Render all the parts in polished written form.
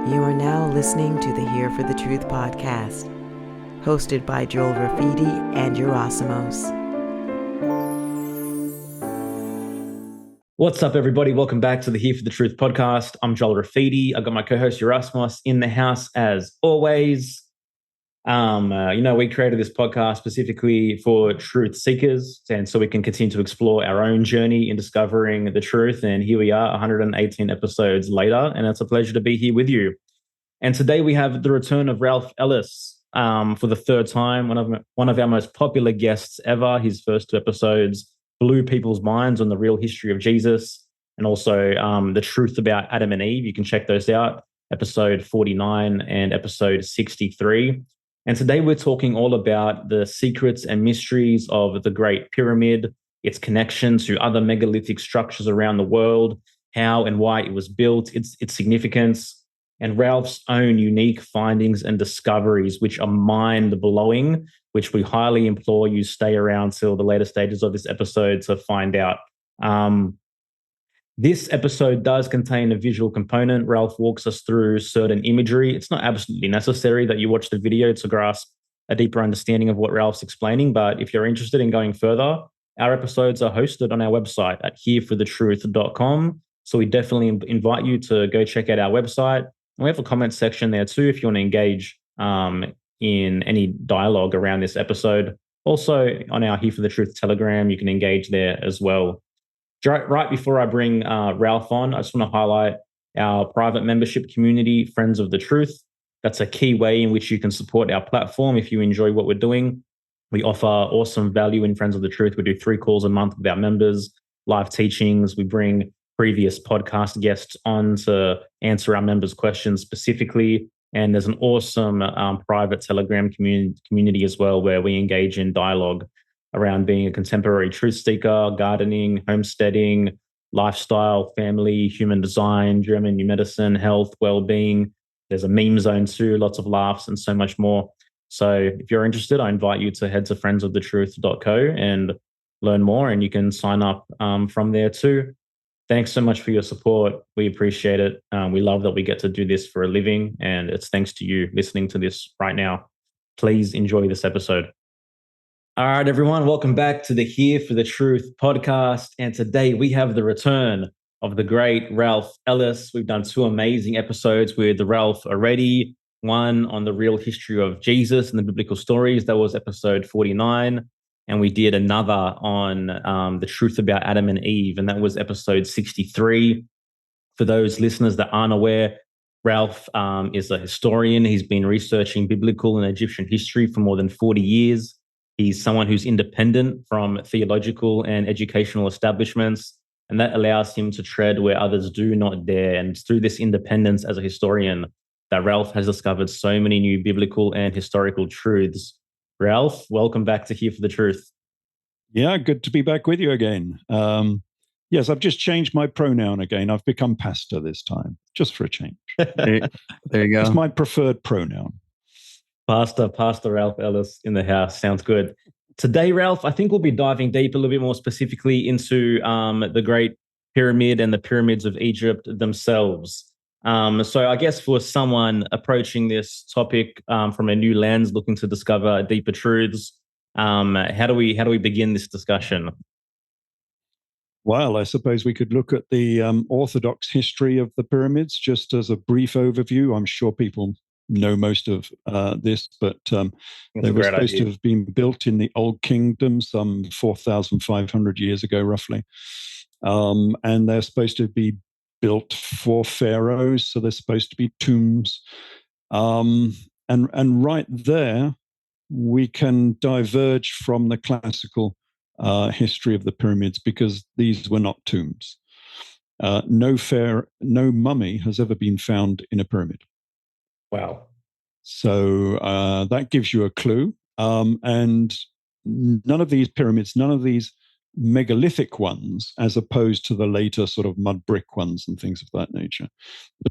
You are now listening to the Here for the Truth podcast, hosted by Joel Rafidi and Yerasimos. What's up, everybody? Welcome back to the Here for the Truth podcast. I'm Joel Rafidi. I've got my co-host Yerasimos in the house as always. We created this podcast specifically for truth seekers, and so we can continue to explore our own journey in discovering the truth. And here we are, 118 episodes later, and it's a pleasure to be here with you. And today we have the return of Ralph Ellis for the third time, one of our most popular guests ever. His first two episodes blew people's minds on the real history of Jesus and also the truth about Adam and Eve. You can check those out, episode 49 and episode 63. And today we're talking all about the secrets and mysteries of the Great Pyramid, its connection to other megalithic structures around the world, how and why it was built, its significance, and Ralph's own unique findings and discoveries, which are mind-blowing, which we highly implore you stay around till the later stages of this episode to find out. This episode does contain a visual component. Ralph walks us through certain imagery. It's not absolutely necessary that you watch the video to grasp a deeper understanding of what Ralph's explaining, but if you're interested in going further, our episodes are hosted on our website at hereforthetruth.com. So we definitely invite you to go check out our website. And we have a comment section there too if you want to engage in any dialogue around this episode. Also on our Here for the Truth Telegram, you can engage there as well. Right before I bring Ralph on, I just want to highlight our private membership community, Friends of the Truth. That's a key way in which you can support our platform if you enjoy what we're doing. We offer awesome value in Friends of the Truth. We do 3 calls a month with our members, live teachings. We bring previous podcast guests on to answer our members' questions specifically. And there's an awesome private Telegram community as well, where we engage in dialogue around being a contemporary truth seeker, gardening, homesteading, lifestyle, family, human design, German new medicine, health, well-being. There's a meme zone too, lots of laughs and so much more. So if you're interested, I invite you to head to friendsofthetruth.co and learn more, and you can sign up from there too. Thanks so much for your support. We appreciate it. We love that we get to do this for a living, and it's thanks to you listening to this right now. Please enjoy this episode. All right, everyone, welcome back to the Here for the Truth podcast. And today we have the return of the great Ralph Ellis. We've done 2 amazing episodes with Ralph already. One on the real history of Jesus and the biblical stories. That was episode 49. And we did another on the truth about Adam and Eve, and that was episode 63. For those listeners that aren't aware, Ralph is a historian. He's been researching biblical and Egyptian history for more than 40 years. He's someone who's independent from theological and educational establishments, and that allows him to tread where others do not dare. And it's through this independence as a historian that Ralph has discovered so many new biblical and historical truths. Ralph, welcome back to Here for the Truth. Yeah, good to be back with you again. Yes, I've just changed my pronoun again. I've become pastor this time, just for a change. There you go. It's my preferred pronoun. Pastor Ralph Ellis in the house. Sounds good. Today, Ralph, I think we'll be diving deep a little bit more specifically into the Great Pyramid and the pyramids of Egypt themselves. So I guess for someone approaching this topic from a new lens, looking to discover deeper truths, how do we begin this discussion? Well, I suppose we could look at the Orthodox history of the pyramids just as a brief overview. I'm sure people know most of this, but they were supposed to have been built in the Old Kingdom some 4,500 years ago, roughly. And they're supposed to be built for pharaohs, so they're supposed to be tombs. And right there, we can diverge from the classical history of the pyramids because these were not tombs. No mummy has ever been found in a pyramid. Wow. So that gives you a clue. And none of these pyramids, none of these megalithic ones, as opposed to the later sort of mud brick ones and things of that nature,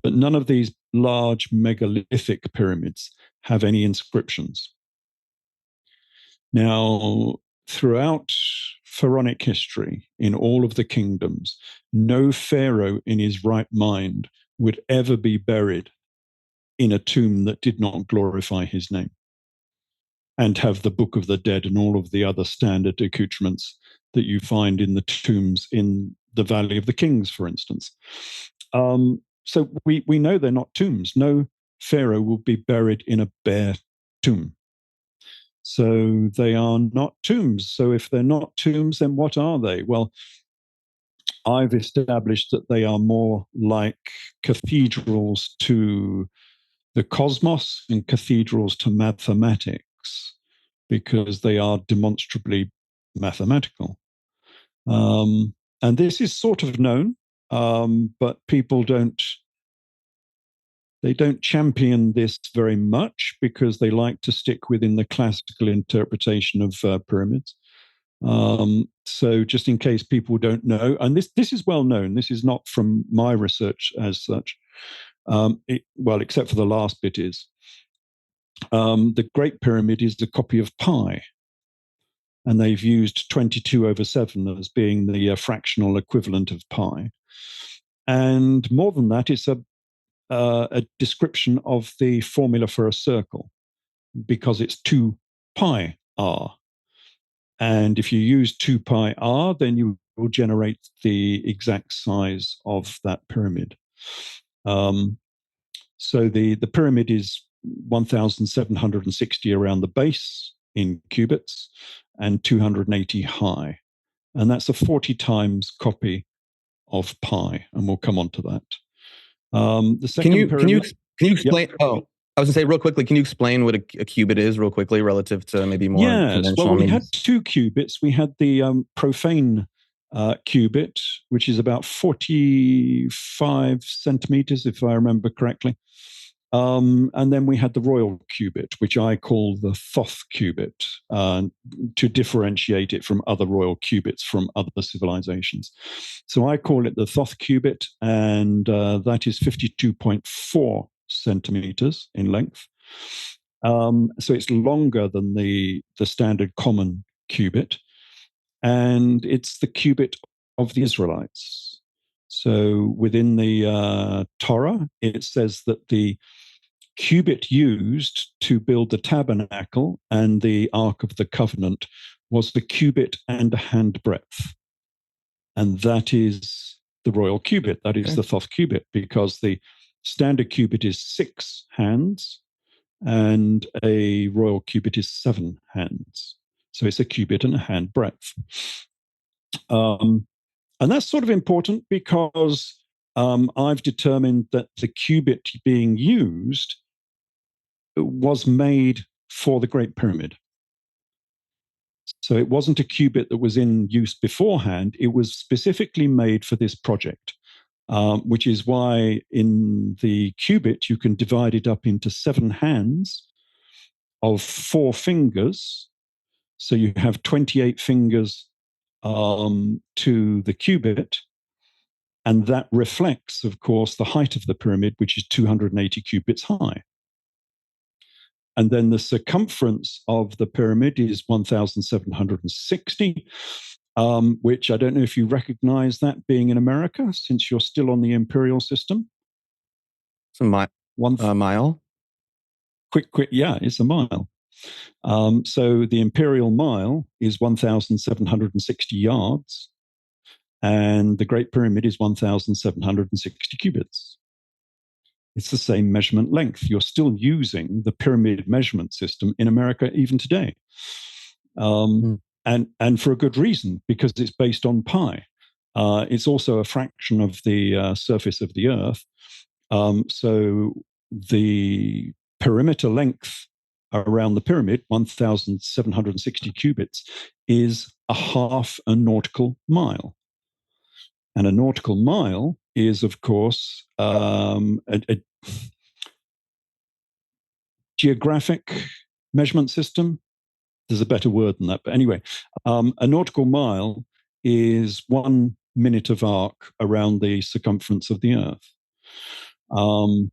but none of these large megalithic pyramids have any inscriptions. Now, throughout pharaonic history, in all of the kingdoms, no pharaoh in his right mind would ever be buried in a tomb that did not glorify his name, and have the Book of the Dead and all of the other standard accoutrements that you find in the tombs in the Valley of the Kings, for instance. So we know they're not tombs. No pharaoh will be buried in a bare tomb. So they are not tombs. So if they're not tombs, then what are they? Well, I've established that they are more like cathedrals to the cosmos and cathedrals to mathematics, because they are demonstrably mathematical. And this is sort of known, but people don't champion this very much, because they like to stick within the classical interpretation of pyramids. So just in case people don't know, and this is well known, this is not from my research as such, well, except for the last bit is, the Great Pyramid is a copy of pi, and they've used 22/7 as being the fractional equivalent of pi. And more than that, it's a description of the formula for a circle, because it's 2 pi r. And if you use 2 pi r, then you will generate the exact size of that pyramid. So the pyramid is 1,760 around the base in cubits and 280 high. And that's a 40 times copy of pi. And we'll come on to that. The second pyramid. Can you explain? Yep. Oh, I was going to say real quickly, can you explain what a cubit is real quickly relative to maybe more conventional? Well, we had 2 cubits. We had the profane cubit, which is about 45 centimeters, if I remember correctly. And then we had the royal cubit, which I call the Thoth cubit, to differentiate it from other royal cubits from other civilizations. So I call it the Thoth cubit, and that is 52.4 centimeters in length. So it's longer than the standard common cubit, and it's the cubit of the Israelites. So within the Torah, it says that the cubit used to build the tabernacle and the Ark of the Covenant was the cubit and a handbreadth. And that is the royal cubit. That is the Thoth cubit, because the standard cubit is 6 hands and a royal cubit is 7 hands. So it's a cubit and a handbreadth. And that's sort of important, because I've determined that the cubit being used was made for the Great Pyramid. So it wasn't a cubit that was in use beforehand. It was specifically made for this project, which is why in the cubit you can divide it up into 7 hands of 4 fingers. So you have 28 fingers to the cubit. And that reflects, of course, the height of the pyramid, which is 280 cubits high. And then the circumference of the pyramid is 1,760, which I don't know if you recognize that being in America, since you're still on the imperial system. It's a mile? Quick, yeah, it's a mile. So the imperial mile is 1,760 yards, and the Great Pyramid is 1,760 cubits. It's the same measurement length. You're still using the pyramid measurement system in America even today. And for a good reason, because it's based on pi. It's also a fraction of the surface of the Earth. So the perimeter length around the pyramid, 1,760 cubits, is a half a nautical mile. And a nautical mile is, of course, a geographic measurement system. There's a better word than that. But anyway, a nautical mile is 1 minute of arc around the circumference of the Earth.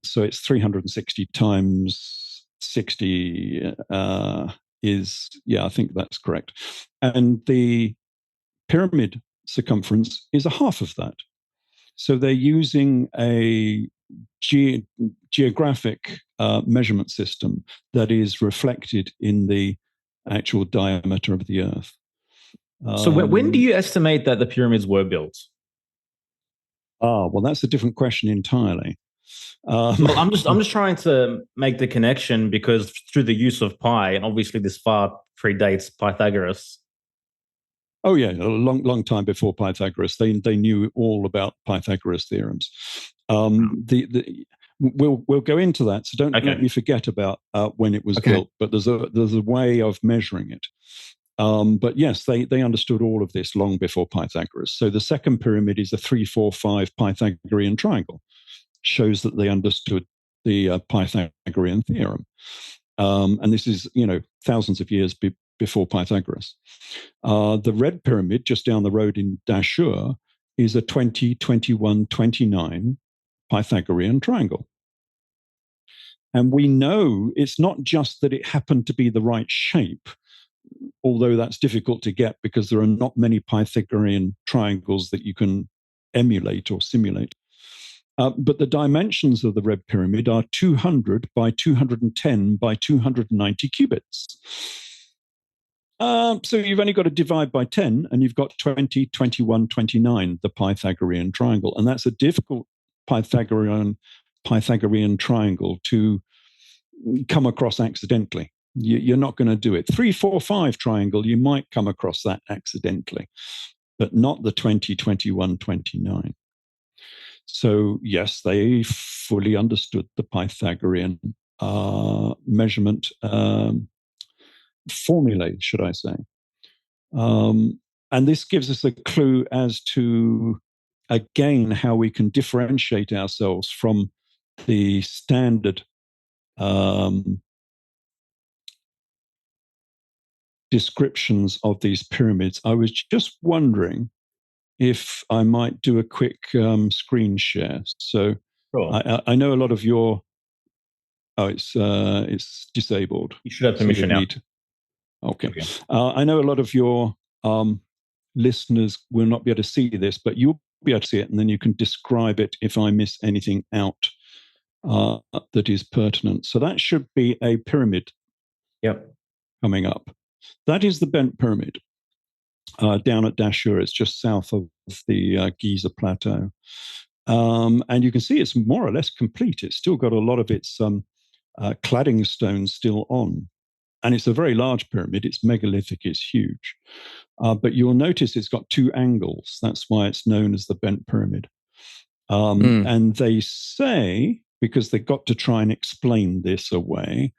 So it's 360 times 60 is, yeah, I think that's correct. And the pyramid circumference is a half of that. So they're using a geographic measurement system that is reflected in the actual diameter of the Earth. So when do you estimate that the pyramids were built? Well, that's a different question entirely. Well, I'm just trying to make the connection because through the use of pi, and obviously this far predates Pythagoras. Oh yeah, a long time before Pythagoras, they knew all about Pythagoras theorems. We'll go into that, so don't let me forget about when it was built. But there's a way of measuring it. But yes, they understood all of this long before Pythagoras. So the second pyramid is a 3-4-5 Pythagorean triangle. Shows that they understood the Pythagorean theorem. And this is, thousands of years before Pythagoras. The red pyramid just down the road in Dashur is a 20-21-29 Pythagorean triangle. And we know it's not just that it happened to be the right shape, although that's difficult to get because there are not many Pythagorean triangles that you can emulate or simulate. But the dimensions of the red pyramid are 200 by 210 by 290 cubits. So you've only got to divide by 10 and you've got 20, 21, 29, the Pythagorean triangle. And that's a difficult Pythagorean triangle to come across accidentally. You're not going to do it. 3-4-5 triangle, you might come across that accidentally, but not the 20, 21, 29. So yes, they fully understood the Pythagorean measurement formulae, should I say. And this gives us a clue as to, again, how we can differentiate ourselves from the standard descriptions of these pyramids. I was just wondering if I might do a quick screen share. So sure. I know a lot of your... Oh, it's disabled. You should have permission now. Okay. I know a lot of your listeners will not be able to see this, but you'll be able to see it, and then you can describe it if I miss anything out that is pertinent. So that should be a pyramid. Yep. Coming up. That is the bent pyramid. Down at Dashur, it's just south of the Giza Plateau. And you can see it's more or less complete. It's still got a lot of its cladding stones still on. And it's a very large pyramid. It's megalithic, it's huge. But you'll notice it's got two angles. That's why it's known as the bent pyramid. And they say, because they've got to try and explain this away,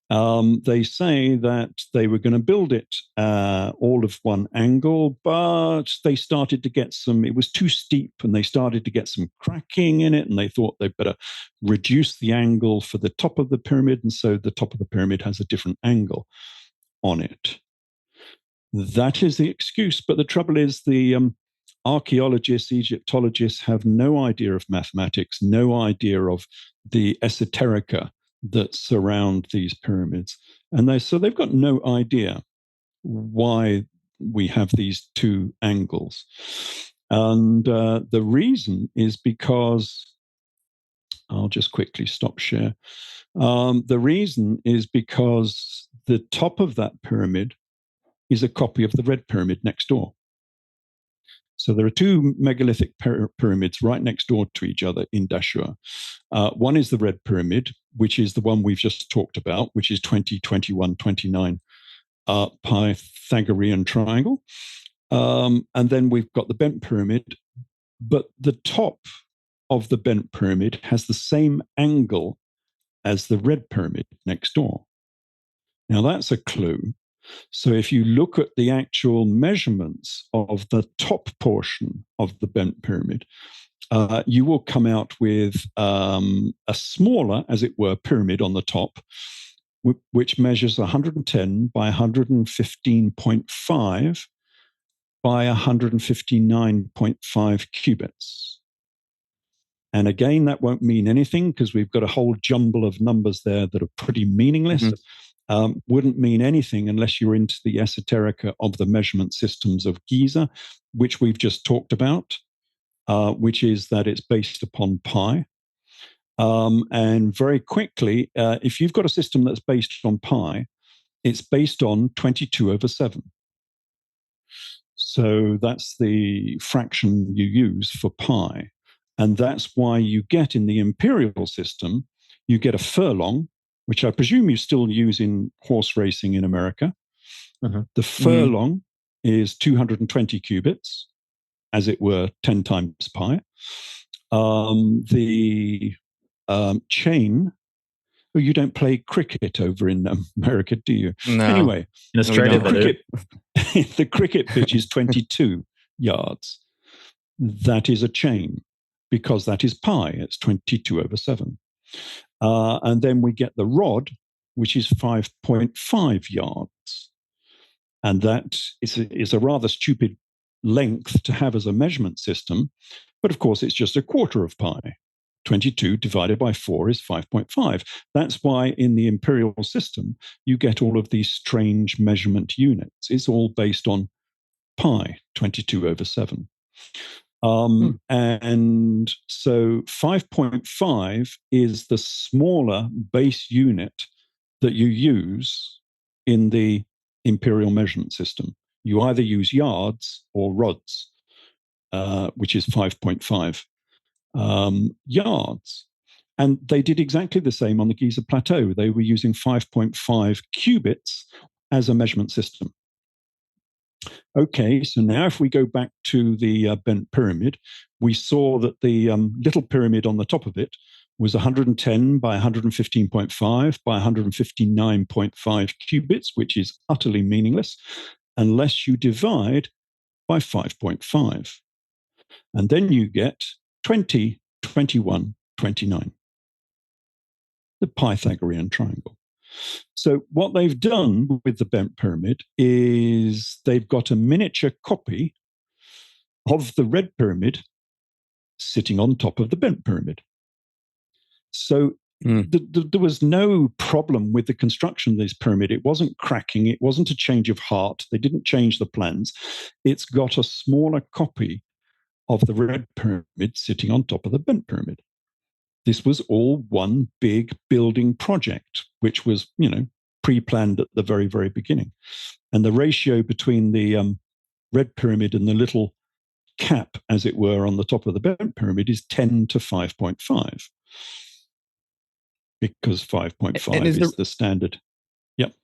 they say that they were going to build it all of one angle, but they started to get it was too steep, and they started to get some cracking in it, and they thought they'd better reduce the angle for the top of the pyramid, and so the top of the pyramid has a different angle on it. That is the excuse, but the trouble is the archaeologists, Egyptologists have no idea of mathematics, no idea of the esoterica that surround these pyramids. And they've got no idea why we have these two angles. And the reason is because, I'll just quickly stop share. The reason is because the top of that pyramid is a copy of the red pyramid next door. So there are two megalithic pyramids right next door to each other in Dashur. One is the red pyramid, which is the one we've just talked about, which is 20, 21, 29 Pythagorean triangle. And then we've got the bent pyramid, but the top of the bent pyramid has the same angle as the red pyramid next door. Now that's a clue. So if you look at the actual measurements of the top portion of the bent pyramid, you will come out with a smaller, as it were, pyramid on the top, which measures 110 by 115.5 by 159.5 cubits. And again, that won't mean anything because we've got a whole jumble of numbers there that are pretty meaningless. Mm-hmm. Wouldn't mean anything unless you're into the esoterica of the measurement systems of Giza, which we've just talked about, which is that it's based upon pi. And very quickly, if you've got a system that's based on pi, it's based on 22/7. So that's the fraction you use for pi. And that's why you get in the imperial system, you get a furlong, which I presume you still use in horse racing in America. The furlong is 220 cubits, as it were, 10 times pi. The chain, well, you don't play cricket over in America, do you? No. Anyway, In Australia, the cricket pitch is 22 yards. That is a chain because that is pi. It's 22/7. And then we get the rod, which is 5.5 yards. And that is a rather stupid length to have as a measurement system. But of course, it's just a quarter of pi. 22 divided by 4 is 5.5. That's why in the imperial system, you get all of these strange measurement units. It's all based on pi, 22/7. And so 5.5 is the smaller base unit that you use in the imperial measurement system. You either use yards or rods, which is 5.5 yards. And they did exactly the same on the Giza Plateau. They were using 5.5 cubits as a measurement system. Okay, so now if we go back to the bent pyramid, we saw that the little pyramid on the top of it was 110 by 115.5 by 159.5 cubits, which is utterly meaningless unless you divide by 5.5. And then you get 20, 21, 29. The Pythagorean triangle. So what they've done with the bent pyramid is they've got a miniature copy of the red pyramid sitting on top of the bent pyramid. So there was no problem with the construction of this pyramid. It wasn't cracking. It wasn't a change of heart. They didn't change the plans. It's got a smaller copy of the red pyramid sitting on top of the bent pyramid. This was all one big building project, which was, pre-planned at the very, very beginning. And the ratio between the red pyramid and the little cap, as it were, on the top of the bent pyramid is 10 to 5.5. Because 5.5 is the standard. Yep.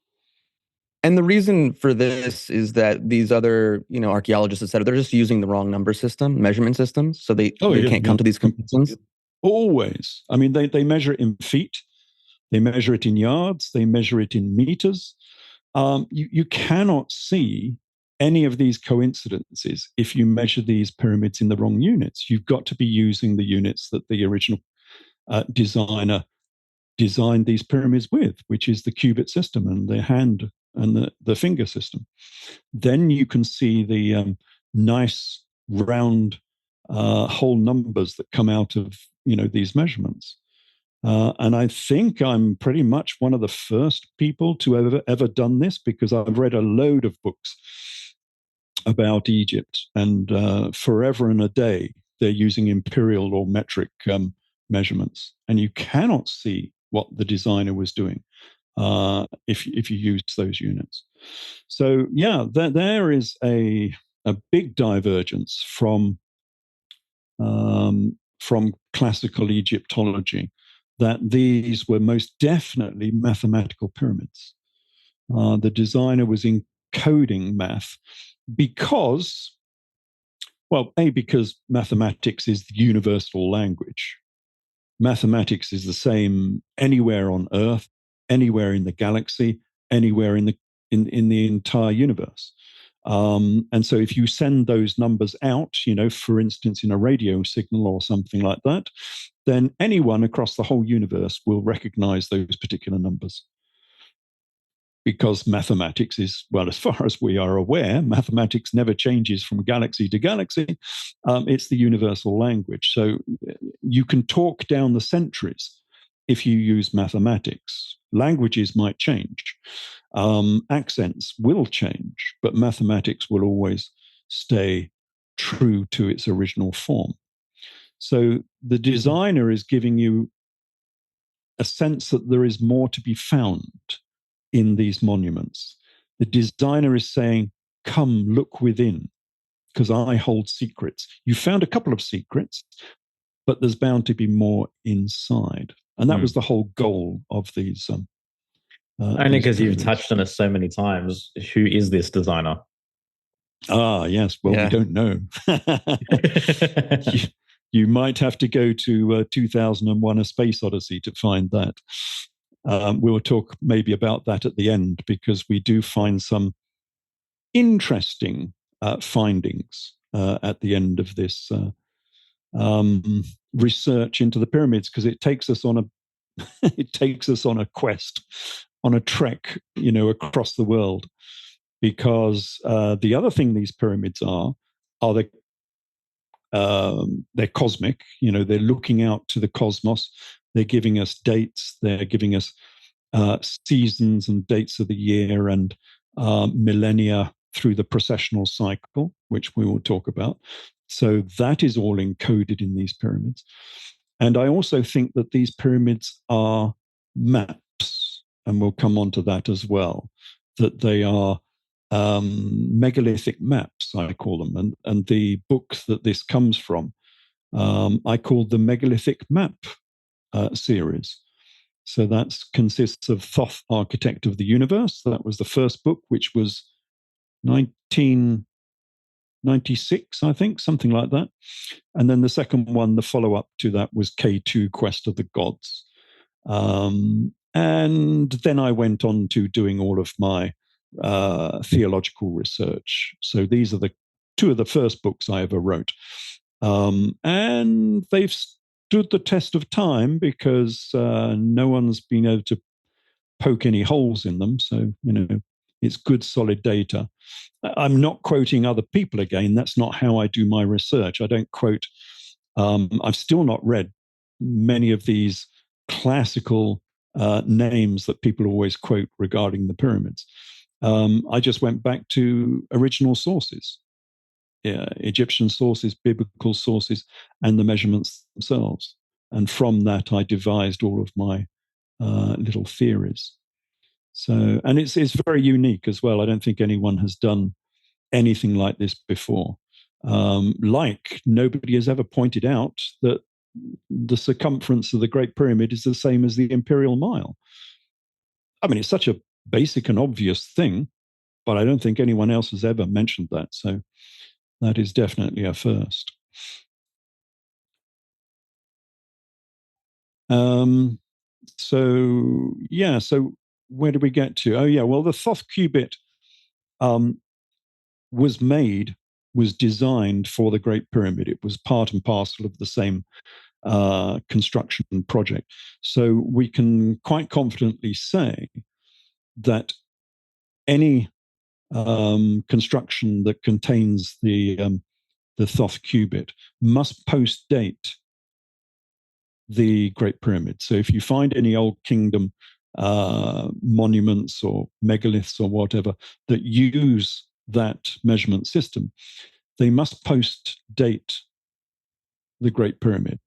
And the reason for this is that these other, archaeologists, et cetera, they're just using the wrong measurement systems. So they can't come to these conclusions. Always. I mean, they measure it in feet. They measure it in yards. They measure it in meters. You cannot see any of these coincidences if you measure these pyramids in the wrong units. You've got to be using the units that the original designer designed these pyramids with, which is the cubit system and the hand and the finger system. Then you can see the nice round whole numbers that come out of these measurements. And I think I'm pretty much one of the first people to have ever done this, because I've read a load of books about Egypt, and forever and a day they're using imperial or metric measurements, and you cannot see what the designer was doing if you use those units. So yeah, there is a big divergence from classical Egyptology, that these were most definitely mathematical pyramids. The designer was encoding math because mathematics is the universal language. Mathematics is the same anywhere on Earth, anywhere in the galaxy, anywhere in the entire universe. And so if you send those numbers out, for instance, in a radio signal or something like that, then anyone across the whole universe will recognize those particular numbers. Because mathematics is, well, as far as we are aware, mathematics never changes from galaxy to galaxy. It's the universal language. So you can talk down the centuries if you use mathematics. Languages might change. Accents will change, but mathematics will always stay true to its original form. So the designer is giving you a sense that there is more to be found in these monuments. The designer is saying, come look within, because I hold secrets. You found a couple of secrets, but there's bound to be more inside. And that was the whole goal of these. Only because you've touched on it so many times. Who is this designer? Ah, yes. Well, we don't know. You might have to go to 2001: A Space Odyssey to find that. We'll talk maybe about that at the end, because we do find some interesting findings at the end of this research into the pyramids, because it takes us on a quest, on a trek, across the world. Because the other thing these pyramids are they're cosmic. They're looking out to the cosmos. They're giving us dates. They're giving us seasons and dates of the year, and millennia through the processional cycle, which we will talk about. So that is all encoded in these pyramids. And I also think that these pyramids are maps, and we'll come on to that as well, that they are megalithic maps, I call them. And the book that this comes from, I called the Megalithic Map series. So that consists of Thoth, Architect of the Universe. That was the first book, which was 1996, I think, something like that. And then the second one, the follow-up to that, was K2, Quest of the Gods. And then I went on to doing all of my theological research. So these are the two of the first books I ever wrote. And they've stood the test of time, because no one's been able to poke any holes in them. So, it's good, solid data. I'm not quoting other people again. That's not how I do my research. I don't quote. I've still not read many of these classical names that people always quote regarding the pyramids. I just went back to original sources, Egyptian sources, biblical sources, and the measurements themselves. And from that, I devised all of my little theories. So, and it's very unique as well. I don't think anyone has done anything like this before. Nobody has ever pointed out that the circumference of the Great Pyramid is the same as the Imperial Mile. I mean, it's such a basic and obvious thing, but I don't think anyone else has ever mentioned that. So that is definitely a first. So where do we get to? Oh, yeah, well, the Thoth cubit was designed for the Great Pyramid. It was part and parcel of the same construction project. So we can quite confidently say that any construction that contains the Thoth cubit must post-date the Great Pyramid. So if you find any Old Kingdom monuments or megaliths or whatever that use that measurement system, they must post-date the Great Pyramid,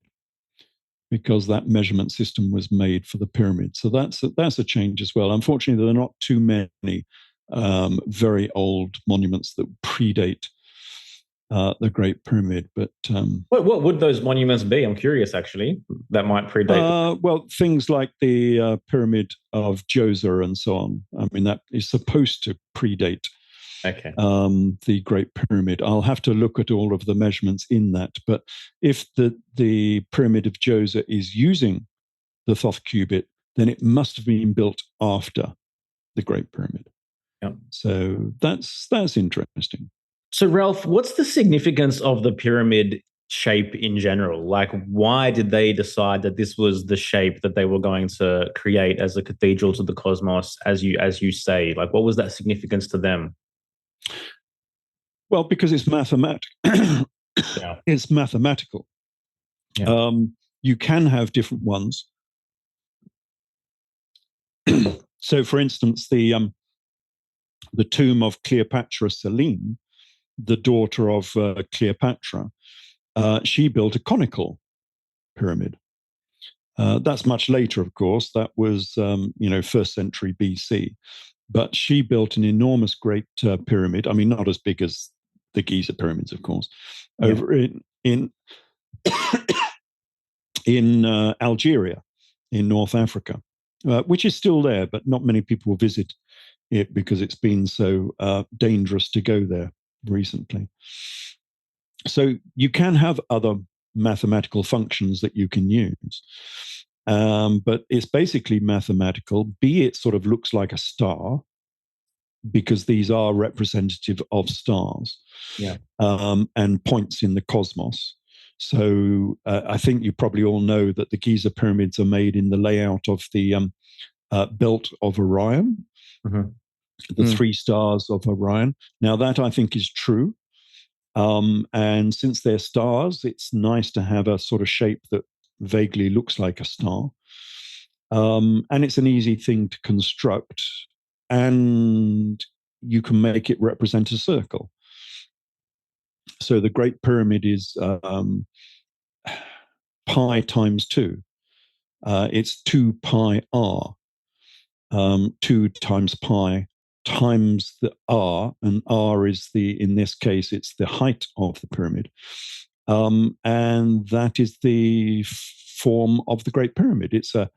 because that measurement system was made for the pyramid. So that's a change as well. Unfortunately, there are not too many very old monuments that predate the Great Pyramid. But what would those monuments be? I'm curious, actually, that might predate. Well, things like the Pyramid of Djoser and so on. I mean, that is supposed to predate the Great Pyramid. I'll have to look at all of the measurements in that. But if the Pyramid of Djoser is using the Thoth cubit, then it must have been built after the Great Pyramid. Yeah. So that's interesting. So, Ralph, what's the significance of the pyramid shape in general? Like, why did they decide that this was the shape that they were going to create as a cathedral to the cosmos, as you say? Like, what was that significance to them? Well, because it's mathematical. It's mathematical. Yeah. You can have different ones. So, for instance, the tomb of Cleopatra Selene, the daughter of Cleopatra, she built a conical pyramid. That's much later, of course. That was, first century BC. But she built an enormous great pyramid. I mean, not as big as the Giza pyramids, of course, over in Algeria, in North Africa, which is still there, but not many people visit it because it's been so dangerous to go there recently. So you can have other mathematical functions that you can use, but it's basically mathematical. B, it sort of looks like a star because these are representative of stars, and points in the cosmos. So I think you probably all know that the Giza pyramids are made in the layout of the belt of Orion, the three stars of Orion. Now that I think is true. And since they're stars, it's nice to have a sort of shape that vaguely looks like a star. And it's an easy thing to construct, and you can make it represent a circle. So the Great Pyramid is pi times 2. It's 2 pi r. 2 times pi times the r, and r is in this case, it's the height of the pyramid. And that is the form of the Great Pyramid. It's a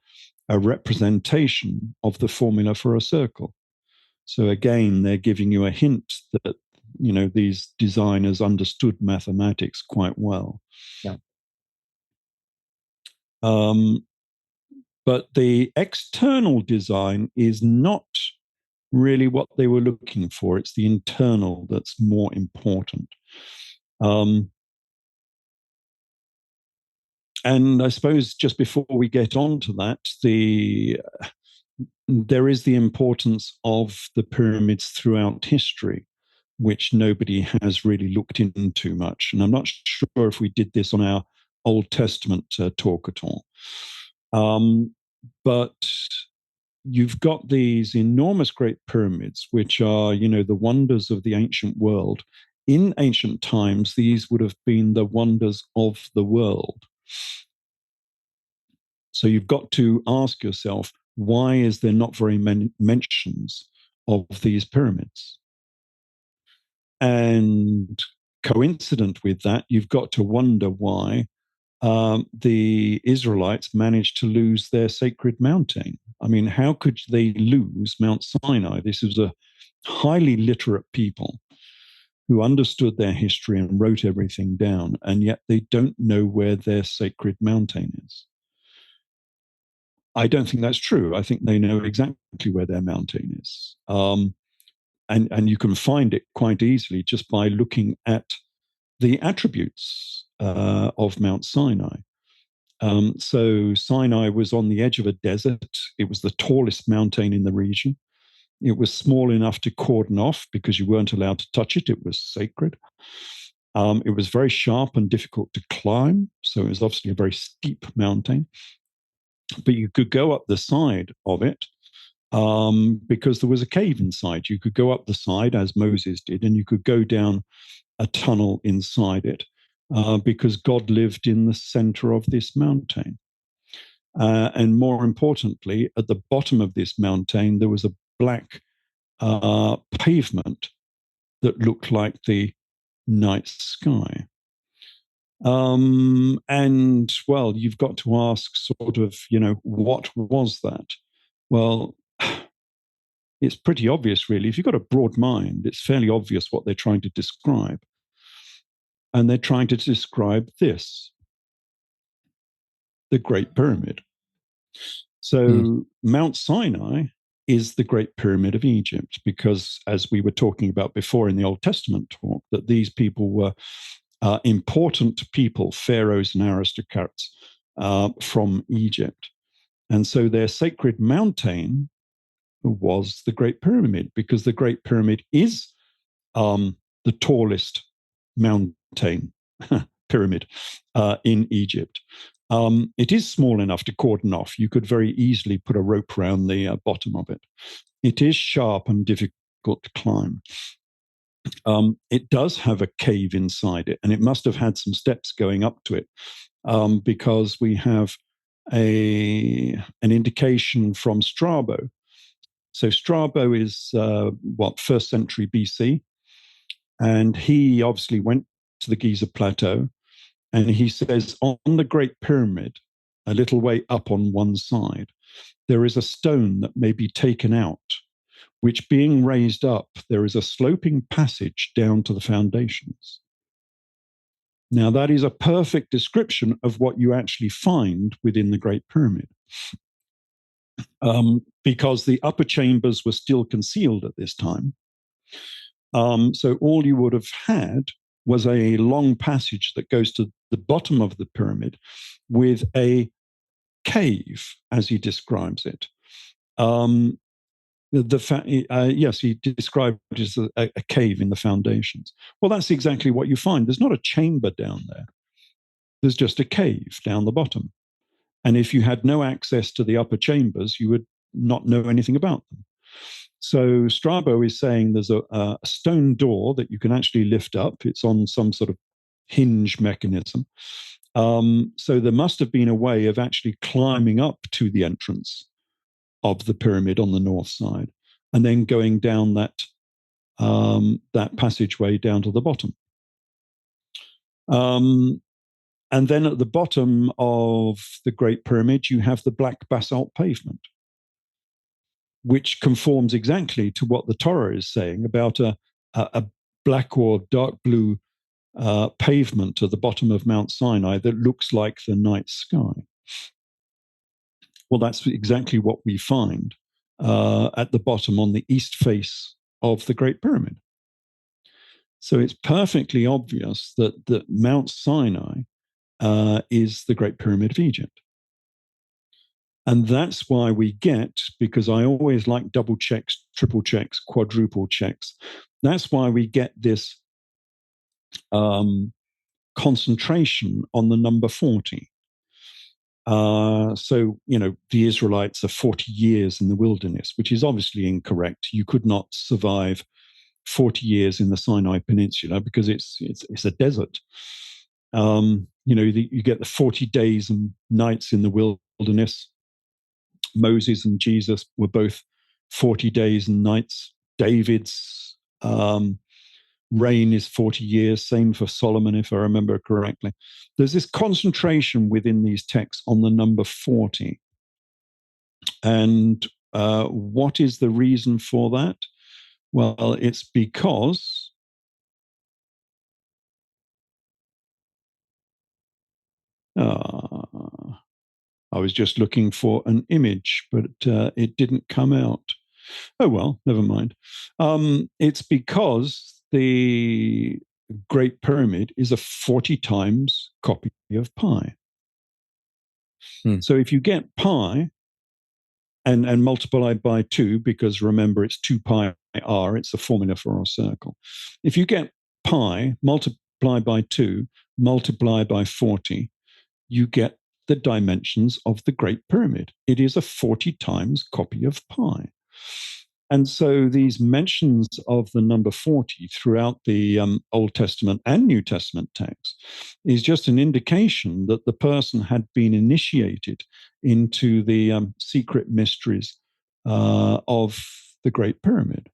representation of the formula for a circle. So again, they're giving you a hint that, these designers understood mathematics quite well. Yeah. But the external design is not really what they were looking for. It's the internal that's more important. And I suppose just before we get on to that, there is the importance of the pyramids throughout history, which nobody has really looked into much. And I'm not sure if we did this on our Old Testament talk at all. But you've got these enormous great pyramids, which are, the wonders of the ancient world. In ancient times, these would have been the wonders of the world. So you've got to ask yourself, why is there not very many mentions of these pyramids? And coincident with that, you've got to wonder why the Israelites managed to lose their sacred mountain. I mean, how could they lose Mount Sinai? This was a highly literate people who understood their history and wrote everything down, and yet they don't know where their sacred mountain is. I don't think that's true. I think they know exactly where their mountain is. And you can find it quite easily just by looking at the attributes of Mount Sinai. So Sinai was on the edge of a desert. It was the tallest mountain in the region. It was small enough to cordon off because you weren't allowed to touch it. It was sacred. It was very sharp and difficult to climb. So it was obviously a very steep mountain. But you could go up the side of it because there was a cave inside. You could go up the side as Moses did, and you could go down a tunnel inside it because God lived in the center of this mountain. And more importantly, at the bottom of this mountain, there was a black pavement that looked like the night sky. And, well, you've got to ask sort of, what was that? Well, it's pretty obvious, really. If you've got a broad mind, it's fairly obvious what they're trying to describe. And they're trying to describe this, the Great Pyramid. So Mount Sinai is the Great Pyramid of Egypt, because as we were talking about before in the Old Testament talk, that these people were important people, pharaohs and aristocrats from Egypt. And so their sacred mountain was the Great Pyramid, because the Great Pyramid is the tallest mountain pyramid in Egypt. It is small enough to cordon off. You could very easily put a rope around the bottom of it. It is sharp and difficult to climb. It does have a cave inside it, and it must have had some steps going up to it because we have an indication from Strabo. So Strabo is first century BC, and he obviously went to the Giza Plateau, and he says on the Great Pyramid, a little way up on one side, there is a stone that may be taken out, which being raised up, there is a sloping passage down to the foundations. Now, that is a perfect description of what you actually find within the Great Pyramid. Because the upper chambers were still concealed at this time. So all you would have had was a long passage that goes to the bottom of the pyramid with a cave, as he describes it. Yes, he described it as a cave in the foundations. Well, that's exactly what you find. There's not a chamber down there. There's just a cave down the bottom. And if you had no access to the upper chambers, you would not know anything about them. So Strabo is saying there's a stone door that you can actually lift up. It's on some sort of hinge mechanism. So there must have been a way of actually climbing up to the entrance of the pyramid on the north side, and then going down that passageway down to the bottom. And then at the bottom of the Great Pyramid, you have the black basalt pavement, which conforms exactly to what the Torah is saying about a black or dark blue pavement at the bottom of Mount Sinai that looks like the night sky. Well, that's exactly what we find at the bottom on the east face of the Great Pyramid. So it's perfectly obvious that Mount Sinai is the Great Pyramid of Egypt. And that's why we get, because I always like double checks, triple checks, quadruple checks, that's why we get this concentration on the number 40. So, the Israelites are 40 years in the wilderness, which is obviously incorrect. You could not survive 40 years in the Sinai Peninsula because it's a desert. You get the 40 days and nights in the wilderness. Moses and Jesus were both 40 days and nights. David's reign is 40 years, same for Solomon, if I remember correctly. There's this concentration within these texts on the number 40. And what is the reason for that? Well, it's because I was just looking for an image, but it didn't come out. Oh, well, never mind. It's because the Great Pyramid is a 40 times copy of pi. So if you get pi and multiply by 2, because remember it's 2 pi r, it's a formula for our circle. If you get pi, multiply by 2, multiply by 40, you get the dimensions of the Great Pyramid. It is a 40 times copy of pi. And so these mentions of the number 40 throughout the Old Testament and New Testament texts is just an indication that the person had been initiated into the secret mysteries of the Great Pyramid.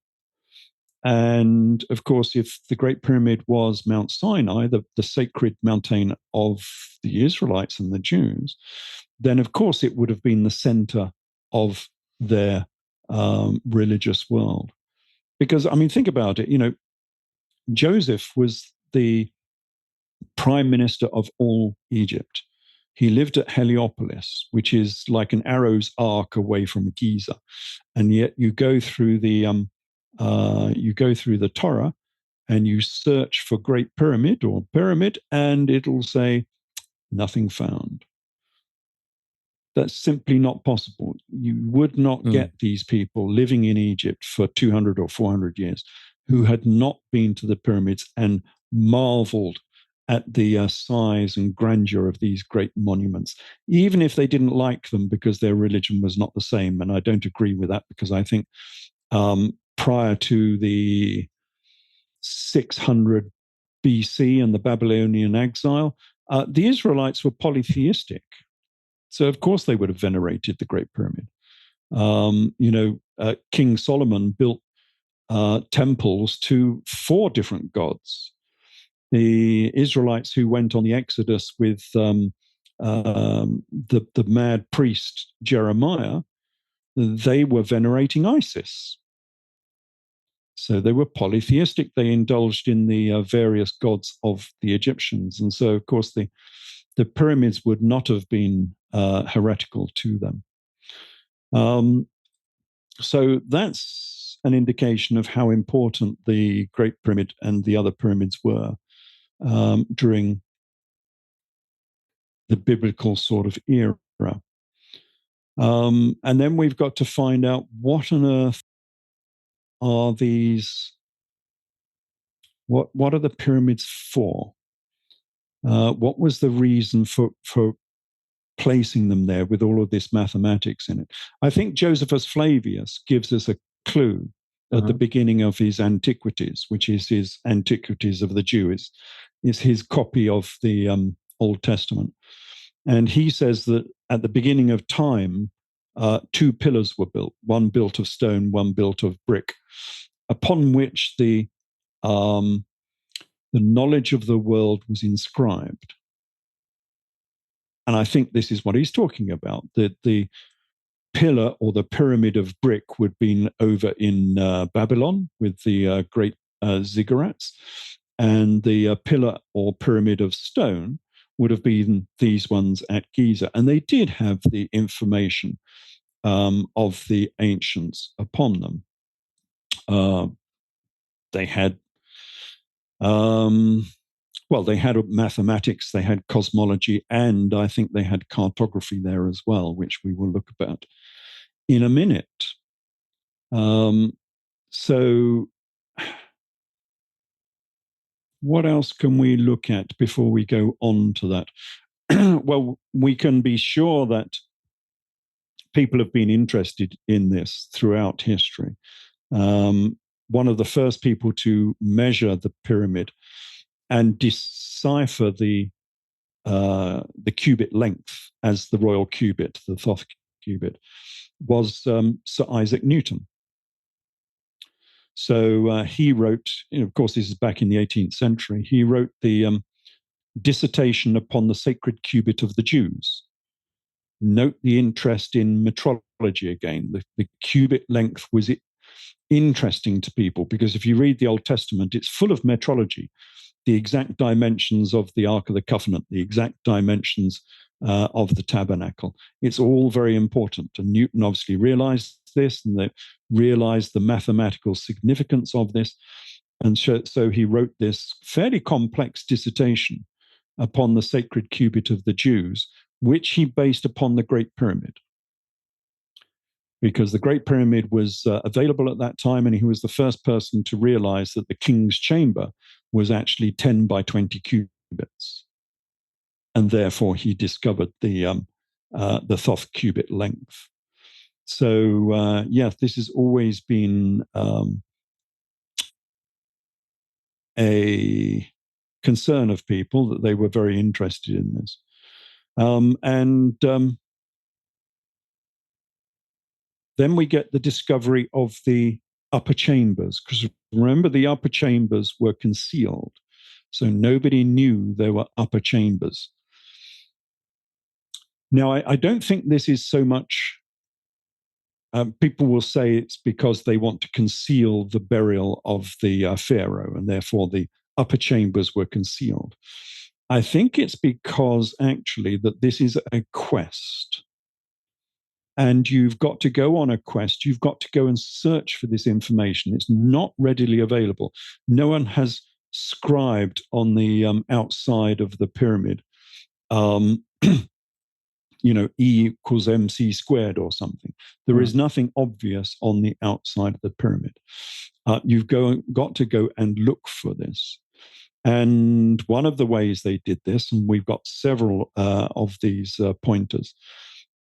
And of course, if the Great Pyramid was Mount Sinai, the sacred mountain of the Israelites and the Jews, then of course it would have been the center of their religious world. Because, think about it, Joseph was the prime minister of all Egypt. He lived at Heliopolis, which is like an arrow's arc away from Giza. And yet you go through the Torah and you search for Great Pyramid or Pyramid, and it'll say nothing found. That's simply not possible. You would not get these people living in Egypt for 200 or 400 years who had not been to the pyramids and marveled at the size and grandeur of these great monuments, even if they didn't like them because their religion was not the same. And I don't agree with that, because I think prior to the 600 BC and the Babylonian exile, the Israelites were polytheistic. So, of course, they would have venerated the Great Pyramid. King Solomon built temples to 4 different gods. The Israelites who went on the Exodus with the mad priest Jeremiah, they were venerating Isis. So they were polytheistic. They indulged in the various gods of the Egyptians. And so, of course, the pyramids would not have been heretical to them. So that's an indication of how important the Great Pyramid and the other pyramids were during the biblical sort of era. And then we've got to find out what on earth are these, what are the pyramids for? What was the reason for placing them there with all of this mathematics in it? I think Josephus Flavius gives us a clue at the beginning of his Antiquities, which is his Antiquities of the Jews, is his copy of the Old Testament. And he says that at the beginning of time, 2 pillars were built, one built of stone, one built of brick, upon which the knowledge of the world was inscribed. And I think this is what he's talking about, that the pillar or the pyramid of brick would have been over in Babylon with the great ziggurats, and the pillar or pyramid of stone would have been these ones at Giza. And they did have the information of the ancients upon them. They had they had mathematics, they had cosmology, and I think they had cartography there as well, which we will look about in a minute. So what else can we look at before we go on to that? Well, we can be sure that people have been interested in this throughout history. One of the first people to measure the pyramid and decipher the cubit length as the royal cubit, the Thoth cubit, was Sir Isaac Newton. So he wrote, of course, this is back in the 18th century, he wrote the dissertation upon the sacred cubit of the Jews. Note the interest in metrology again. The cubit length was interesting to people because if you read the Old Testament, it's full of metrology, the exact dimensions of the Ark of the Covenant, the exact dimensions of the tabernacle. It's all very important. And Newton obviously realized this, and they realized the mathematical significance of this. And so he wrote this fairly complex dissertation upon the sacred cubit of the Jews, which he based upon the Great Pyramid. Because the Great Pyramid was available at that time, and he was the first person to realize that the king's chamber was actually 10 by 20 cubits. And therefore, he discovered the Thoth cubit length. So, this has always been a concern of people, that they were very interested in this. Then we get the discovery of the upper chambers, because remember, the upper chambers were concealed. So nobody knew there were upper chambers. Now, I don't think this is so much, people will say it's because they want to conceal the burial of the pharaoh, and therefore the upper chambers were concealed. I think it's because actually that this is a quest. And you've got to go on a quest. You've got to go and search for this information. It's not readily available. No one has scribed on the outside of the pyramid, E equals MC squared or something. There is nothing obvious on the outside of the pyramid. You've got to go and look for this. And one of the ways they did this, and we've got several of these pointers,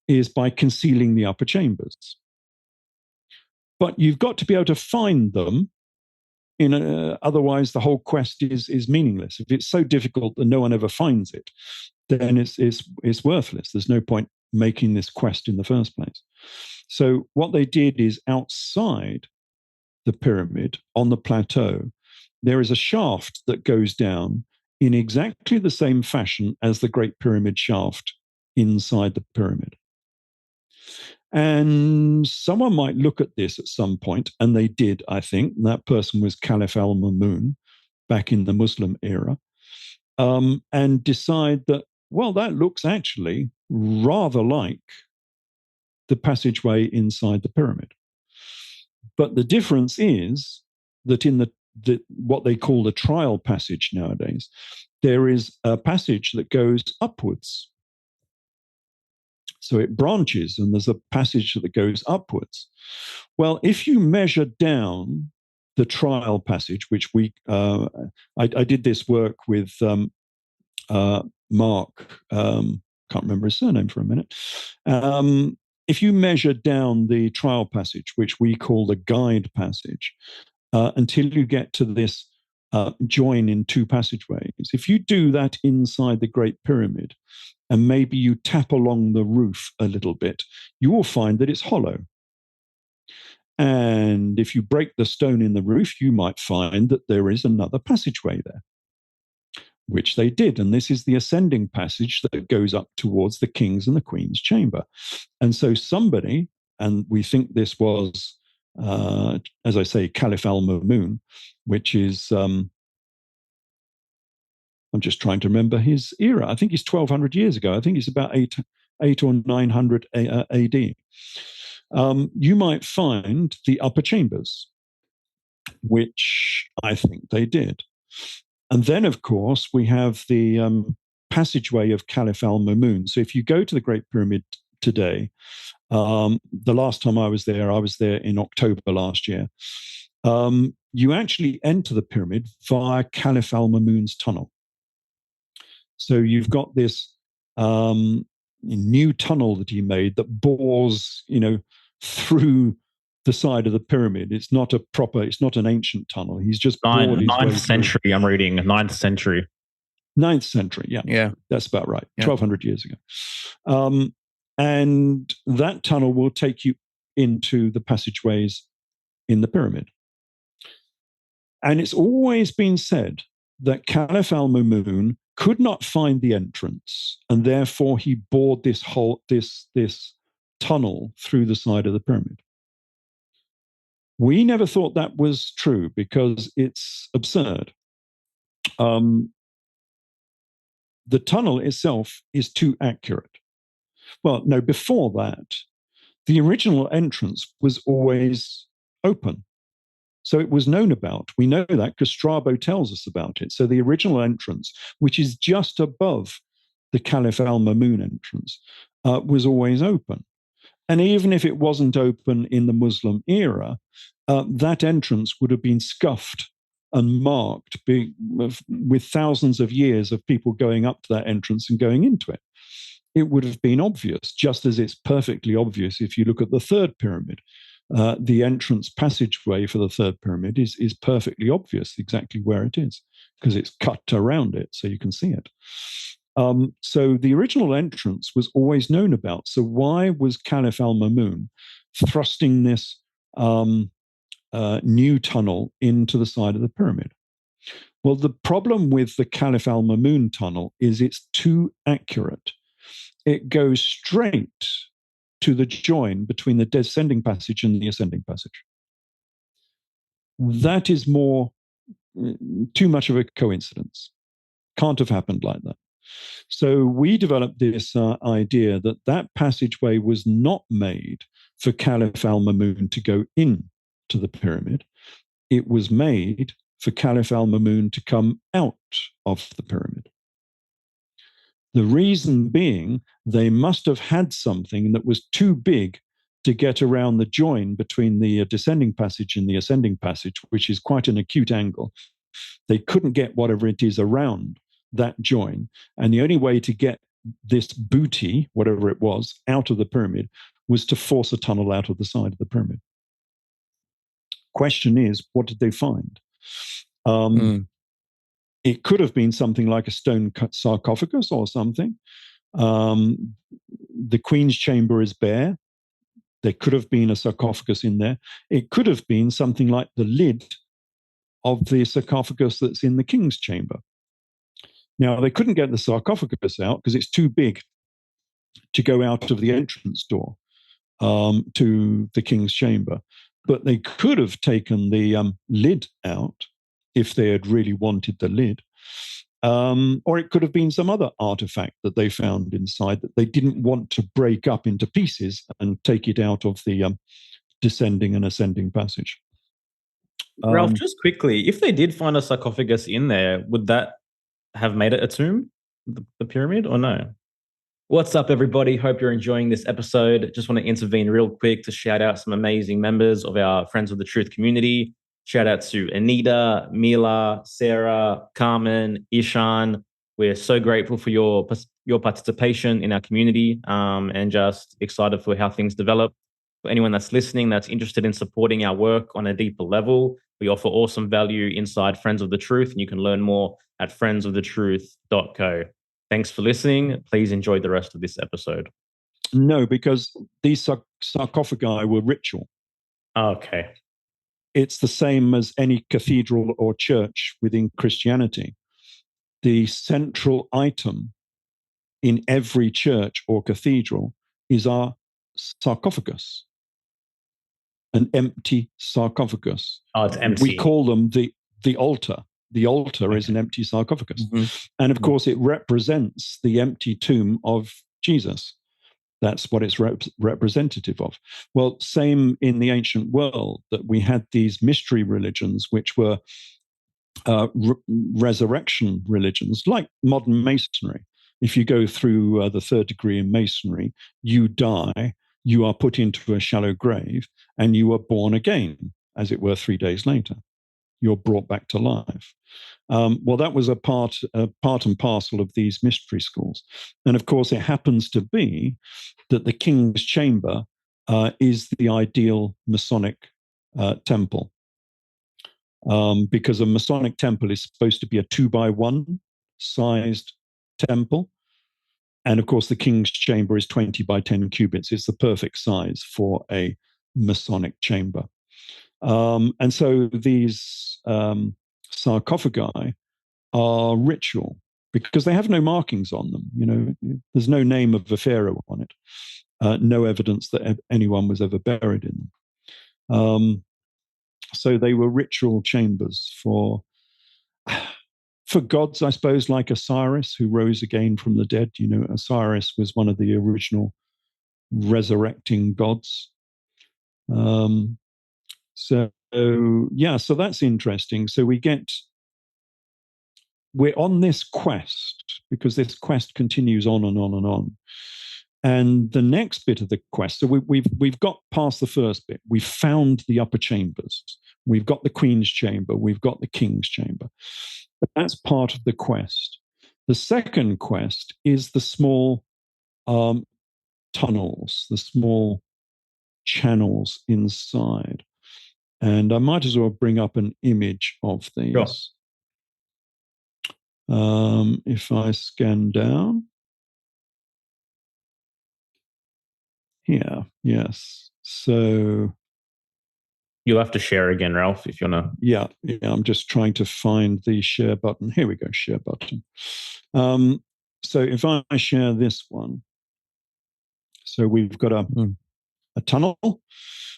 is by concealing the upper chambers. But you've got to be able to find them. Otherwise, the whole quest is meaningless. If it's so difficult that no one ever finds it, then it's worthless. There's no point making this quest in the first place. So what they did is outside the pyramid on the plateau, there is a shaft that goes down in exactly the same fashion as the Great Pyramid shaft inside the pyramid. And someone might look at this at some point, and they did, I think. And that person was Caliph al-Mamun back in the Muslim era, and decide that, well, that looks actually rather like the passageway inside the pyramid. But the difference is that in the what they call the trial passage nowadays, there is a passage that goes upwards. So it branches, and there's a passage that goes upwards. Well, if you measure down the trial passage, which I did this work with Mark, can't remember his surname for a minute. If you measure down the trial passage, which we call the guide passage, until you get to this join in two passageways, if you do that inside the Great Pyramid, and maybe you tap along the roof a little bit, you will find that it's hollow. And if you break the stone in the roof, you might find that there is another passageway there, which they did. And this is the ascending passage that goes up towards the king's and the queen's chamber. And so somebody, and we think this was, as I say, Caliph al-Mamun, which is, I'm just trying to remember his era. I think he's 1,200 years ago. I think he's about 8 or 900 AD. You might find the upper chambers, which I think they did. And then, of course, we have the passageway of Caliph al-Mamun. So if you go to the Great Pyramid today, the last time I was there in October last year, you actually enter the pyramid via Caliph al-Mamun's tunnel. So you've got this new tunnel that he made that bores, through the side of the pyramid. It's not an ancient tunnel. He's just bored his way through. 9th century, I'm reading, 9th century. 9th century, yeah. Yeah. That's about right, yeah. 1,200 years ago. And that tunnel will take you into the passageways in the pyramid. And it's always been said that Caliph al-Mamun could not find the entrance, and therefore he bored this tunnel through the side of the pyramid. We never thought that was true because it's absurd. The tunnel itself is too accurate. Well, no, before that, the original entrance was always open. So it was known about. We know that because Strabo tells us about it. So the original entrance, which is just above the Caliph al-Mamun entrance, was always open. And even if it wasn't open in the Muslim era, that entrance would have been scuffed and marked with thousands of years of people going up to that entrance and going into it. It would have been obvious, just as it's perfectly obvious if you look at the third pyramid. The entrance passageway for the third pyramid is perfectly obvious exactly where it is because it's cut around it so you can see it. So the original entrance was always known about. So why was Caliph al-Mamun thrusting this new tunnel into the side of the pyramid? Well, the problem with the Caliph al-Mamun tunnel is it's too accurate. It goes straight to the join between the descending passage and the ascending passage. That is too much of a coincidence. Can't have happened like that. So we developed this idea that passageway was not made for Caliph al-Mamun to go into the pyramid. It was made for Caliph al-Mamun to come out of the pyramid. The reason being, they must have had something that was too big to get around the join between the descending passage and the ascending passage, which is quite an acute angle. They couldn't get whatever it is around that join. And the only way to get this booty, whatever it was, out of the pyramid was to force a tunnel out of the side of the pyramid. Question is, what did they find? It could have been something like a stone sarcophagus or something. The Queen's chamber is bare. There could have been a sarcophagus in there. It could have been something like the lid of the sarcophagus that's in the King's chamber. Now, they couldn't get the sarcophagus out because it's too big to go out of the entrance door to the King's chamber. But they could have taken the lid out if they had really wanted the lid. Or it could have been some other artifact that they found inside that they didn't want to break up into pieces and take it out of the descending and ascending passage. Ralph, just quickly, if they did find a sarcophagus in there, would that have made it a tomb, the pyramid, or no? What's up, everybody? Hope you're enjoying this episode. Just want to intervene real quick to shout out some amazing members of our Friends of the Truth community. Shout out to Anita, Mila, Sarah, Carmen, Ishan. We're so grateful for your participation in our community and just excited for how things develop. For anyone that's listening that's interested in supporting our work on a deeper level, we offer awesome value inside Friends of the Truth, and you can learn more at friendsofthetruth.co. Thanks for listening. Please enjoy the rest of this episode. No, because these sarcophagi were ritual. Okay. It's the same as any cathedral or church within Christianity. The central item in every church or cathedral is our sarcophagus, an empty sarcophagus. Oh, it's empty. We call them the altar. The altar is an empty sarcophagus. Mm-hmm. And of course, it represents the empty tomb of Jesus. That's what it's representative of. Well, same in the ancient world, that we had these mystery religions, which were resurrection religions, like modern Masonry. If you go through the third degree in Masonry, you die, you are put into a shallow grave, and you are born again, as it were, 3 days later. You're brought back to life. Well, that was a part and parcel of these mystery schools. And of course, it happens to be that the King's Chamber is the ideal Masonic temple. Because a Masonic temple is supposed to be a 2x1 sized temple. And of course, the King's Chamber is 20 by 10 cubits. It's the perfect size for a Masonic chamber. And so these sarcophagi are ritual because they have no markings on them. You know, there's no name of a pharaoh on it, no evidence that anyone was ever buried in them. So they were ritual chambers for gods, I suppose, like Osiris, who rose again from the dead. You know, Osiris was one of the original resurrecting gods. So that's interesting. So we're on this quest because this quest continues on and on and on. And the next bit of the quest, so we've got past the first bit. We've found the upper chambers. We've got the Queen's chamber. We've got the King's chamber. But that's part of the quest. The second quest is the small tunnels, the small channels inside. And I might as well bring up an image of these. Sure. If I scan down. Here, yes. So you'll have to share again, Ralph, if you want to. Yeah, I'm just trying to find the share button. Here we go, share button. So if I share this one, so we've got a tunnel.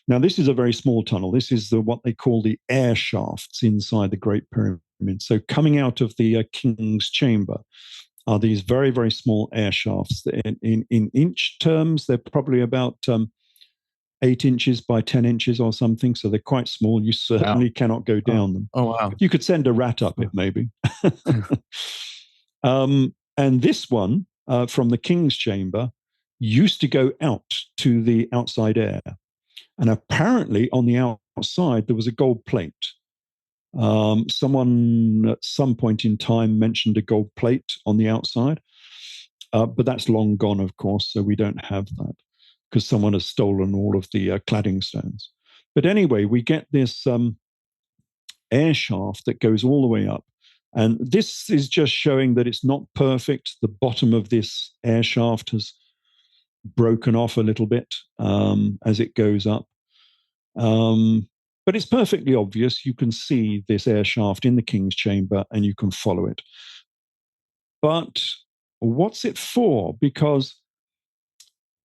Now, this is a very small tunnel. This is what they call the air shafts inside the Great Pyramid. So coming out of the King's Chamber are these very, very small air shafts. In inch terms, they're probably about 8 inches by 10 inches or something. So they're quite small. You certainly cannot go down them. Oh, wow. You could send a rat up it, maybe. And this one from the King's Chamber used to go out to the outside air. And apparently on the outside, there was a gold plate. Someone at some point in time mentioned a gold plate on the outside, but that's long gone, of course, so we don't have that because someone has stolen all of the cladding stones. But anyway, we get this air shaft that goes all the way up. And this is just showing that it's not perfect. The bottom of this air shaft has broken off a little bit as it goes up. But it's perfectly obvious. You can see this air shaft in the king's chamber and you can follow it. But what's it for? Because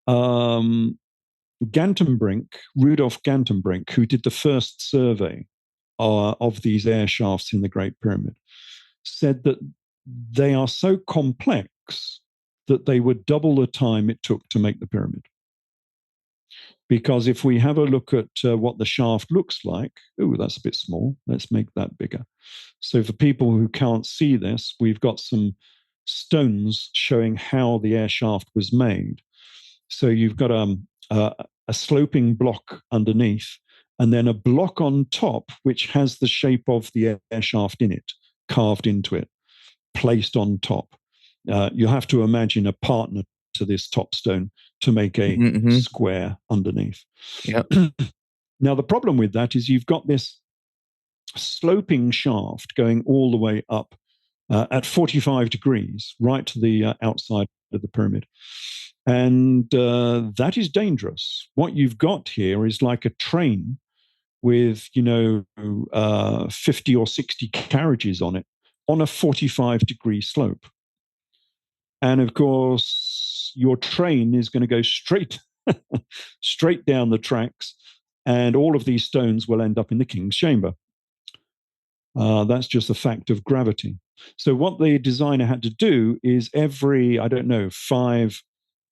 Rudolf Gantenbrink, who did the first survey of these air shafts in the Great Pyramid, said that they are so complex that they would double the time it took to make the pyramid. Because if we have a look at what the shaft looks like, oh, that's a bit small. Let's make that bigger. So for people who can't see this, we've got some stones showing how the air shaft was made. So you've got a sloping block underneath, and then a block on top, which has the shape of the air shaft in it, carved into it, placed on top. You have to imagine a partner to this top stone to make a square underneath. Yep. Now, the problem with that is you've got this sloping shaft going all the way up at 45 degrees, right to the outside of the pyramid. And that is dangerous. What you've got here is like a train with, 50 or 60 carriages on it on a 45-degree slope. And of course, your train is going to go straight down the tracks, and all of these stones will end up in the king's chamber. That's just a fact of gravity. So what the designer had to do is every, 5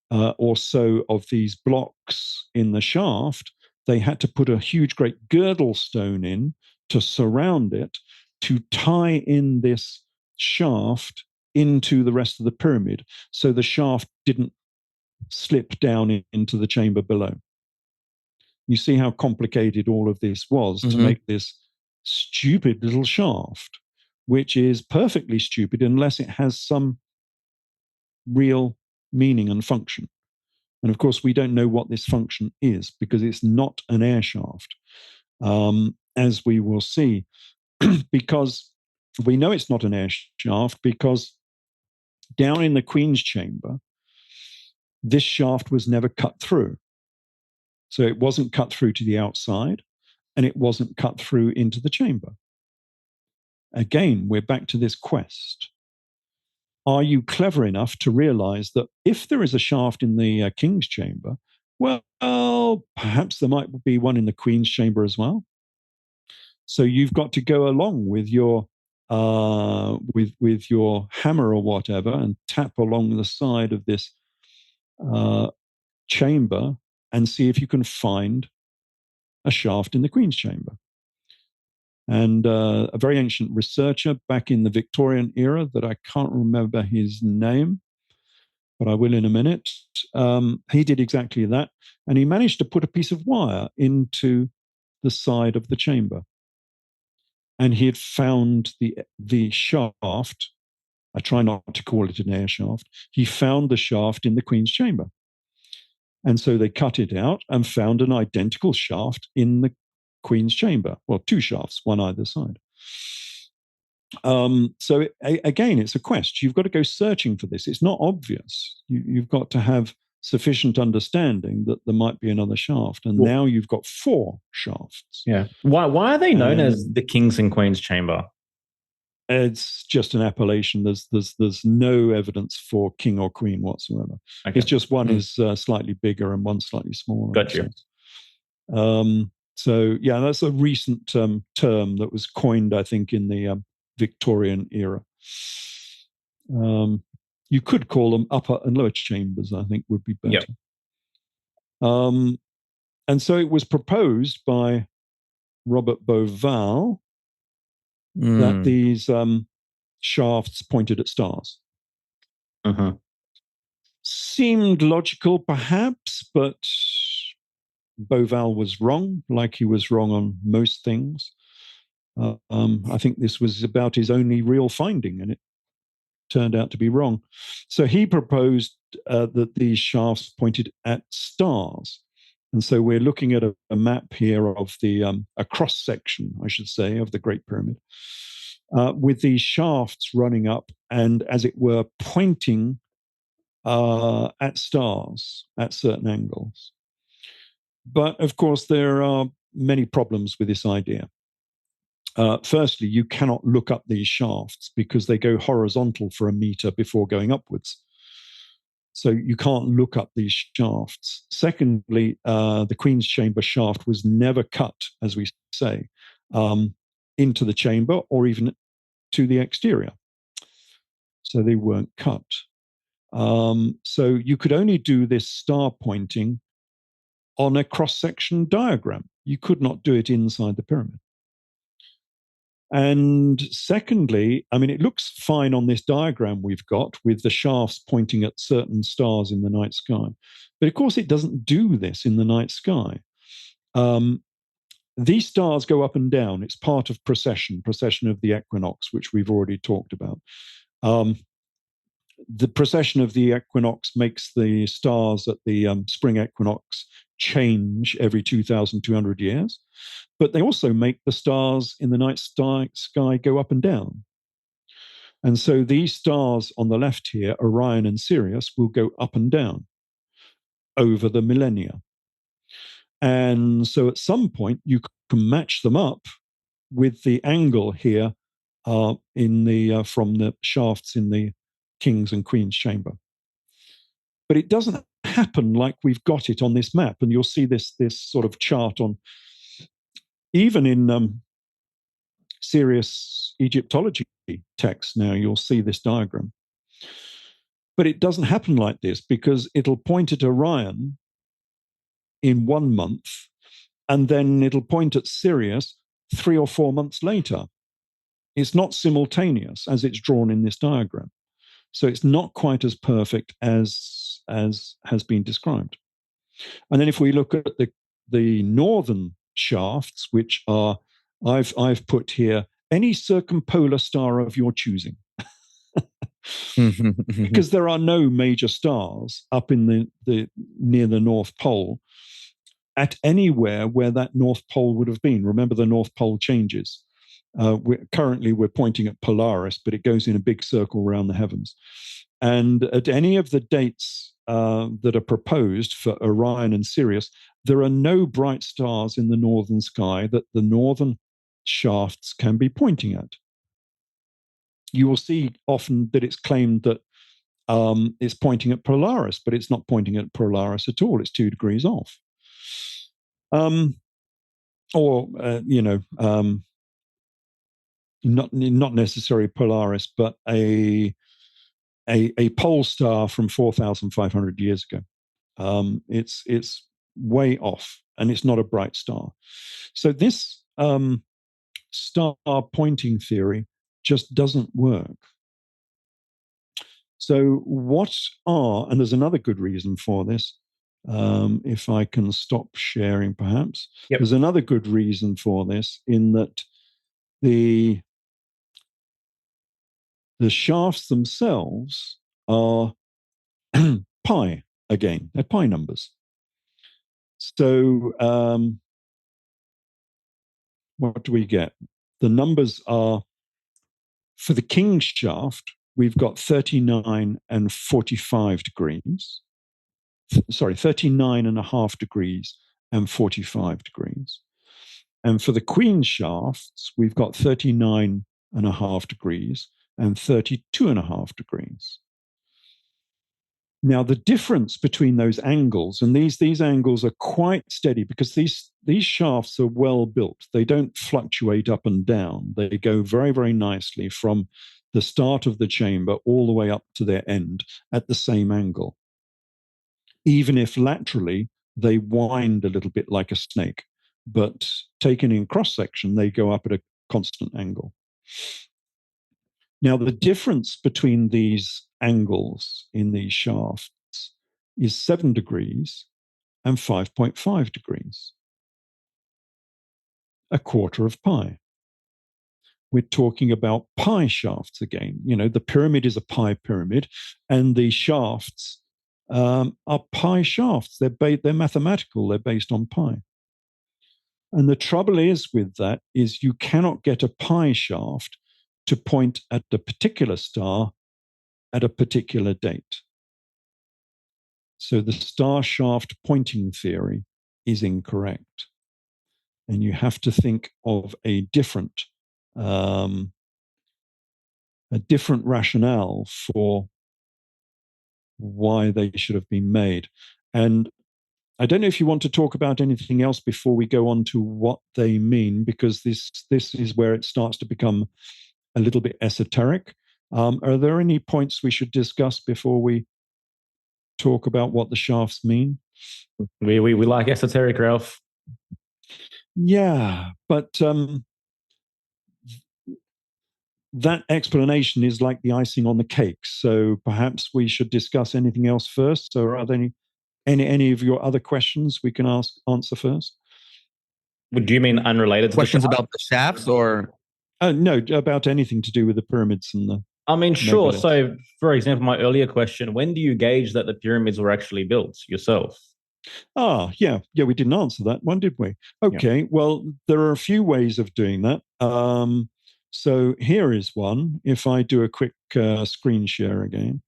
or so of these blocks in the shaft, they had to put a huge, great girdle stone in to surround it, to tie in this shaft into the rest of the pyramid, so the shaft didn't slip down into the chamber below. You see how complicated all of this was to make this stupid little shaft, which is perfectly stupid unless it has some real meaning and function. And of course, we don't know what this function is because it's not an air shaft, as we will see, because we know it's not an air shaft because down in the Queen's chamber, this shaft was never cut through. So it wasn't cut through to the outside, and it wasn't cut through into the chamber. Again, we're back to this quest. Are you clever enough to realize that if there is a shaft in the king's chamber, well, perhaps there might be one in the Queen's chamber as well? So you've got to go along with your with your hammer or whatever and tap along the side of this chamber and see if you can find a shaft in the Queen's chamber. And a very ancient researcher back in the Victorian era that I can't remember his name, but I will in a minute, he did exactly that. And he managed to put a piece of wire into the side of the chamber. And he had found the shaft. I try not to call it an air shaft. He found the shaft in the Queen's chamber. And so they cut it out and found an identical shaft in the Queen's chamber. Well, 2 shafts, one either side. So again, it's a quest. You've got to go searching for this. It's not obvious. You've got to have sufficient understanding that there might be another shaft. And now you've got 4 shafts. Yeah. Why are they known as the King's and Queen's chamber? It's just an appellation. There's no evidence for king or queen whatsoever. Okay. It's just one is slightly bigger and one slightly smaller. Got you. So yeah, that's a recent term that was coined, I think, in the Victorian era. You could call them upper and lower chambers, I think would be better. Yep. And so it was proposed by Robert Beauval that these shafts pointed at stars. Seemed logical, perhaps, but Beauval was wrong, like he was wrong on most things. I think this was about his only real finding, and it turned out to be wrong. So he proposed that these shafts pointed at stars. And so we're looking at a map here of a cross-section, I should say, of the Great Pyramid, with these shafts running up and, as it were, pointing at stars at certain angles. But of course, there are many problems with this idea. Firstly, you cannot look up these shafts because they go horizontal for a meter before going upwards. So you can't look up these shafts. Secondly, the Queen's Chamber shaft was never cut, as we say, into the chamber or even to the exterior. So they weren't cut. So you could only do this star pointing on a cross-section diagram. You could not do it inside the pyramid. And secondly, I mean, it looks fine on this diagram we've got with the shafts pointing at certain stars in the night sky. But of course, it doesn't do this in the night sky. These stars go up and down. It's part of precession of the equinox, which we've already talked about. The precession of the equinox makes the stars at the spring equinox change every 2,200 years, but they also make the stars in the night sky go up and down. And so these stars on the left here, Orion and Sirius, will go up and down over the millennia. And so at some point, you can match them up with the angle here in the from the shafts in the King's and Queen's Chamber. But it doesn't happen like we've got it on this map. And you'll see this sort of chart on, even in serious Egyptology texts now, you'll see this diagram. But it doesn't happen like this because it'll point at Orion in 1 month, and then it'll point at Sirius 3 or 4 months later. It's not simultaneous as it's drawn in this diagram. So it's not quite as perfect as has been described. And then if we look at the northern shafts, which are, I've put here, any circumpolar star of your choosing. Because there are no major stars up in the near the North Pole at anywhere where that North Pole would have been. Remember, the North Pole changes. Currently, we're pointing at Polaris, but it goes in a big circle around the heavens. And at any of the dates that are proposed for Orion and Sirius, there are no bright stars in the northern sky that the northern shafts can be pointing at. You will see often that it's claimed that it's pointing at Polaris, but it's not pointing at Polaris at all. It's 2 degrees off. Not necessarily Polaris, but a pole star from 4,500 years ago. It's way off, and it's not a bright star. So this star pointing theory just doesn't work. So and there's another good reason for this. If I can stop sharing, perhaps. Yep. There's another good reason for this, in that the shafts themselves are pi again. They're pi numbers. So what do we get? The numbers are, for the King's shaft, we've got 39 and 45 degrees. 39.5 degrees and 45 degrees. And for the Queen's shafts, we've got 39.5 degrees and 32.5 degrees. Now, the difference between those angles, and these angles are quite steady because these shafts are well built. They don't fluctuate up and down. They go very, very nicely from the start of the chamber all the way up to their end at the same angle. Even if laterally they wind a little bit like a snake, but taken in cross-section, they go up at a constant angle. Now, the difference between these angles in these shafts is 7 degrees and 5.5 degrees, a quarter of pi. We're talking about pi shafts again. You know, the pyramid is a pi pyramid, and the shafts are pi shafts. They're mathematical. They're based on pi. And the trouble is with that is you cannot get a pi shaft to point at a particular star at a particular date. So the star shaft pointing theory is incorrect. And you have to think of a different rationale for why they should have been made. And I don't know if you want to talk about anything else before we go on to what they mean, because this is where it starts to become a little bit esoteric. Are there any points we should discuss before we talk about what the shafts mean? We like esoteric, Ralph. Yeah, but that explanation is like the icing on the cake. So perhaps we should discuss anything else first. So are there any of your other questions we can answer first? Do you mean unrelated to questions about the shafts, or no, about anything to do with the pyramids and the I mean, sure. megaliths. So, for example, my earlier question, when do you gauge that the pyramids were actually built yourself? Yeah, we didn't answer that one, did we? Okay, yeah. Well, there are a few ways of doing that. So here is one. If I do a quick screen share again.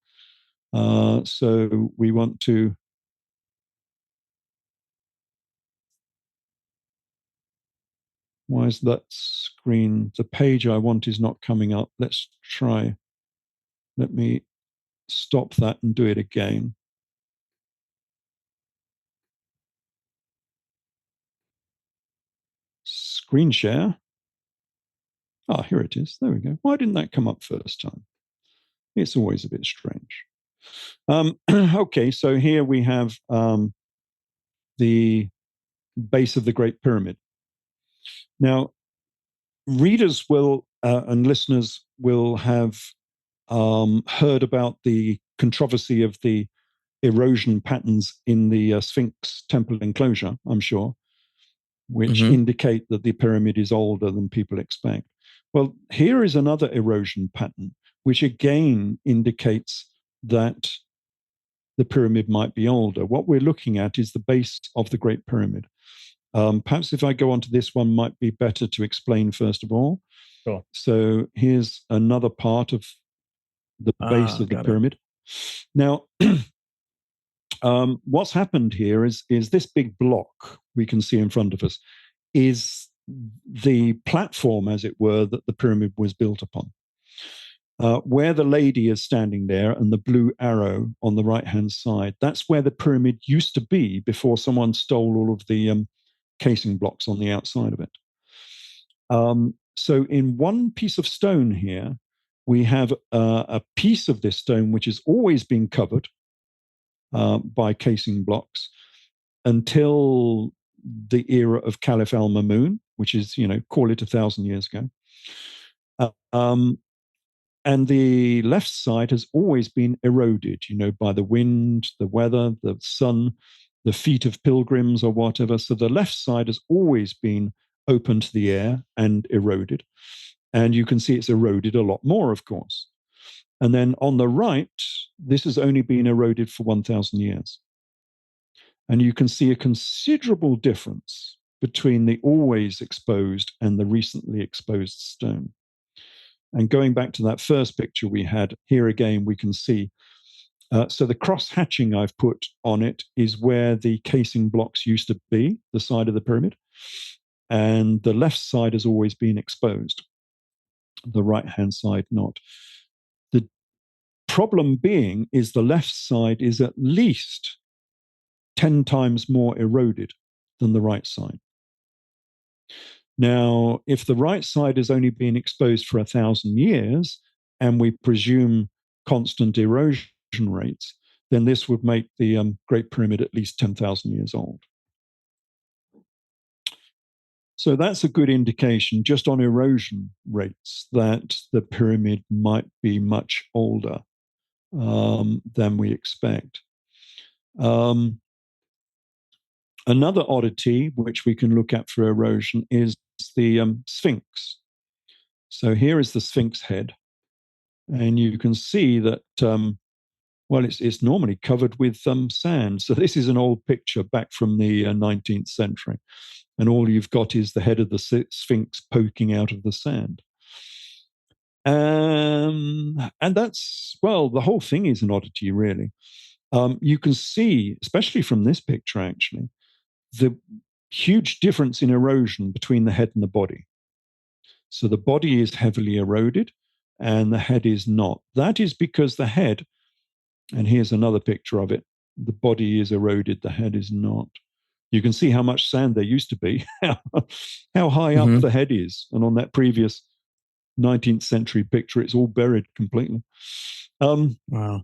So we want to... Why is that screen? The page I want is not coming up. Let's try. Let me stop that and do it again. Screen share. Ah, here it is. There we go. Why didn't that come up first time? It's always a bit strange. Okay, so here we have the base of the Great Pyramid. Now, readers will and listeners will have heard about the controversy of the erosion patterns in the Sphinx temple enclosure, I'm sure, which indicate that the pyramid is older than people expect. Well, here is another erosion pattern, which again indicates that the pyramid might be older. What we're looking at is the base of the Great Pyramid. Perhaps if I go on to this one, might be better to explain first of all. Sure. So here's another part of the base of the pyramid. Now, what's happened here is this big block we can see in front of us is the platform, as it were, that the pyramid was built upon. Where the lady is standing there and the blue arrow on the right-hand side, that's where the pyramid used to be before someone stole all of the casing blocks on the outside of it. So in one piece of stone here, we have a piece of this stone which has always been covered by casing blocks until the era of Caliph al-Mamun, which is, call it 1,000 years ago. And the left side has always been eroded, by the wind, the weather, the sun, the feet of pilgrims or whatever. So the left side has always been open to the air and eroded. And you can see it's eroded a lot more, of course. And then on the right, this has only been eroded for 1,000 years. And you can see a considerable difference between the always exposed and the recently exposed stone. And going back to that first picture we had, here again we can see. So the cross-hatching I've put on it is where the casing blocks used to be, the side of the pyramid. And the left side has always been exposed, the right-hand side not. The problem being is the left side is at least 10 times more eroded than the right side. Now, if the right side has only been exposed for 1,000 years, and we presume constant erosion rates, then this would make the Great Pyramid at least 10,000 years old. So that's a good indication, just on erosion rates, that the pyramid might be much older than we expect. Another oddity which we can look at for erosion is the Sphinx. So here is the Sphinx head, and you can see that, it's normally covered with sand. So this is an old picture back from the 19th century, and all you've got is the head of the Sphinx poking out of the sand. And that's, the whole thing is an oddity, really. you can see, especially from this picture, actually, the huge difference in erosion between the head and the body. So the body is heavily eroded and the head is not. That is because the head, and here's another picture of it, the body is eroded, the head is not. You can see how much sand there used to be, how high up the head is. And on that previous 19th century picture, it's all buried completely. Wow.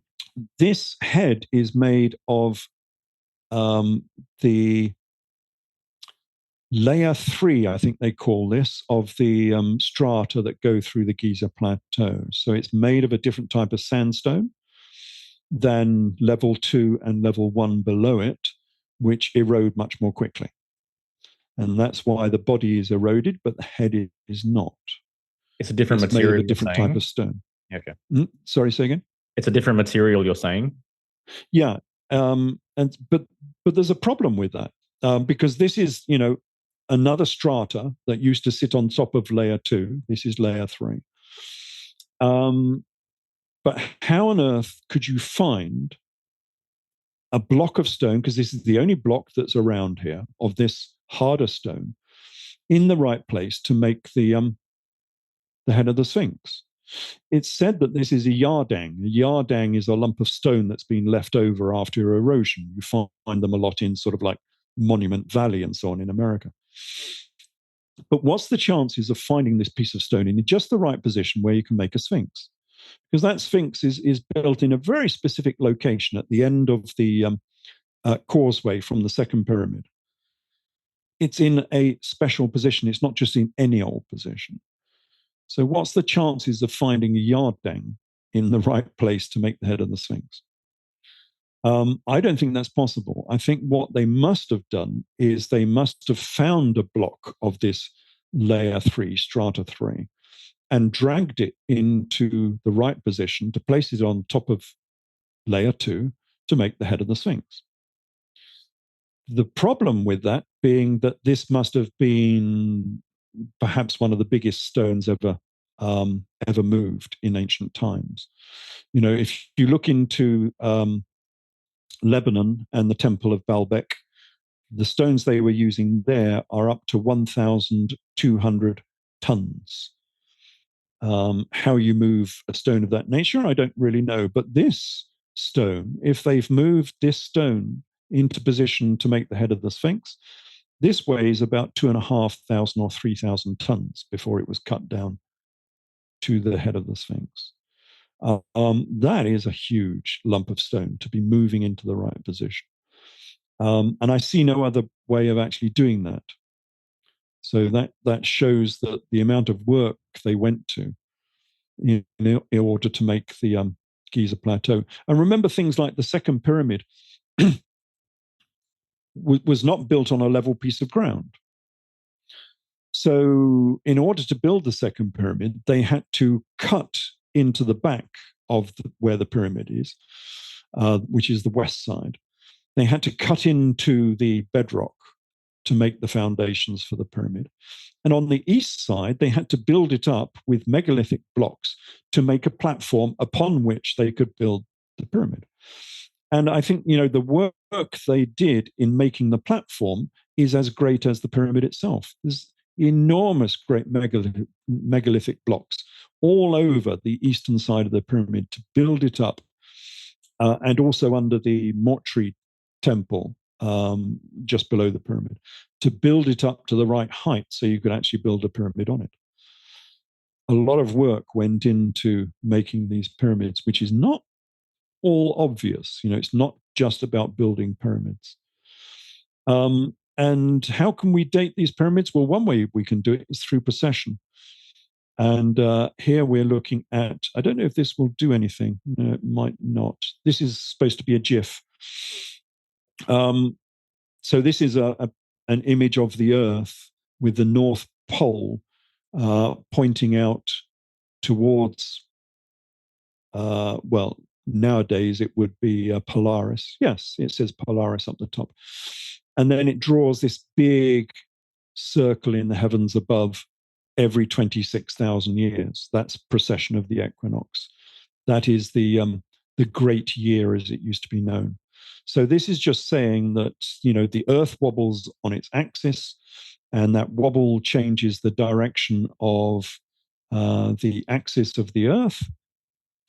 This head is made of the layer 3, I think they call this, of the strata that go through the Giza Plateau. So it's made of a different type of sandstone than level 2 and level 1 below it, which erode much more quickly. And that's why the body is eroded, but the head is not. It's a different it's material. Made of a different type of stone. Okay. Sorry, say again? It's a different material, you're saying? Yeah. But there's a problem with that because this is, another strata that used to sit on top of layer 2. This is layer 3. But how on earth could you find a block of stone, because this is the only block that's around here of this harder stone, in the right place to make the head of the Sphinx? It's said that this is a yardang. A yardang is a lump of stone that's been left over after erosion. You find them a lot in sort of like Monument Valley and so on in America. But what's the chances of finding this piece of stone in just the right position where you can make a Sphinx? Because that Sphinx is built in a very specific location at the end of the causeway from the second pyramid. It's in a special position. It's not just in any old position. So what's the chances of finding a yardang in the right place to make the head of the Sphinx? I don't think that's possible. I think what they must have done is they must have found a block of this layer 3, strata 3, and dragged it into the right position to place it on top of layer 2 to make the head of the Sphinx. The problem with that being that this must have been perhaps one of the biggest stones ever moved in ancient times. If you look into Lebanon and the Temple of Baalbek, the stones they were using there are up to 1,200 tons. How you move a stone of that nature, I don't really know. But this stone, if they've moved this stone into position to make the head of the Sphinx, this weighs about 2,500 or 3,000 tons before it was cut down to the head of the Sphinx. That is a huge lump of stone to be moving into the right position. And I see no other way of actually doing that. So that shows that the amount of work they went to in order to make the Giza Plateau. And remember, things like the second pyramid was not built on a level piece of ground. So in order to build the second pyramid, they had to cut into the back of where the pyramid is, which is the west side. They had to cut into the bedrock to make the foundations for the pyramid. And on the east side, they had to build it up with megalithic blocks to make a platform upon which they could build the pyramid. And I think, the work they did in making the platform is as great as the pyramid itself. There's enormous, great megalithic blocks all over the eastern side of the pyramid to build it up, and also under the mortuary temple just below the pyramid, to build it up to the right height so you could actually build a pyramid on it. A lot of work went into making these pyramids, which is not all obvious. It's not just about building pyramids. And how can we date these pyramids? Well, one way we can do it is through precession. And here we're looking at, I don't know if this will do anything. No, it might not. This is supposed to be a GIF. So this is an image of the Earth with the North Pole pointing out towards, nowadays it would be Polaris. Yes, it says Polaris up the top. And then it draws this big circle in the heavens above every 26,000 years. That's precession of the equinox. That is the the great year as it used to be known. So this is just saying that, the Earth wobbles on its axis, and that wobble changes the direction of the axis of the Earth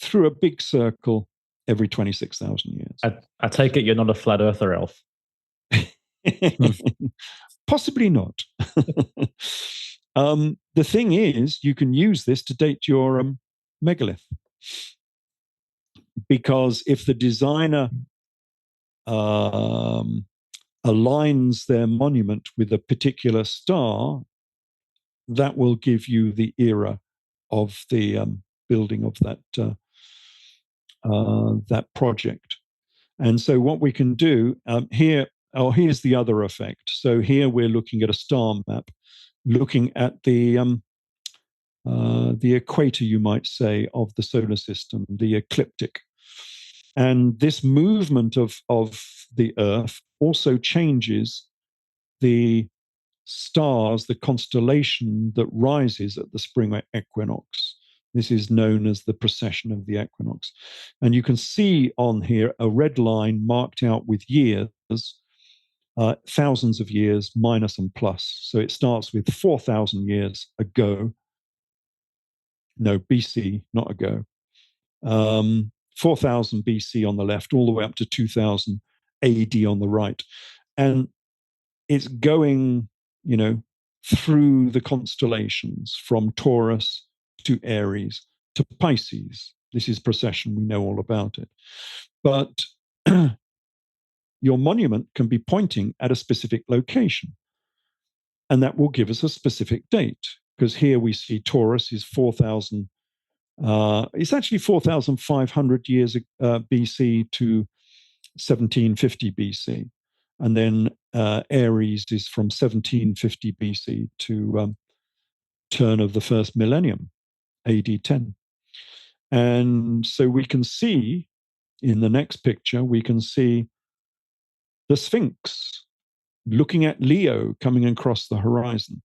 through a big circle every 26,000 years. I take it you're not a flat earther, Elf. Possibly not. The thing is, you can use this to date your megalith. Because if the designer aligns their monument with a particular star, that will give you the era of the building of that project. And so what we can do here's the other effect. So here we're looking at a star map, looking at the equator, you might say, of the solar system, the ecliptic. And this movement of the Earth also changes the stars, the constellation that rises at the spring equinox. This is known as the precession of the equinox. And you can see on here a red line marked out with years, thousands of years, minus and plus. So it starts with 4,000 years ago. No, BC, not ago. 4,000 BC on the left, all the way up to 2000 AD on the right. And it's going, through the constellations from Taurus to Aries to Pisces. This is precession, we know all about it. But your monument can be pointing at a specific location. And that will give us a specific date, because here we see Taurus is 4,000. It's actually 4,500 years BC to 1750 BC. And then Aries is from 1750 BC to turn of the first millennium, AD 10. And so we can see in the next picture, we can see the Sphinx looking at Leo coming across the horizon.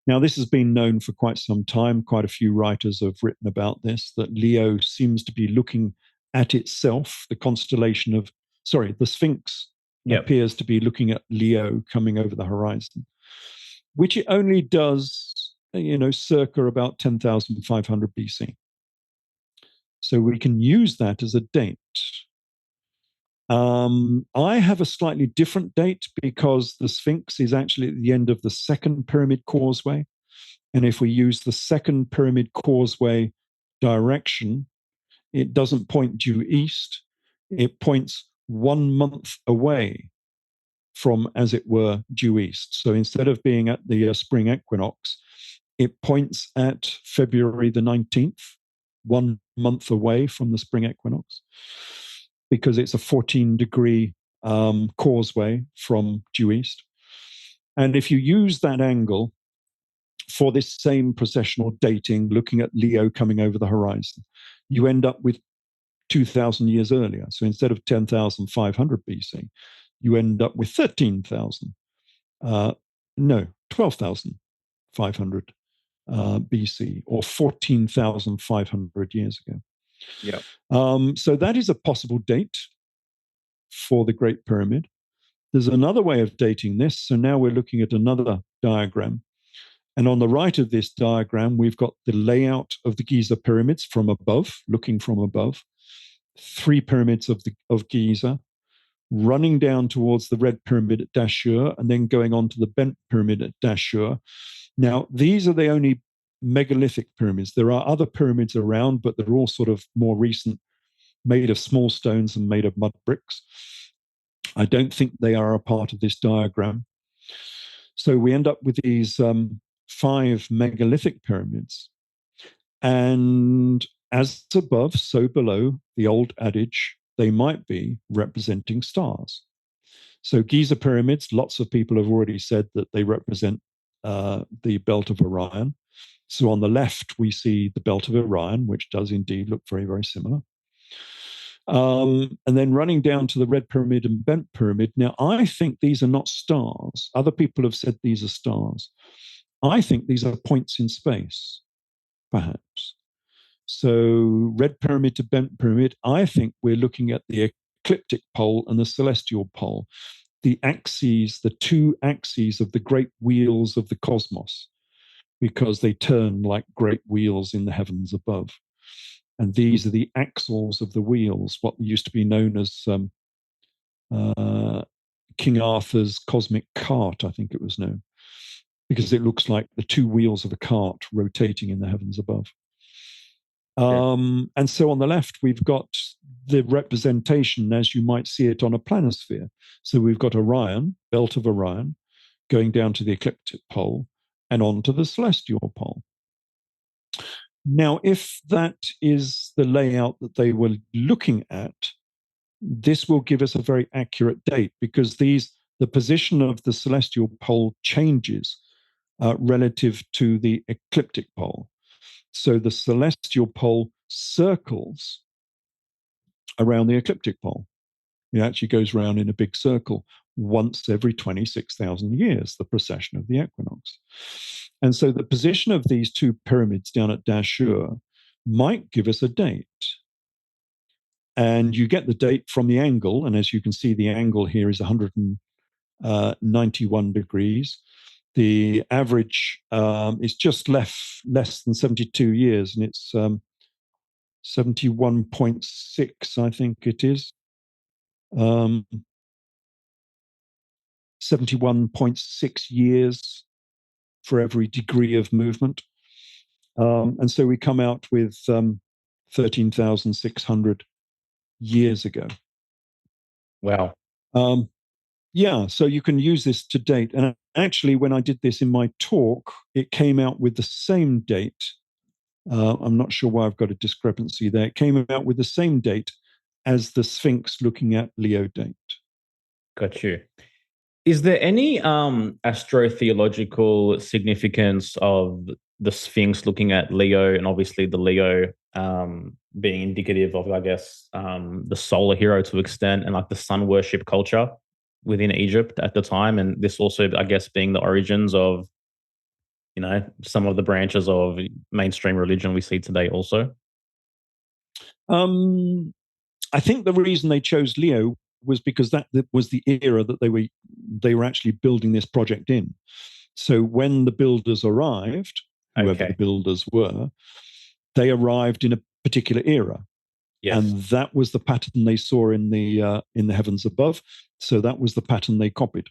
Now, this has been known for quite some time. Quite a few writers have written about this, that Leo seems to be looking at itself, the Sphinx appears to be looking at Leo coming over the horizon, which it only does, circa about 10,500 BC. So we can use that as a date. I have a slightly different date because the Sphinx is actually at the end of the second pyramid causeway. And if we use the second pyramid causeway direction, it doesn't point due east. It points 1 month away from, as it were, due east. So instead of being at the spring equinox, it points at February the 19th, 1 month away from the spring equinox, because it's a 14-degree causeway from due east. And if you use that angle for this same precessional dating, looking at Leo coming over the horizon, you end up with 2,000 years earlier. So instead of 10,500 BC, you end up with 13,000. 12,500 BC, or 14,500 years ago. Yeah. So that is a possible date for the Great Pyramid. There's another way of dating this. So now we're looking at another diagram. And on the right of this diagram, we've got the layout of the Giza pyramids from above, looking from above. 3 pyramids of Giza, running down towards the Red Pyramid at Dashur, and then going on to the Bent Pyramid at Dashur. Now, these are the only megalithic pyramids. There are other pyramids around, but they're all sort of more recent, made of small stones and made of mud bricks. I don't think they are a part of this diagram. So we end up with these 5 megalithic pyramids. And as above, so below, the old adage, they might be representing stars. So Giza pyramids, lots of people have already said that they represent the belt of Orion. So on the left, we see the belt of Orion, which does indeed look very, very similar. And then running down to the Red Pyramid and Bent Pyramid. Now, I think these are not stars. Other people have said these are stars. I think these are points in space, perhaps. So red pyramid to bent pyramid, I think we're looking at the ecliptic pole and the celestial pole, the axes, the two axes of the great wheels of the cosmos, because they turn like great wheels in the heavens above. And these are the axles of the wheels, what used to be known as King Arthur's cosmic cart, I think it was known, because it looks like the two wheels of a cart rotating in the heavens above. And so on the left, we've got the representation as you might see it on a planisphere. So we've got Orion, belt of Orion, going down to the ecliptic pole and on to the celestial pole. Now, if that is the layout that they were looking at, this will give us a very accurate date, because the position of the celestial pole changes relative to the ecliptic pole. So the celestial pole circles around the ecliptic pole. It actually goes around in a big circle once every 26,000 years, the precession of the equinox. And so the position of these two pyramids down at Dashur might give us a date. And you get the date from the angle. And as you can see, the angle here is 191 degrees. The average is just less than 72 years, and it's 71.6, I think it is. 71.6 years for every degree of movement. And so we come out with 13,600 years ago. Wow. Yeah, so you can use this to date. And actually, when I did this in my talk, it came out with the same date. I'm not sure why I've got a discrepancy there. It came out with the same date as the Sphinx looking at Leo date. Got you. Is there any astrotheological significance of the Sphinx looking at Leo, and obviously the Leo being indicative of, I guess, the solar hero to extent, and like the sun worship culture within Egypt at the time, and this also, I guess, being the origins of, you know, some of the branches of mainstream religion we see today also? I think the reason they chose Leo was because that was the era that they were actually building this project in. So when the builders arrived, whoever the builders were, they arrived in a particular era. Yes. And that was the pattern they saw in the heavens above. So that was the pattern they copied.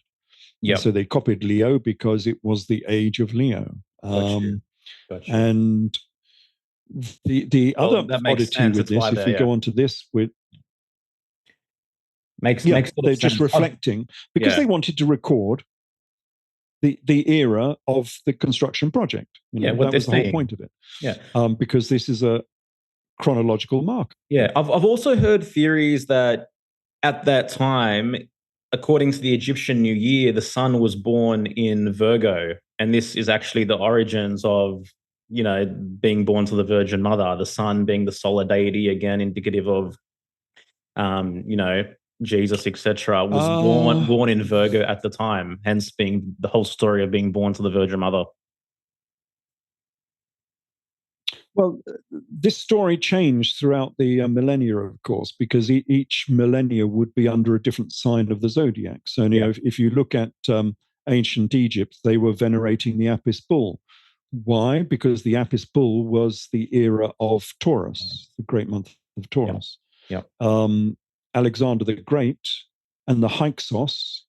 Yeah. So they copied Leo because it was the age of Leo. Gotcha. And the other oddity with this, if we go on to this, with makes they're just reflecting, because they wanted to record the era of the construction project. You know, that was the whole point of it. Yeah. Because this is a chronological mark. Yeah, I've also heard theories that at that time, according to the Egyptian New Year, the sun was born in Virgo, and this is actually the origins of, you know, being born to the Virgin Mother. The sun being the solar deity, again indicative of, you know, Jesus, etc., was born in Virgo at the time. Hence, being the whole story of being born to the Virgin Mother. Well, this story changed throughout the millennia, of course, because each millennia would be under a different sign of the zodiac. So, you know, if you look at ancient Egypt, they were venerating the Apis bull. Why? Because the Apis bull was the era of Taurus, the great month of Taurus. Alexander the Great and the Hyksos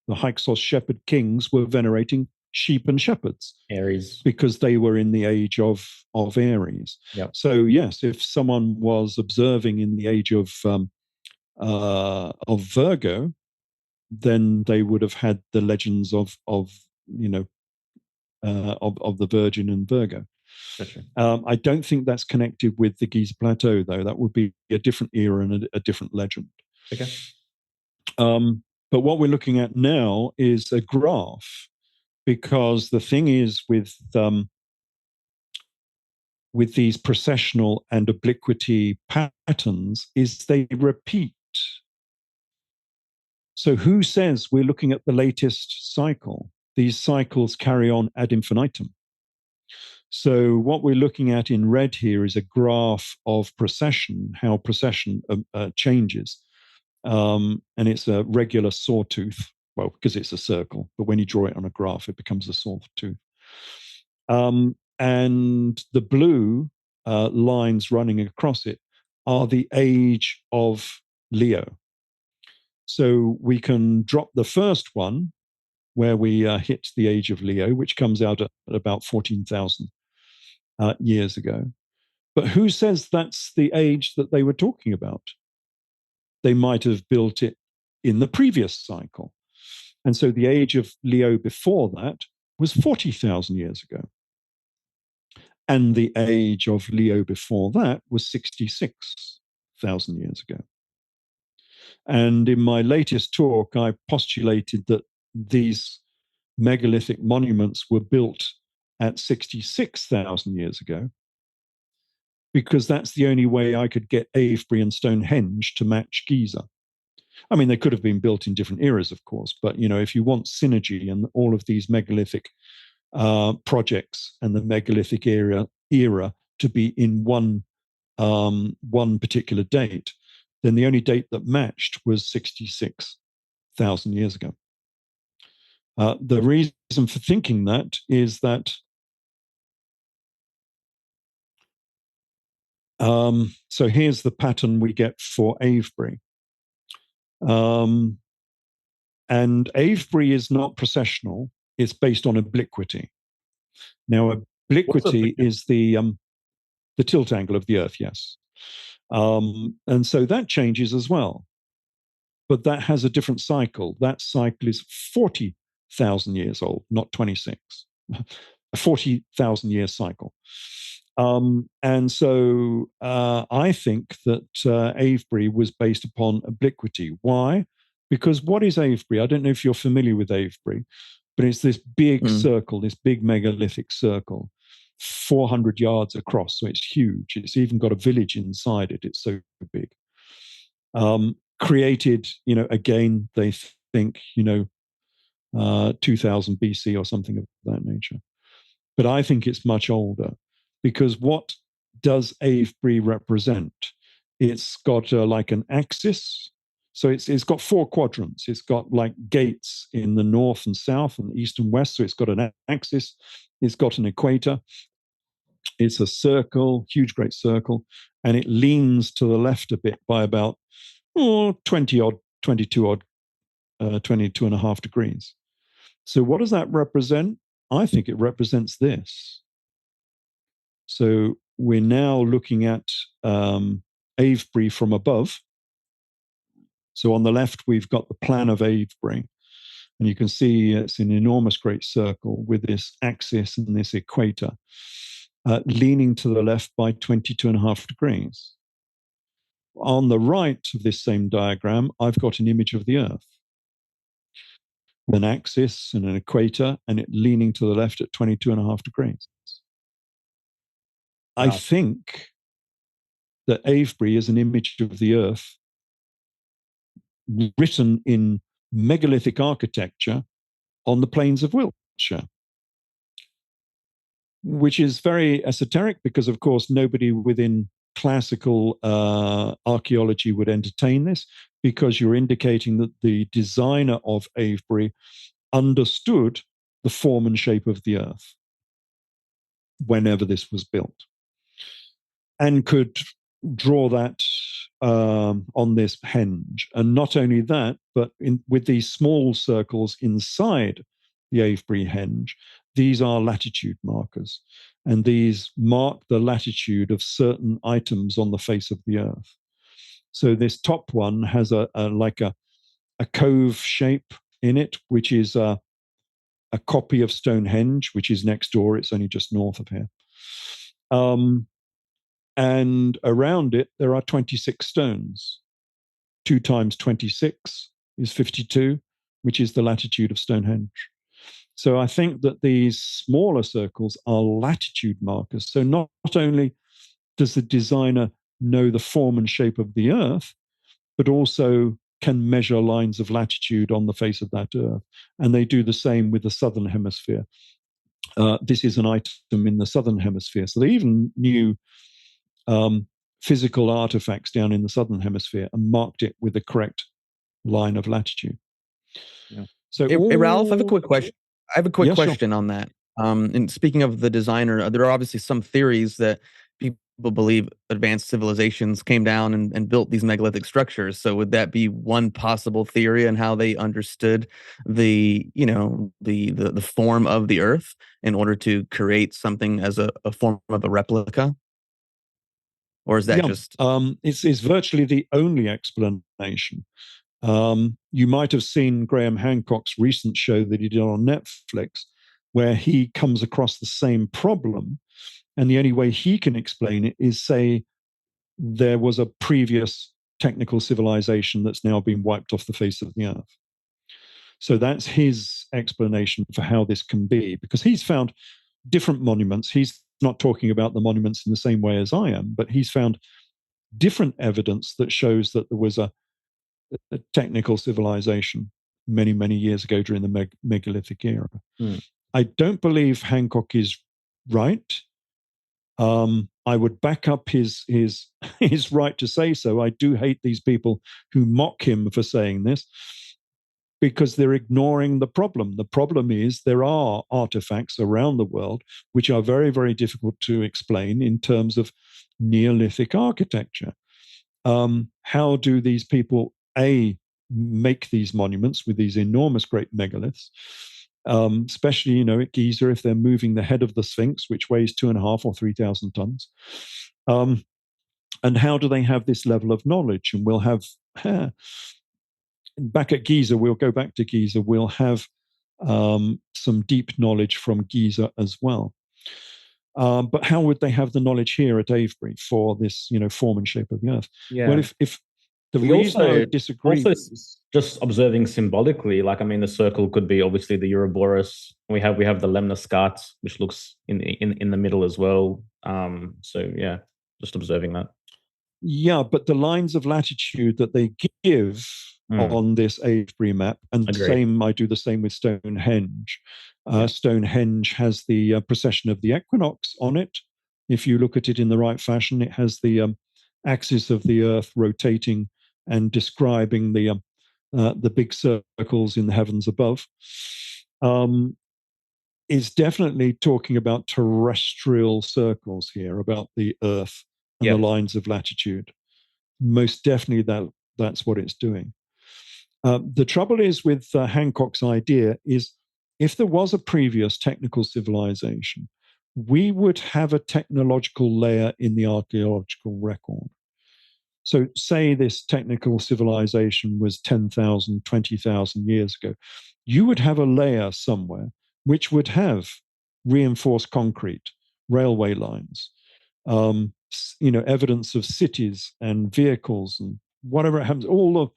shepherd kings, were venerating sheep and shepherds, Aries, because they were in the age of Aries. Yep. So yes, if someone was observing in the age of Virgo, then they would have had the legends of the Virgin and Virgo. Gotcha. I don't think that's connected with the Giza Plateau, though. That would be a different era and a different legend. Okay. But what we're looking at now is a graph. Because the thing is with these precessional and obliquity patterns is they repeat. So who says we're looking at the latest cycle? These cycles carry on ad infinitum. So what we're looking at in red here is a graph of precession, how precession changes. And it's a regular sawtooth, well, because it's a circle, but when you draw it on a graph, it becomes a sawtooth. And the blue lines running across it are the age of Leo. So we can drop the first one where we hit the age of Leo, which comes out at about 14,000 years ago. But who says that's the age that they were talking about? They might have built it in the previous cycle. And so the age of Leo before that was 40,000 years ago. And the age of Leo before that was 66,000 years ago. And in my latest talk, I postulated that these megalithic monuments were built at 66,000 years ago, because that's the only way I could get Avebury and Stonehenge to match Giza. I mean, they could have been built in different eras, of course, but if you want synergy and all of these megalithic projects and the megalithic era to be in one particular date, then the only date that matched was 66,000 years ago. The reason for thinking that is that so here's the pattern we get for Avebury. And Avebury is not precessional, it's based on obliquity. Now, obliquity is the tilt angle of the Earth, yes. And so that changes as well. But that has a different cycle. That cycle is 40,000 years old, not 26. A 40,000 year cycle. And so I think that Avebury was based upon obliquity. Why? Because what is Avebury? I don't know if you're familiar with Avebury, but it's this big circle, this big megalithic circle, 400 yards across. So it's huge. It's even got a village inside it. It's so big. Created, again, they think, 2000 BC or something of that nature. But I think it's much older, because what does Avebury represent? It's got like an axis. So it's got four quadrants. It's got like gates in the north and south and east and west. So it's got an axis. It's got an equator. It's a circle, huge, great circle. And it leans to the left a bit by about 22 and a half degrees. So what does that represent? I think it represents this. So we're now looking at Avebury from above. So on the left, we've got the plan of Avebury. And you can see it's an enormous great circle with this axis and this equator leaning to the left by 22 and a half degrees. On the right of this same diagram, I've got an image of the Earth, with an axis and an equator, and it leaning to the left at 22 and a half degrees. Wow. I think that Avebury is an image of the Earth written in megalithic architecture on the plains of Wiltshire, which is very esoteric because, of course, nobody within classical archaeology would entertain this, because you're indicating that the designer of Avebury understood the form and shape of the Earth whenever this was built, and could draw that on this henge. And not only that, but with these small circles inside the Avebury henge, these are latitude markers. And these mark the latitude of certain items on the face of the Earth. So this top one has a cove shape in it, which is a copy of Stonehenge, which is next door. It's only just north of here. And around it, there are 26 stones. 2 times 26 is 52, which is the latitude of Stonehenge. So I think that these smaller circles are latitude markers. So not only does the designer know the form and shape of the Earth, but also can measure lines of latitude on the face of that Earth. And they do the same with the southern hemisphere. this is an item in the southern hemisphere. So they even knew physical artifacts down in the southern hemisphere and marked it with the correct line of latitude. Yeah. So, Hey, Ralph, I have a quick question. Sure. On that. And speaking of the designer, there are obviously some theories that people believe advanced civilizations came down and built these megalithic structures. So would that be one possible theory on how they understood the form of the Earth in order to create something as a form of a replica? Or is that just it's virtually the only explanation. You might have seen Graham Hancock's recent show that he did on Netflix, where he comes across the same problem. And the only way he can explain it is say there was a previous technical civilization that's now been wiped off the face of the earth. So that's his explanation for how this can be, because he's found different monuments. He's not talking about the monuments in the same way as I am, but he's found different evidence that shows that there was a technical civilization many, many years ago during the megalithic era. I don't believe Hancock is right. I would back up his right to say so. I do hate these people who mock him for saying this, because they're ignoring the problem. The problem is there are artifacts around the world which are very, very difficult to explain in terms of Neolithic architecture. How do these people, make these monuments with these enormous great megaliths, especially, at Giza, if they're moving the head of the Sphinx, which weighs 2.5 or 3,000 tons? And how do they have this level of knowledge? And we'll have, back at Giza, we'll go back to Giza, we'll have some deep knowledge from Giza as well. But how would they have the knowledge here at Avebury for this, form and shape of the Earth? Yeah. Well, if the reason I would disagree, also just observing symbolically, the circle could be obviously the Ouroboros. We have the Lemniscat, which looks in the middle as well. So yeah, just observing that. Yeah, but the lines of latitude that they give on this Avebury map, and I do the same with Stonehenge. Stonehenge has the precession of the equinox on it. If you look at it in the right fashion, it has the axis of the Earth rotating and describing the big circles in the heavens above. Is definitely talking about terrestrial circles here, about the Earth and the lines of latitude. Most definitely that's what it's doing. The trouble is with Hancock's idea is, if there was a previous technical civilization, we would have a technological layer in the archaeological record. So say this technical civilization was 10,000, 20,000 years ago. You would have a layer somewhere which would have reinforced concrete, railway lines, evidence of cities and vehicles and whatever it happens, all of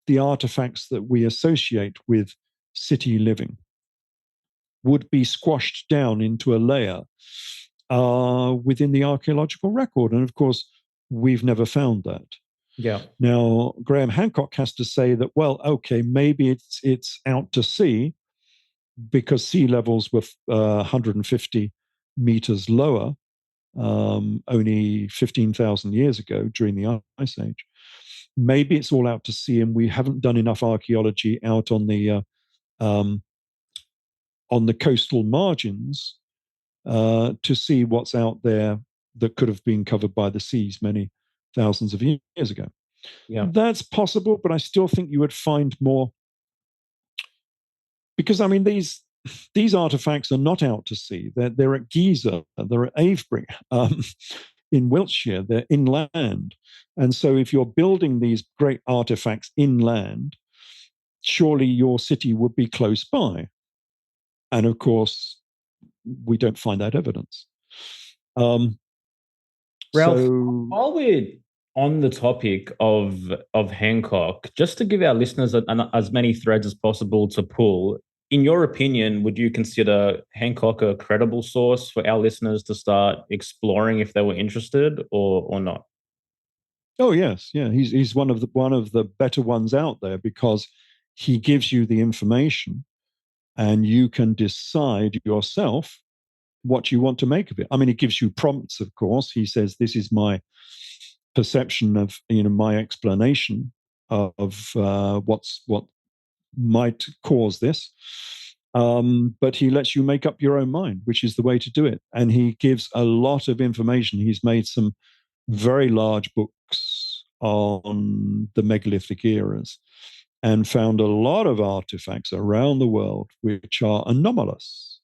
the artifacts that we associate with city living would be squashed down into a layer within the archaeological record. And of course, we've never found that. Yeah. Now, Graham Hancock has to say that, well, okay, maybe it's out to sea because sea levels were 150 meters lower only 15,000 years ago during the Ice Age. Maybe it's all out to sea, and we haven't done enough archaeology out on the coastal margins to see what's out there that could have been covered by the seas many thousands of years ago. Yeah, that's possible, but I still think you would find more, because these artifacts are not out to sea. They're at Giza, they're at Avebury. In Wiltshire, they're inland. And so if you're building these great artifacts inland, surely your city would be close by. And of course, we don't find that evidence. Ralph, while we're on the topic of Hancock, just to give our listeners as many threads as possible to pull, in your opinion, would you consider Hancock a credible source for our listeners to start exploring if they were interested, or not? Oh yes, yeah. He's one of the better ones out there, because he gives you the information, and you can decide yourself what you want to make of it. I mean, it gives you prompts, of course. He says, this is my perception of, my explanation of what might cause this. But he lets you make up your own mind, which is the way to do it. And he gives a lot of information. He's made some very large books on the megalithic eras and found a lot of artifacts around the world which are anomalous.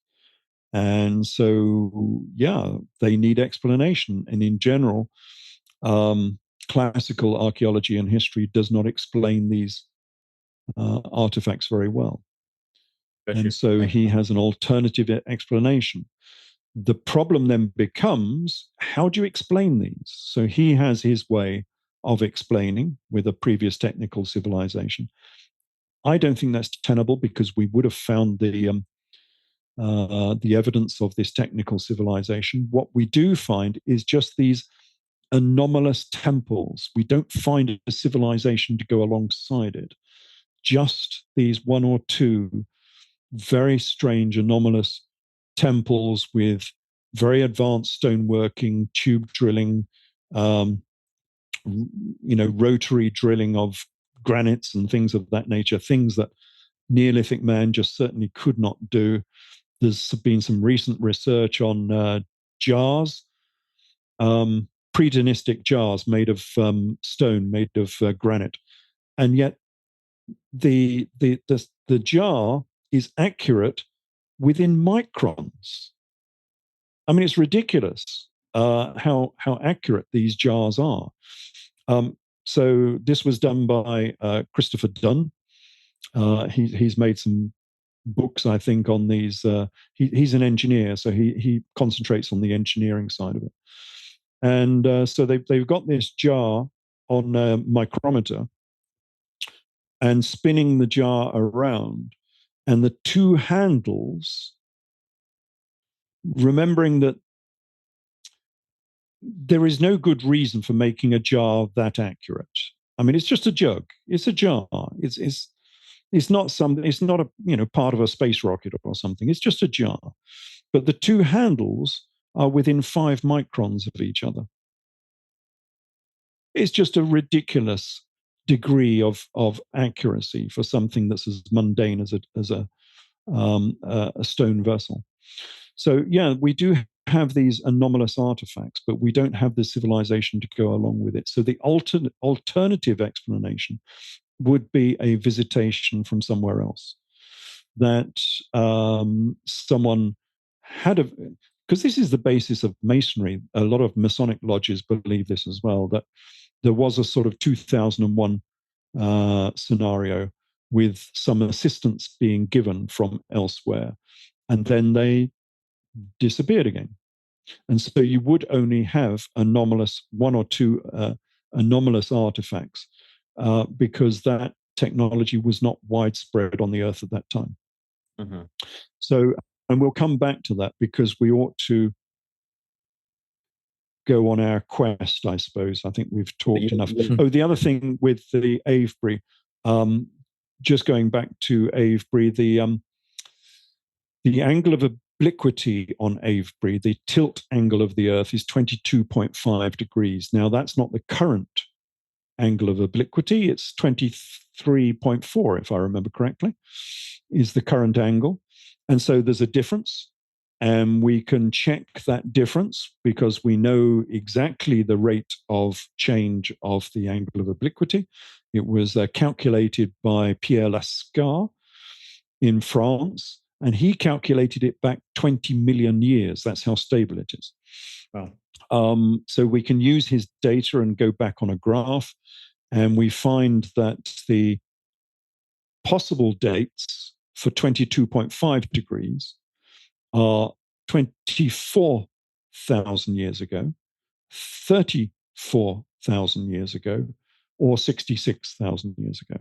And so, they need explanation. And in general, classical archaeology and history does not explain these artifacts very well. And so he has an alternative explanation. The problem then becomes, how do you explain these? So he has his way of explaining with a previous technical civilization. I don't think that's tenable, because we would have found the evidence of this technical civilization. What we do find is just these anomalous temples. We don't find a civilization to go alongside it. Just these one or two very strange, anomalous temples with very advanced stoneworking, tube drilling, rotary drilling of granites and things of that nature, things that Neolithic man just certainly could not do. There's been some recent research on jars, pre-dynastic jars made of stone, made of granite, and yet the jar is accurate within microns. I mean, it's ridiculous how accurate these jars are. So this was done by Christopher Dunn. He's made some books, I think, on these. He's an engineer, so he concentrates on the engineering side of it. And so they've got this jar on a micrometer and spinning the jar around, and the two handles, remembering that there is no good reason for making a jar that accurate. I mean, it's just a jug. It's a jar. It's not something. It's not a part of a space rocket or something. It's just a jar. But the two handles are within 5 microns of each other. It's just a ridiculous degree of accuracy for something that's as mundane as a stone vessel. So we do have these anomalous artifacts, but we don't have the civilization to go along with it. So the alternative explanation would be a visitation from somewhere else, that someone had because this is the basis of Masonry. A lot of Masonic lodges believe this as well, that there was a sort of 2001 scenario with some assistance being given from elsewhere, and then they disappeared again. And so you would only have one or two anomalous artifacts because that technology was not widespread on the earth at that time. Mm-hmm. So, and we'll come back to that, because we ought to go on our quest, I suppose. I think we've talked enough. Oh, the other thing with the Avebury, just going back to Avebury, the angle of obliquity on Avebury, the tilt angle of the Earth, is 22.5 degrees. Now, that's not the current angle of obliquity. It's 23.4, if I remember correctly, is the current angle. And so there's a difference. And we can check that difference because we know exactly the rate of change of the angle of obliquity. It was calculated by Pierre Lascar in France, and he calculated it back 20 million years. That's how stable it is. Wow. So we can use his data and go back on a graph, and we find that the possible dates for 22.5 degrees are 24,000 years ago, 34,000 years ago, or 66,000 years ago.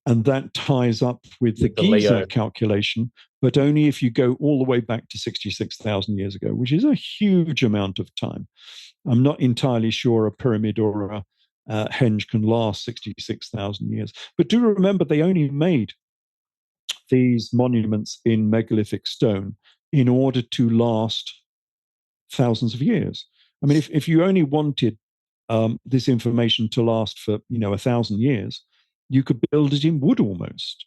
And that ties up with the Giza calculation, but only if you go all the way back to 66,000 years ago, which is a huge amount of time. I'm not entirely sure a pyramid or a henge can last 66,000 years. But do remember, they only made these monuments in megalithic stone. in order to last thousands of years. I mean, if you only wanted this information to last for 1,000 years, you could build it in wood almost,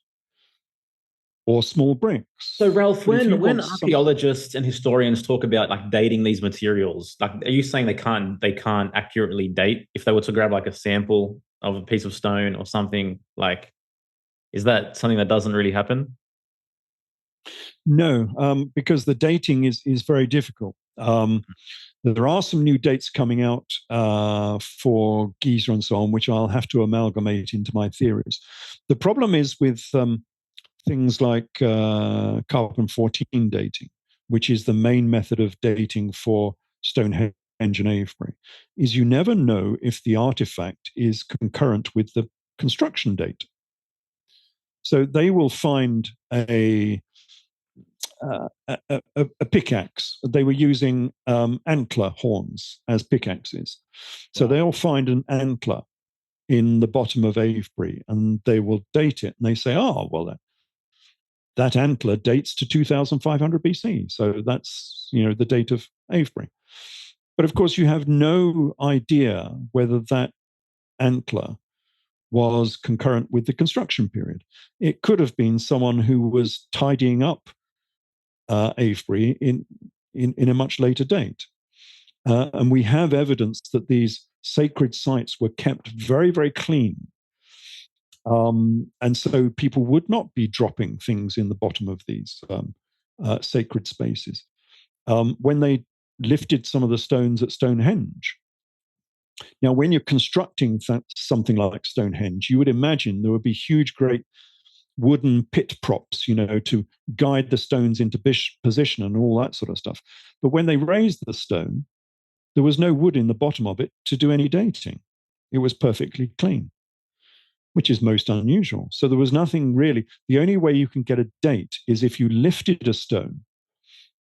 or small bricks. So Ralph, But if you when want archaeologists and historians talk about like dating these materials, like are you saying they can't accurately date if they were to grab like a sample of a piece of stone or something? Like, is that something that doesn't really happen? No, because the dating is very difficult. There are some new dates coming out for Giza and so on, which I'll have to amalgamate into my theories. The problem is with things like carbon-14 dating, which is the main method of dating for Stonehenge and Avebury, is you never know if the artifact is concurrent with the construction date. So they will find a pickaxe. They were using antler horns as pickaxes. So they'll find an antler in the bottom of Avebury and they will date it. And they say, oh, well, that antler dates to 2500 BC. So that's, the date of Avebury. But of course, you have no idea whether that antler was concurrent with the construction period. It could have been someone who was tidying up Avebury in a much later date. And we have evidence that these sacred sites were kept very, very clean. And so people would not be dropping things in the bottom of these sacred spaces. When they lifted some of the stones at Stonehenge, now, when you're constructing something like Stonehenge, you would imagine there would be huge, great wooden pit props, to guide the stones into position and all that sort of stuff. But when they raised the stone, there was no wood in the bottom of it to do any dating. It was perfectly clean, which is most unusual. So there was nothing really. The only way you can get a date is if you lifted a stone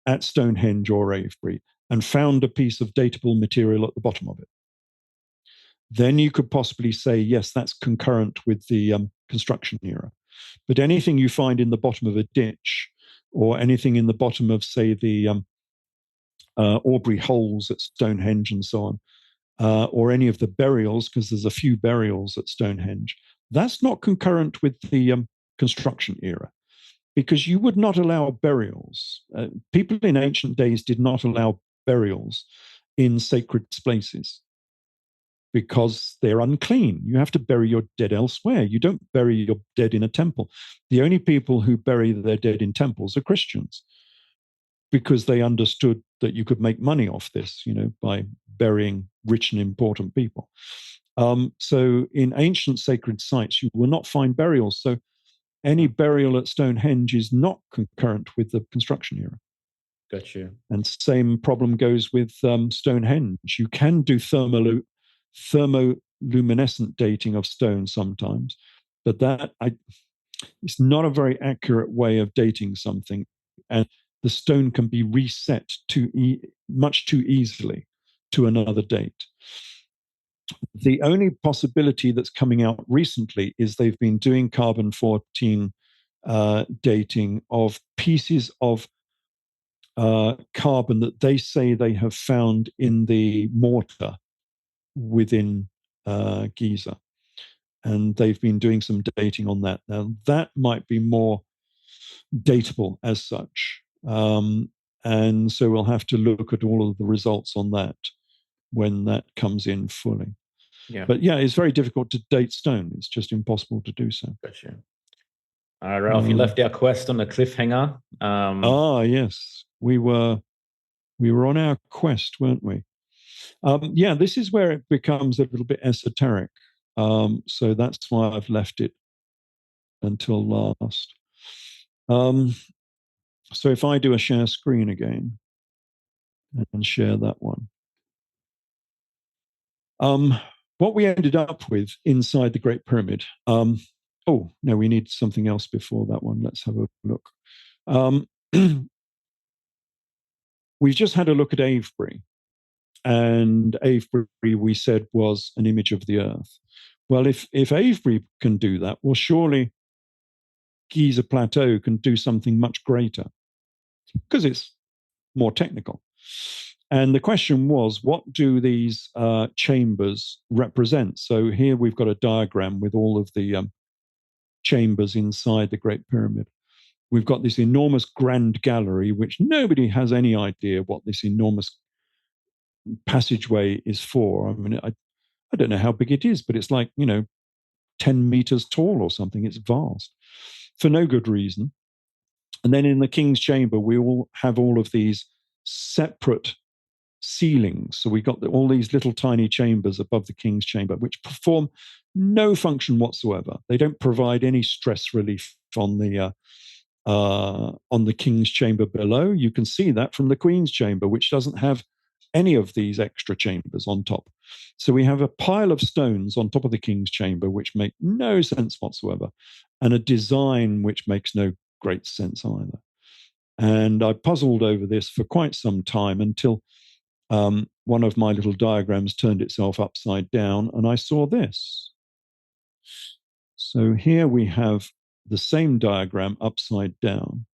at Stonehenge or Avebury and found a piece of datable material at the bottom of it. Then you could possibly say, yes, that's concurrent with the construction era. But anything you find in the bottom of a ditch or anything in the bottom of, say, the Aubrey holes at Stonehenge and so on, or any of the burials, because there's a few burials at Stonehenge, that's not concurrent with the construction era, because you would not allow burials. People in ancient days did not allow burials in sacred places because they're unclean. You have to bury your dead elsewhere. You don't bury your dead in a temple. The only people who bury their dead in temples are Christians, because they understood that you could make money off this, by burying rich and important people. So in ancient sacred sites, you will not find burials. So any burial at Stonehenge is not concurrent with the construction era. Got you. And same problem goes with Stonehenge. You can do thermoluminescent dating of stone sometimes, but it's not a very accurate way of dating something. And the stone can be reset much too easily to another date. The only possibility that's coming out recently is they've been doing carbon-14 dating of pieces of carbon that they say they have found in the mortar within Giza. And they've been doing some dating on that. Now, that might be more datable as such. And so we'll have to look at all of the results on that when that comes in fully. Yeah. But yeah, it's very difficult to date stone. It's just impossible to do so. Gotcha. Ralph, you left our quest on a cliffhanger. Yes. We were on our quest, weren't we? Yeah, this is where it becomes a little bit esoteric. So that's why I've left it until last. So if I do a share screen again and share that one. What we ended up with inside the Great Pyramid. Oh, no, we need something else before that one. Let's have a look. We've just had a look at Avebury. And Avebury, we said, was an image of the earth. Well, if Avebury can do that, well, surely Giza Plateau can do something much greater. because it's more technical. And the question was, what do these chambers represent? So here we've got a diagram with all of the chambers inside the Great Pyramid. We've got this enormous grand gallery, which nobody has any idea what this enormous passageway is for. I mean, I don't know how big it is, but it's like, 10 meters tall or something. It's vast for no good reason. And then in the King's Chamber, we all have all of these separate ceilings. So we got all these little tiny chambers above the King's Chamber, which perform no function whatsoever. They don't provide any stress relief on the King's Chamber below. You can see that from the Queen's Chamber, which doesn't have any of these extra chambers on top. So we have a pile of stones on top of the King's Chamber, which make no sense whatsoever, and a design which makes no great sense either. And I puzzled over this for quite some time until one of my little diagrams turned itself upside down, and I saw this. So here we have the same diagram upside down.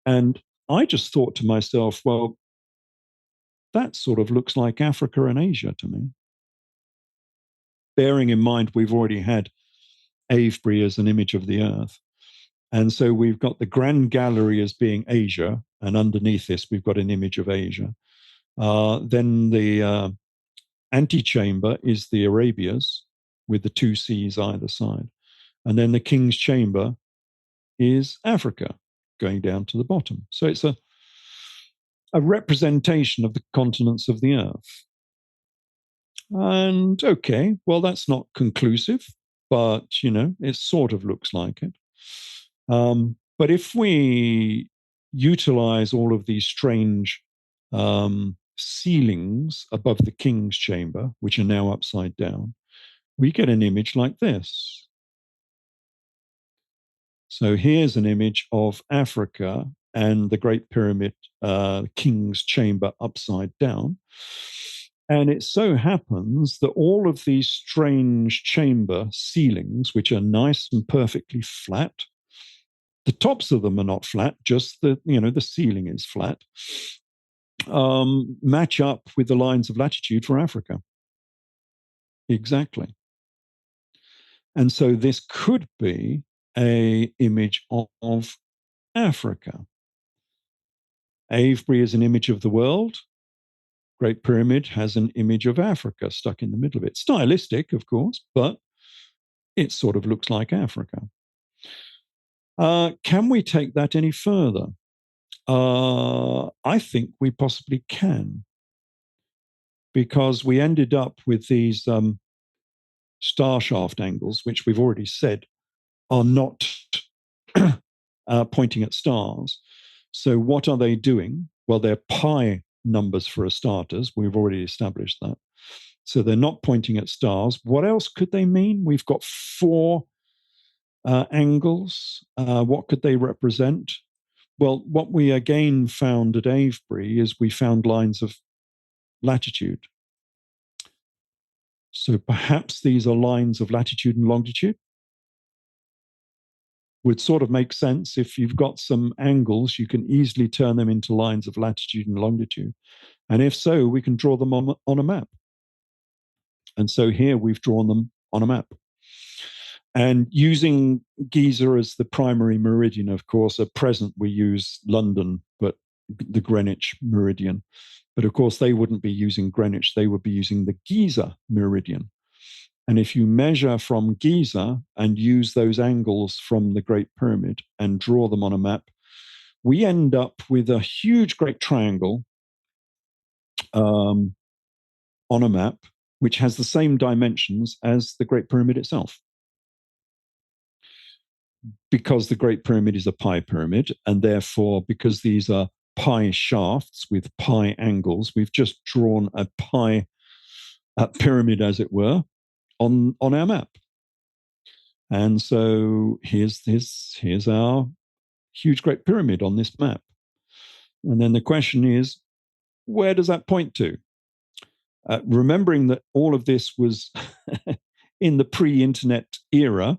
And I just thought to myself, well, that sort of looks like Africa and Asia to me. Bearing in mind, we've already had Avebury as an image of the earth. And so we've got the Grand Gallery as being Asia, and underneath this, we've got an image of Asia. Then the antechamber is the Arabias with the two seas either side. And then the King's Chamber is Africa going down to the bottom. So it's a representation of the continents of the earth. And okay, well, that's not conclusive, but, it sort of looks like it. But if we utilize all of these strange ceilings above the King's Chamber, which are now upside down, we get an image like this. So here's an image of Africa and the Great Pyramid, King's Chamber upside down. And it so happens that all of these strange chamber ceilings, which are nice and perfectly flat, the tops of them are not flat, just the ceiling is flat, match up with the lines of latitude for Africa. Exactly. And so this could be an image of Africa. Avebury is an image of the world. Great Pyramid has an image of Africa stuck in the middle of it. Stylistic, of course, but it sort of looks like Africa. Can we take that any further? I think we possibly can, because we ended up with these star shaft angles, which we've already said are not pointing at stars. So what are they doing? Well, they're pi numbers for starters. We've already established that. So they're not pointing at stars. What else could they mean? We've got 4 angles. What could they represent? Well, what we again found at Avebury is we found lines of latitude. So perhaps these are lines of latitude and longitude. Would sort of make sense. If you've got some angles, you can easily turn them into lines of latitude and longitude. And if so, we can draw them on a map. And so here we've drawn them on a map. And using Giza as the primary meridian, of course, at present we use London, but the Greenwich meridian. But of course, they wouldn't be using Greenwich, they would be using the Giza meridian. And if you measure from Giza and use those angles from the Great Pyramid and draw them on a map, we end up with a huge great triangle on a map, which has the same dimensions as the Great Pyramid itself. Because the Great Pyramid is a pi pyramid, and therefore, because these are pi shafts with pi angles, we've just drawn a pi pyramid, as it were, on our map. And so here's our huge Great Pyramid on this map. And then the question is, where does that point to? Remembering that all of this was in the pre-internet era,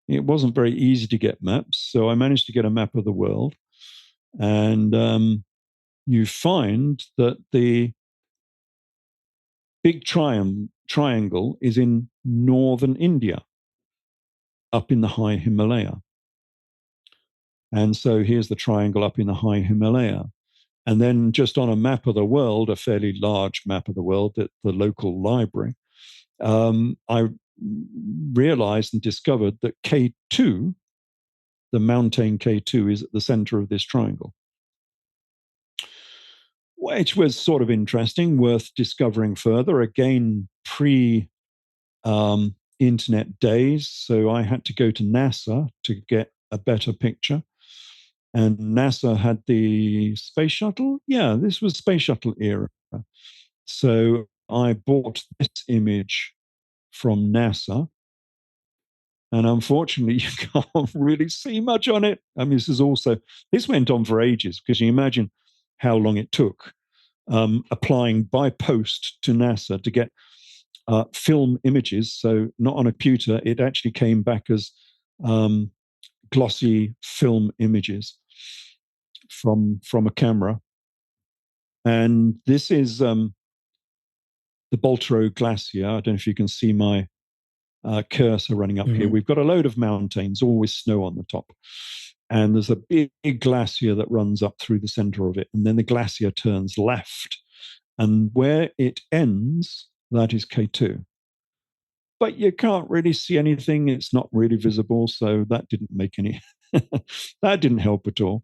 it wasn't very easy to get maps. So I managed to get a map of the world. And you find that the big triangle is in northern India, up in the high Himalaya. And so here's the triangle up in the high Himalaya. And then just on a map of the world, a fairly large map of the world at the local library, I realized and discovered that K2, the mountain K2, is at the center of this triangle, which was sort of interesting, worth discovering further. Again, pre internet days. So I had to go to NASA to get a better picture. And NASA had the space shuttle. Yeah, this was space shuttle era. So I bought this image from NASA. And unfortunately, you can't really see much on it. I mean, this went on for ages, because you imagine how long it took applying by post to NASA to get film images. So not on a computer, it actually came back as glossy film images from a camera. And this is the Baltoro Glacier. I don't know if you can see my cursor running up here. We've got a load of mountains, all with snow on the top. And there's a big glacier that runs up through the center of it. And then the glacier turns left. And where it ends, that is K2. But you can't really see anything. It's not really visible. So that didn't make any, that didn't help at all.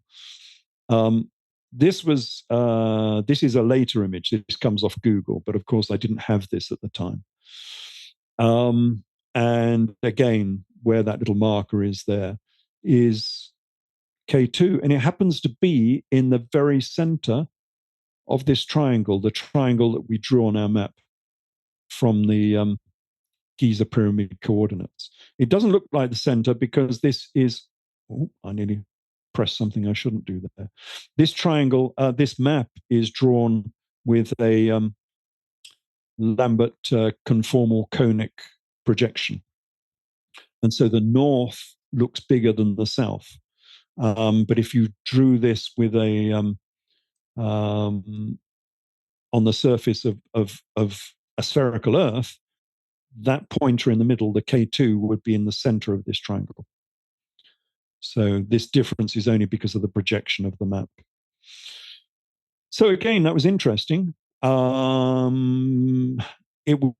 This is a later image. This comes off Google, but of course I didn't have this at the time. And again, where that little marker is there is K2, and it happens to be in the very center of this triangle, the triangle that we drew on our map from the Giza pyramid coordinates. It doesn't look like the center because this is, I nearly pressed something I shouldn't do there. This triangle, this map is drawn with a Lambert conformal conic projection. And so the north looks bigger than the south. But if you drew this with a on the surface of a spherical Earth, that pointer in the middle, the K2, would be in the center of this triangle. So this difference is only because of the projection of the map. So again, that was interesting. It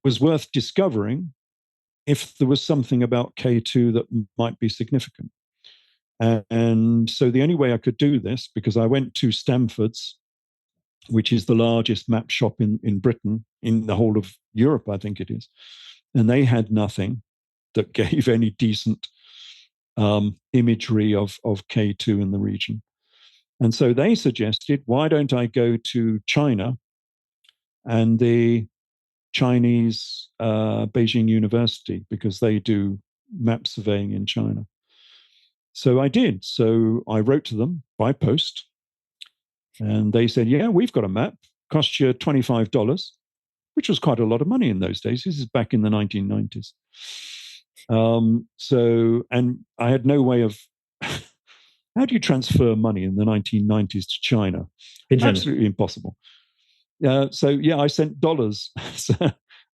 was worth discovering if there was something about K2 that might be significant. And so the only way I could do this, because I went to Stamford's, which is the largest map shop in Britain, in the whole of Europe, I think it is. And they had nothing that gave any decent imagery of K2 in the region. And so they suggested, why don't I go to China and the Chinese Beijing University, because they do map surveying in China. So I did. So I wrote to them by post, and they said, yeah, we've got a map, cost you $25, which was quite a lot of money in those days. This is back in the 1990s. And I had no way of, how do you transfer money in the 1990s to China? Absolutely impossible. So yeah, I sent dollars. So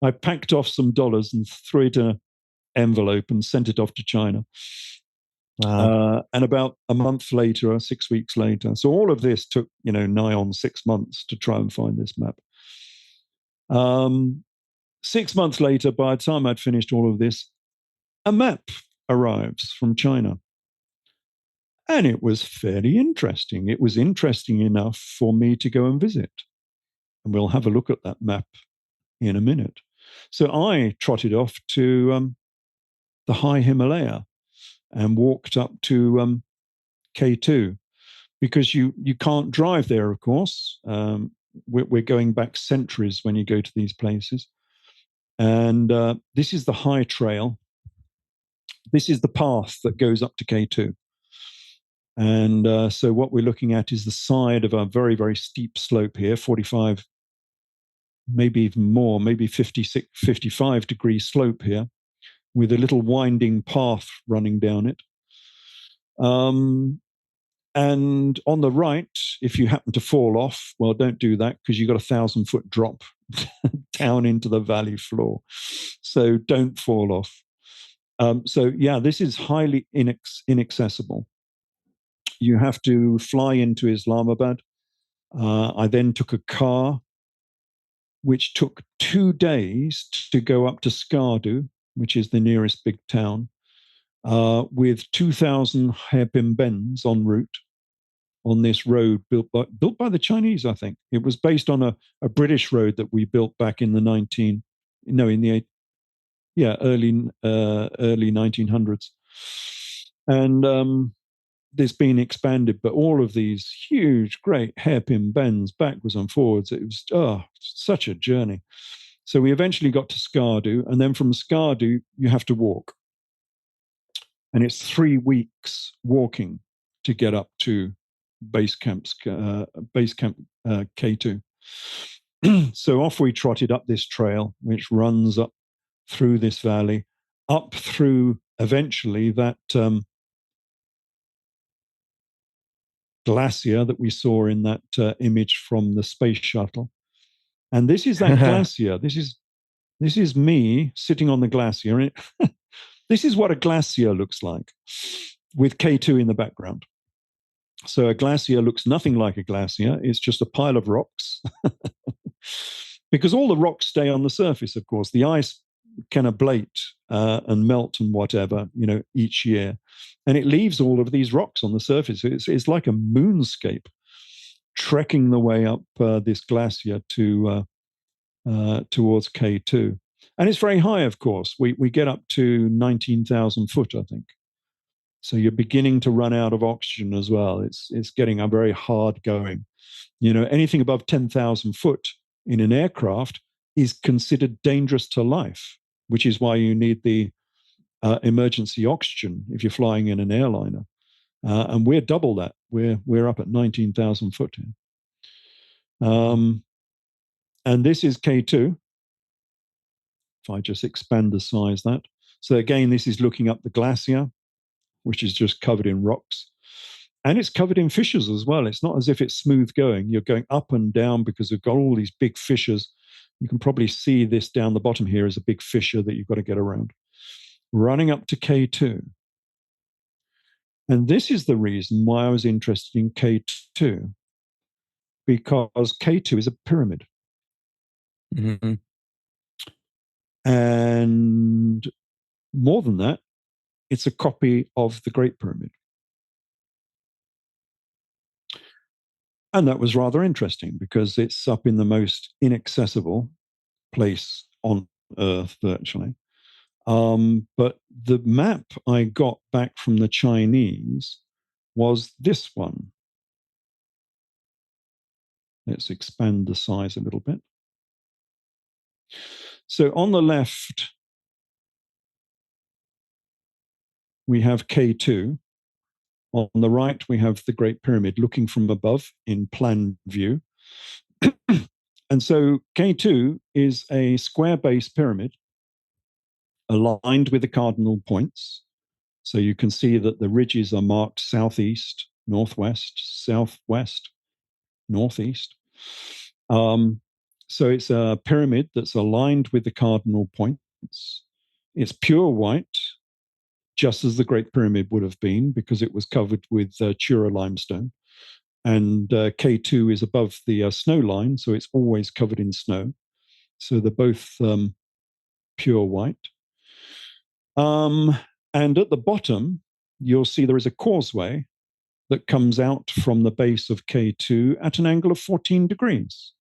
I packed off some dollars and threw it in an envelope and sent it off to China. Wow. And about a month later, or 6 weeks later, so all of this took, nigh on 6 months to try and find this map. 6 months later, by the time I'd finished all of this, a map arrives from China. And it was fairly interesting. It was interesting enough for me to go and visit. And we'll have a look at that map in a minute. So I trotted off to the high Himalaya and walked up to K2, because you can't drive there, of course. We're going back centuries when you go to these places. And this is the high trail. This is the path that goes up to K2. And so what we're looking at is the side of a very, very steep slope here, 45, maybe even more, maybe 56, 55 degree slope here, with a little winding path running down it. And on the right, if you happen to fall off, well, don't do that because you've got 1,000-foot drop down into the valley floor. So don't fall off. So yeah, this is highly inaccessible. You have to fly into Islamabad. I then took a car, which took 2 days to go up to Skardu, which is the nearest big town, with 2,000 hairpin bends en route on this road built by the Chinese, I think. It was based on a British road that we built back in the early 1900s. And it's been expanded, but all of these huge, great hairpin bends backwards and forwards. It was such a journey. So we eventually got to Skardu, and then from Skardu, you have to walk. And it's 3 weeks walking to get up to base camp K2. So off we trotted up this trail, which runs up through this valley, up through eventually that glacier that we saw in that image from the space shuttle. And this is that glacier. This is me sitting on the glacier. And this is what a glacier looks like with K2 in the background. So a glacier looks nothing like a glacier. It's just a pile of rocks. Because all the rocks stay on the surface, of course. The ice can ablate and melt and whatever, each year. And it leaves all of these rocks on the surface. It's like a moonscape trekking the way up this glacier to towards K2. And it's very high, of course. We get up to 19,000 foot, I think. So you're beginning to run out of oxygen as well. It's getting a very hard going. Anything above 10,000 foot in an aircraft is considered dangerous to life, which is why you need the emergency oxygen if you're flying in an airliner. And we're double that. We're up at 19,000 foot. And this is K2. If I just expand the size that. So again, this is looking up the glacier, which is just covered in rocks. And it's covered in fissures as well. It's not as if it's smooth going. You're going up and down because we've got all these big fissures. You can probably see this down the bottom here is a big fissure that you've got to get around. Running up to K2. And this is the reason why I was interested in K2, because K2 is a pyramid. Mm-hmm. And more than that, it's a copy of the Great Pyramid. And that was rather interesting because it's up in the most inaccessible place on Earth, virtually. But the map I got back from the Chinese was this one. Let's expand the size a little bit. So on the left, we have K2. On the right, we have the Great Pyramid looking from above in plan view. And so K2 is a square base pyramid aligned with the cardinal points. So you can see that the ridges are marked southeast, northwest, southwest, northeast. So it's a pyramid that's aligned with the cardinal points. It's pure white, just as the Great Pyramid would have been, because it was covered with Chura limestone. And K2 is above the snow line, so it's always covered in snow. So they're both pure white. And at the bottom, you'll see there is a causeway that comes out from the base of K2 at an angle of 14 degrees,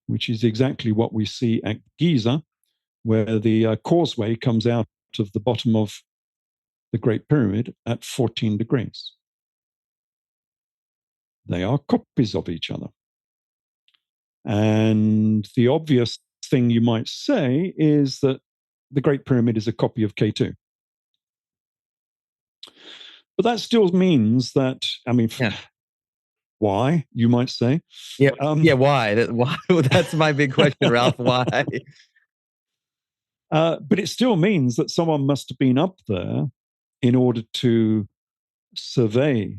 which is exactly what we see at Giza, where the causeway comes out of the bottom of the Great Pyramid at 14 degrees. They are copies of each other. And the obvious thing you might say is that the Great Pyramid is a copy of K2. But that still means that, why, you might say? Yeah, why? Why? That's my big question, Ralph. Why? But it still means that someone must have been up there in order to survey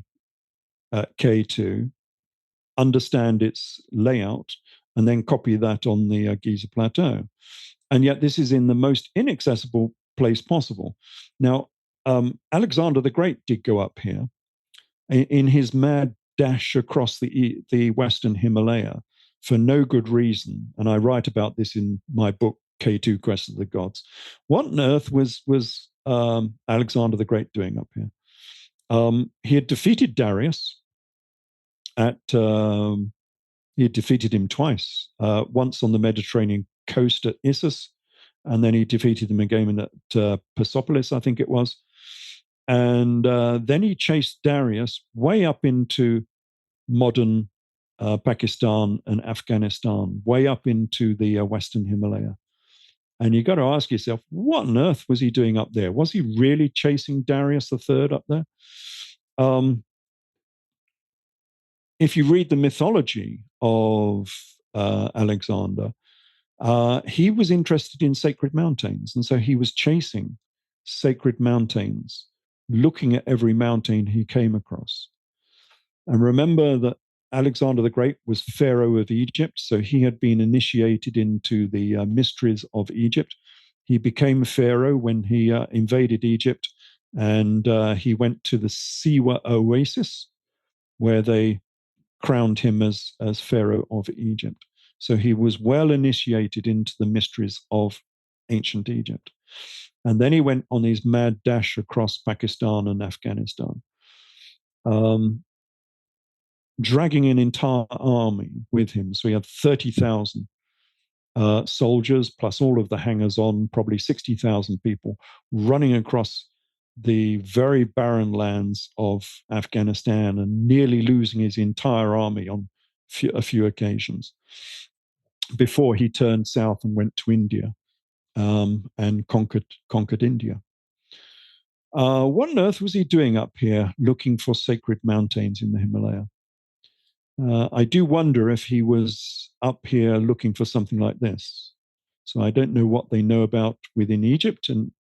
K2, understand its layout, and then copy that on the Giza Plateau. And yet this is in the most inaccessible place possible. Now, Alexander the Great did go up here in his mad dash across the Western Himalaya for no good reason. And I write about this in my book, K2, Quest of the Gods. What on earth was Alexander the Great doing up here? He had defeated Darius he had defeated him twice, once on the Mediterranean coast at Issus, and then he defeated him again at Persepolis, I think it was. And then he chased Darius way up into modern Pakistan and Afghanistan, way up into the Western Himalaya. And you've got to ask yourself, what on earth was he doing up there? Was he really chasing Darius III up there? If you read the mythology of Alexander, he was interested in sacred mountains. And so he was chasing sacred mountains, looking at every mountain he came across. And remember that Alexander the Great was Pharaoh of Egypt, so he had been initiated into the mysteries of Egypt. He became Pharaoh when he invaded Egypt, and he went to the Siwa Oasis, where they crowned him as Pharaoh of Egypt. So he was well initiated into the mysteries of ancient Egypt. And then he went on his mad dash across Pakistan and Afghanistan, dragging an entire army with him. So he had 30,000 soldiers, plus all of the hangers-on, probably 60,000 people, running across the very barren lands of Afghanistan and nearly losing his entire army on a few occasions before he turned south and went to India and conquered India. What on earth was he doing up here looking for sacred mountains in the Himalaya? I do wonder if he was up here looking for something like this. So I don't know what they know about within Egypt, and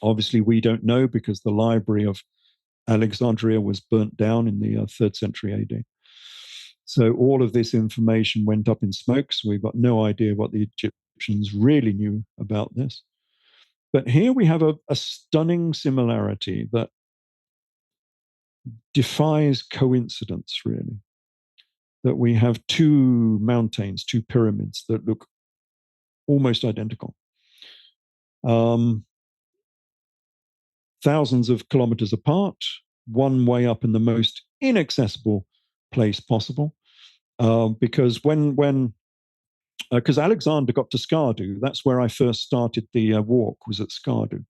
obviously we don't know because the library of Alexandria was burnt down in the 3rd century AD. So all of this information went up in smoke, so we've got no idea what the Egyptians really knew about this. But here we have a stunning similarity that defies coincidence, really. That we have two mountains, two pyramids that look almost identical. Thousands of kilometers apart, one way up in the most inaccessible place possible. Because because Alexander got to Skardu, that's where I first started the walk, was at Skardu.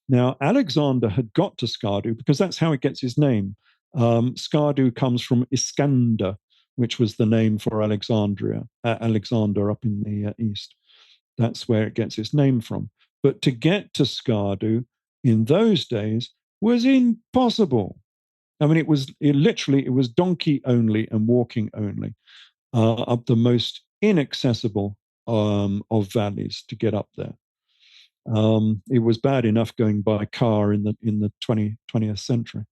Now, Alexander had got to Skardu because that's how it gets his name. Skardu comes from Iskander, which was the name for Alexander up in the east. That's where it gets its name from. But to get to Skardu in those days was impossible. I mean, it was donkey only and walking only up the most inaccessible of valleys to get up there. It was bad enough going by car in the 20th century.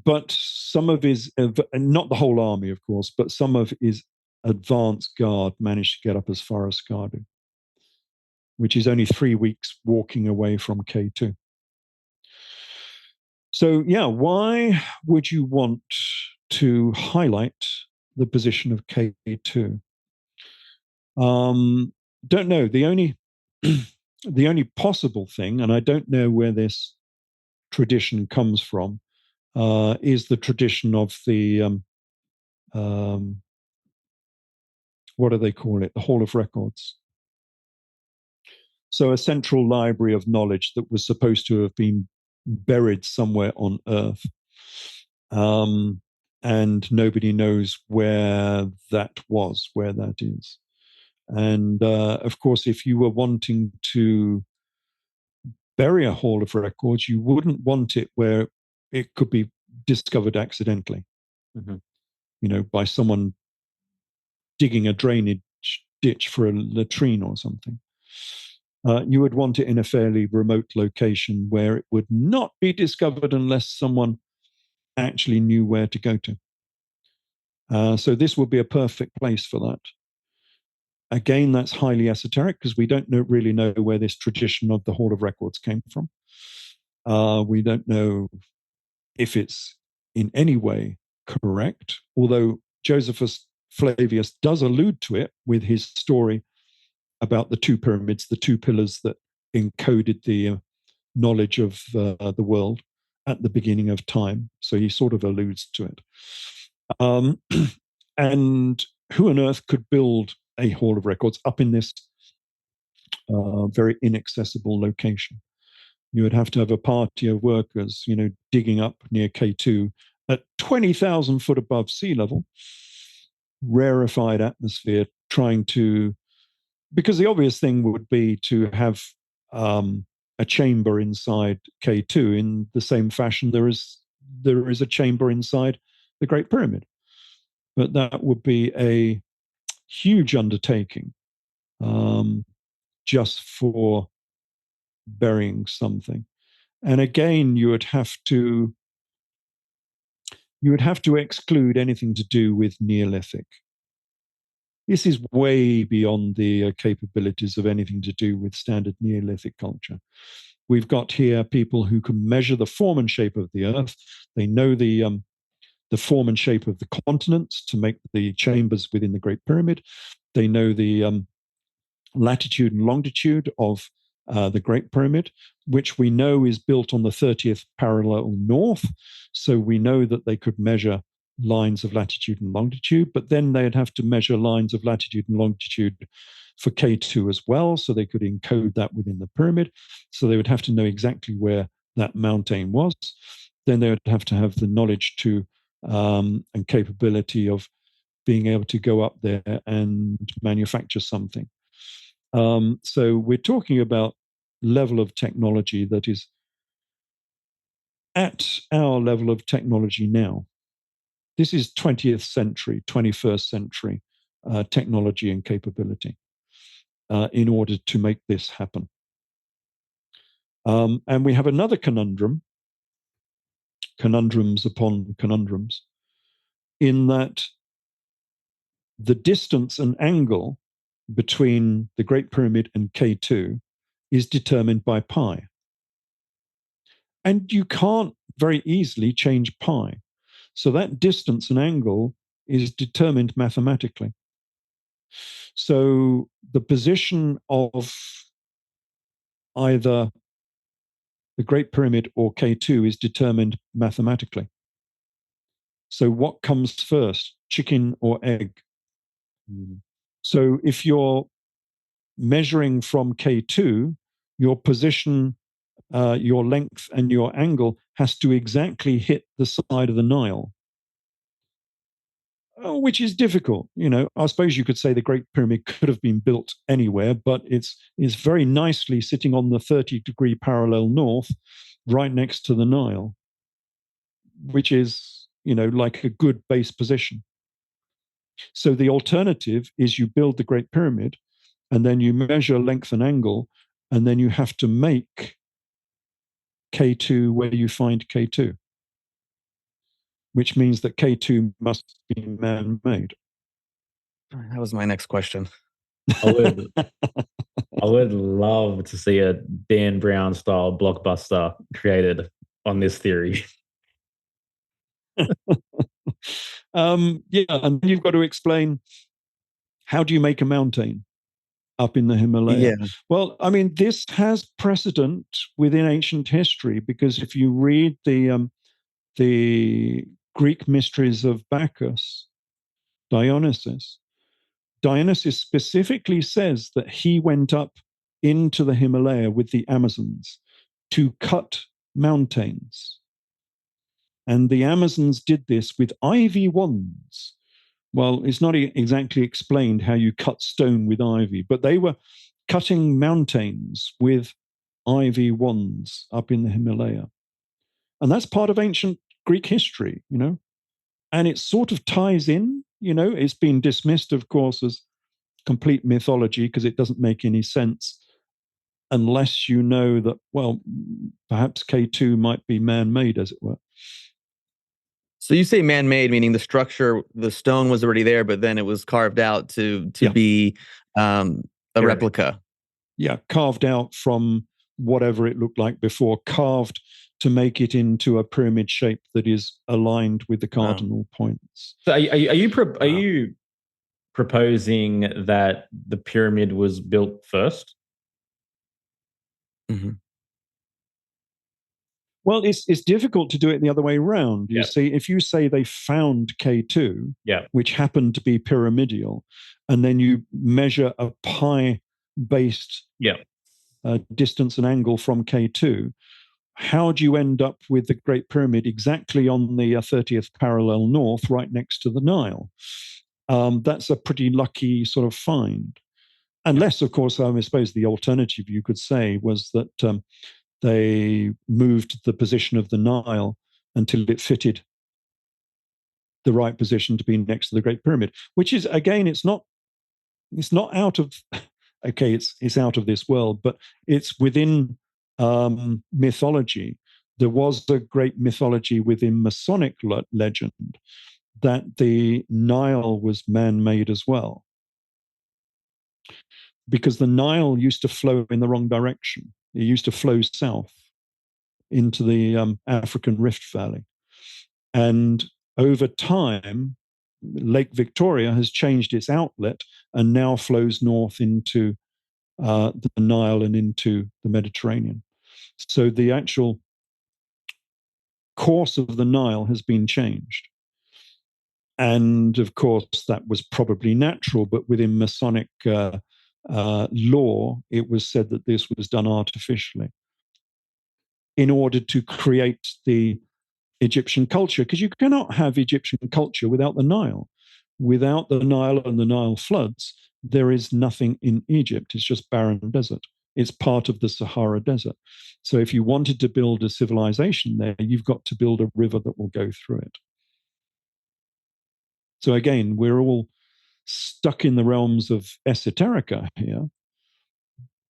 But some of his, not the whole army, of course, but some of his advance guard managed to get up as far as Skardu, which is only 3 weeks walking away from K2. So, yeah, why would you want to highlight the position of K2? Don't know. The only possible thing, and I don't know where this tradition comes from, is the tradition of the what do they call it? The Hall of Records. So a central library of knowledge that was supposed to have been buried somewhere on Earth. And nobody knows where that was, where that is. And of course, if you were wanting to bury a Hall of Records, you wouldn't want it where it could be discovered accidentally, by someone digging a drainage ditch for a latrine or something. You would want it in a fairly remote location where it would not be discovered unless someone actually knew where to go to. So this would be a perfect place for that. Again, that's highly esoteric because we don't really know where this tradition of the Hall of Records came from. We don't know if it's in any way correct, although Josephus Flavius does allude to it with his story about the two pyramids, the two pillars that encoded the knowledge of the world at the beginning of time. So he sort of alludes to it. And who on earth could build a Hall of Records up in this very inaccessible location? You would have to have a party of workers, digging up near K2 at 20,000 foot above sea level, rarefied atmosphere, trying to, because the obvious thing would be to have a chamber inside K2 in the same fashion there is a chamber inside the Great Pyramid. But that would be a huge undertaking just for burying something. And again, you would have to exclude anything to do with Neolithic. This is way beyond the capabilities of anything to do with standard Neolithic culture. We've got here people who can measure the form and shape of the Earth. They know the form and shape of the continents to make the chambers within the Great Pyramid. They know the latitude and longitude of the Great Pyramid, which we know is built on the 30th parallel north. So we know that they could measure lines of latitude and longitude, but then they'd have to measure lines of latitude and longitude for K2 as well. So they could encode that within the pyramid. So they would have to know exactly where that mountain was. Then they would have to have the knowledge to and capability of being able to go up there and manufacture something. So we're talking about level of technology that is at our level of technology now. This is 20th century, 21st century technology and capability in order to make this happen. And we have another conundrums upon conundrums, in that the distance and angle between the Great Pyramid and K2 is determined by pi. And you can't very easily change pi. So that distance and angle is determined mathematically. So the position of either the Great Pyramid or K2 is determined mathematically. So what comes first, chicken or egg? So if you're measuring from K2, your position, your length, and your angle has to exactly hit the side of the Nile, which is difficult. I suppose you could say the Great Pyramid could have been built anywhere, but it's very nicely sitting on the 30-degree parallel north, right next to the Nile, which is, like a good base position. So the alternative is you build the Great Pyramid, and then you measure length and angle, and then you have to make K2 where you find K2, which means that K2 must be man-made. That was my next question. I would love to see a Dan Brown style blockbuster created on this theory. And then you've got to explain, how do you make a mountain up in the Himalaya? Yeah. Well, I mean, this has precedent within ancient history, because if you read the Greek mysteries of Bacchus, Dionysus specifically says that he went up into the Himalaya with the Amazons to cut mountains. And the Amazons did this with ivy wands. Well, it's not exactly explained how you cut stone with ivy, but they were cutting mountains with ivy wands up in the Himalaya. And that's part of ancient Greek history, and it sort of ties in, it's been dismissed, of course, as complete mythology because it doesn't make any sense unless you know that, well, perhaps K2 might be man-made, as it were. So you say man-made, meaning the structure, the stone was already there, but then it was carved out to be a replica. Yeah, carved out from whatever it looked like before, carved to make it into a pyramid shape that is aligned with the cardinal points. So are you proposing that the pyramid was built first? Mm-hmm. Well, it's difficult to do it the other way around. You see, if you say they found K2, which happened to be pyramidal, and then you measure a pi-based distance and angle from K2, how do you end up with the Great Pyramid exactly on the 30th parallel north, right next to the Nile? That's a pretty lucky sort of find. Unless, of course, I suppose the alternative you could say was that they moved the position of the Nile until it fitted the right position to be next to the Great Pyramid, which is, again, it's not out of, okay, it's out of this world, but it's within mythology. There was a great mythology within Masonic legend that the Nile was man-made as well, because the Nile used to flow in the wrong direction. It used to flow south into the African Rift Valley. And over time, Lake Victoria has changed its outlet and now flows north into the Nile and into the Mediterranean. So the actual course of the Nile has been changed. And of course, that was probably natural, but within Masonic law, it was said that this was done artificially in order to create the Egyptian culture, because you cannot have Egyptian culture without the Nile. Without the Nile and the Nile floods, there is nothing in Egypt. It's just barren desert. It's part of the Sahara Desert. So if you wanted to build a civilization there, you've got to build a river that will go through it. So again, we're all stuck in the realms of esoterica here.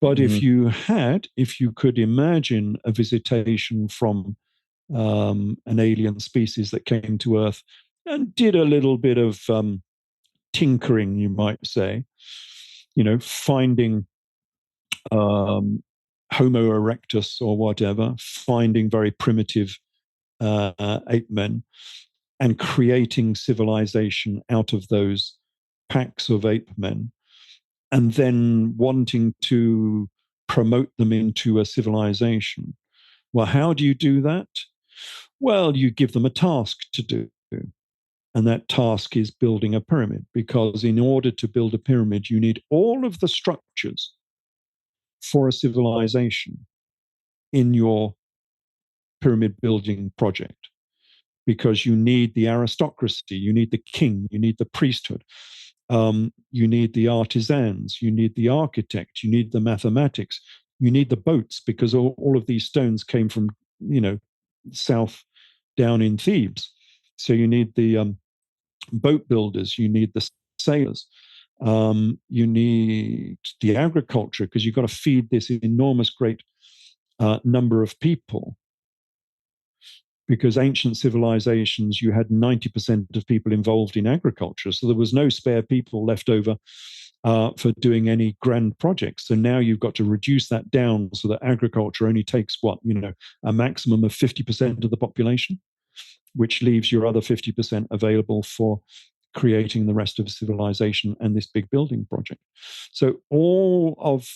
But if you could imagine a visitation from an alien species that came to Earth and did a little bit of tinkering, you might say, finding Homo erectus or whatever, finding very primitive ape men and creating civilization out of those packs of ape men, and then wanting to promote them into a civilization. Well, how do you do that? Well, you give them a task to do. And that task is building a pyramid, because in order to build a pyramid, you need all of the structures for a civilization in your pyramid building project, because you need the aristocracy, you need the king, you need the priesthood, you need the artisans, you need the architect, you need the mathematics, you need the boats, because all of these stones came from, south down in Thebes. So you need the boat builders, you need the sailors, you need the agriculture, because you've got to feed this enormous great number of people. Because ancient civilizations, you had 90% of people involved in agriculture. So there was no spare people left over for doing any grand projects. So now you've got to reduce that down so that agriculture only takes a maximum of 50% of the population, which leaves your other 50% available for creating the rest of civilization and this big building project. So all of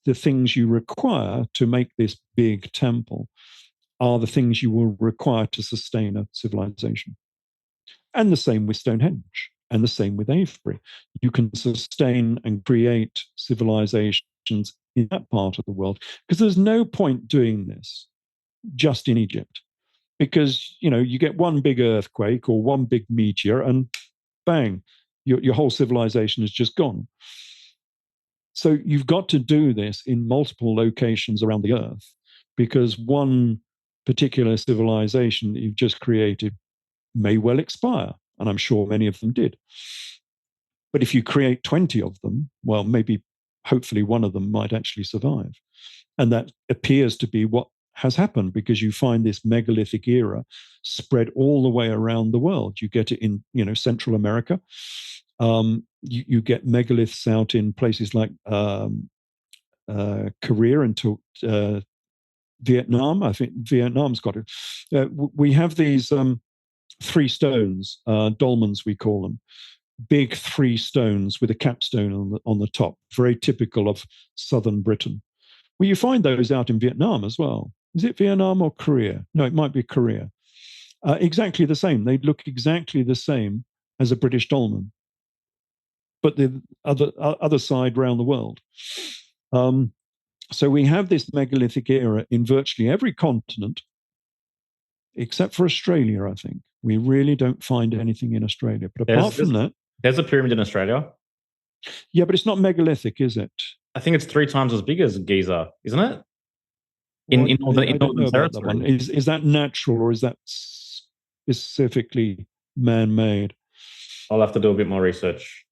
the things you require to make this big temple are the things you will require to sustain a civilization. And the same with Stonehenge, and the same with Avebury. You can sustain and create civilizations in that part of the world, because there's no point doing this just in Egypt, because you get one big earthquake or one big meteor and bang, your whole civilization is just gone. So you've got to do this in multiple locations around the earth, because one particular civilization that you've just created may well expire, and I'm sure many of them did. But if you create 20 of them, well, maybe hopefully one of them might actually survive. And that appears to be what has happened, because you find this megalithic era spread all the way around the world. You get it in, Central America. You get megaliths out in places like Korea and Vietnam. I think Vietnam's got it. We have these three stones, dolmens we call them, big three stones with a capstone on the top, very typical of southern Britain. Well, you find those out in Vietnam as well. Is it Vietnam or Korea? No, it might be Korea. Exactly the same. They look exactly the same as a British dolmen, but the other side round the world. So we have this megalithic era in virtually every continent, except for Australia, I think. We really don't find anything in Australia. But apart from that... There's a pyramid in Australia. Yeah, but it's not megalithic, is it? I think it's 3 times as big as Giza, isn't it? I don't know about that one. Is that natural, or is that specifically man-made? I'll have to do a bit more research.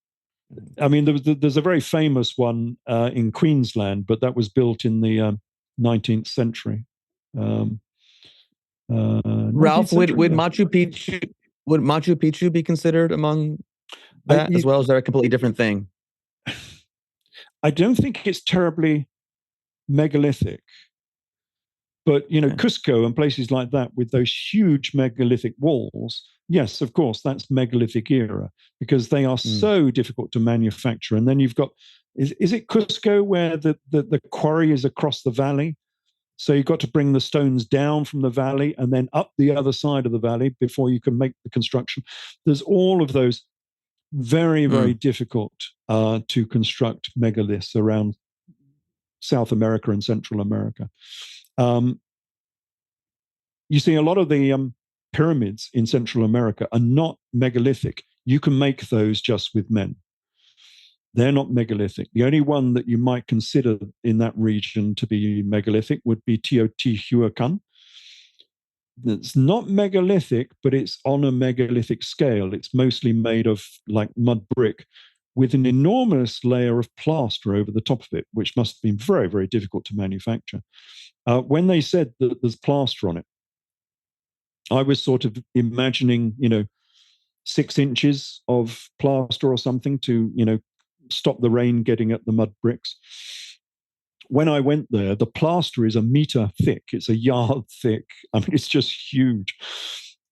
I mean, there's a very famous one in Queensland, but that was built in the 19th century. Ralph, would Machu Picchu be considered among that as well? Is that a completely different thing? I don't think it's terribly megalithic. But, Cusco and places like that with those huge megalithic walls, yes, of course, that's megalithic era, because they are so difficult to manufacture. And then you've got, is it Cusco where the quarry is across the valley? So you've got to bring the stones down from the valley and then up the other side of the valley before you can make the construction. There's all of those very, very difficult to construct megaliths around South America and Central America. You see, a lot of the pyramids in Central America are not megalithic. You can make those just with men. They're not megalithic. The only one that you might consider in that region to be megalithic would be Teotihuacan. It's not megalithic, but it's on a megalithic scale. It's mostly made of like mud brick with an enormous layer of plaster over the top of it, which must have been very, very difficult to manufacture. When they said that there's plaster on it, I was sort of imagining, 6 inches of plaster or something to, stop the rain getting at the mud bricks. When I went there, the plaster is 1 meter thick. It's a yard thick. I mean, it's just huge.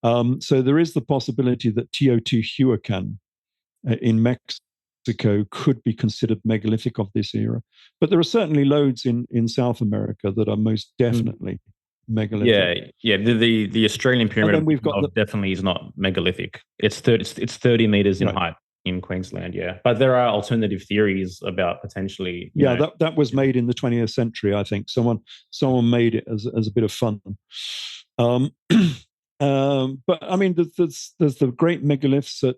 So there is the possibility that Teotihuacan in Mexico could be considered megalithic of this era. But there are certainly loads in South America that are most definitely megalithic. Yeah. The Australian pyramid we've got definitely is not megalithic. It's 30 meters in height in Queensland. Yeah, but there are alternative theories about potentially. That was made in the 20th century. I think someone made it as a bit of fun. But I mean, there's the great megaliths at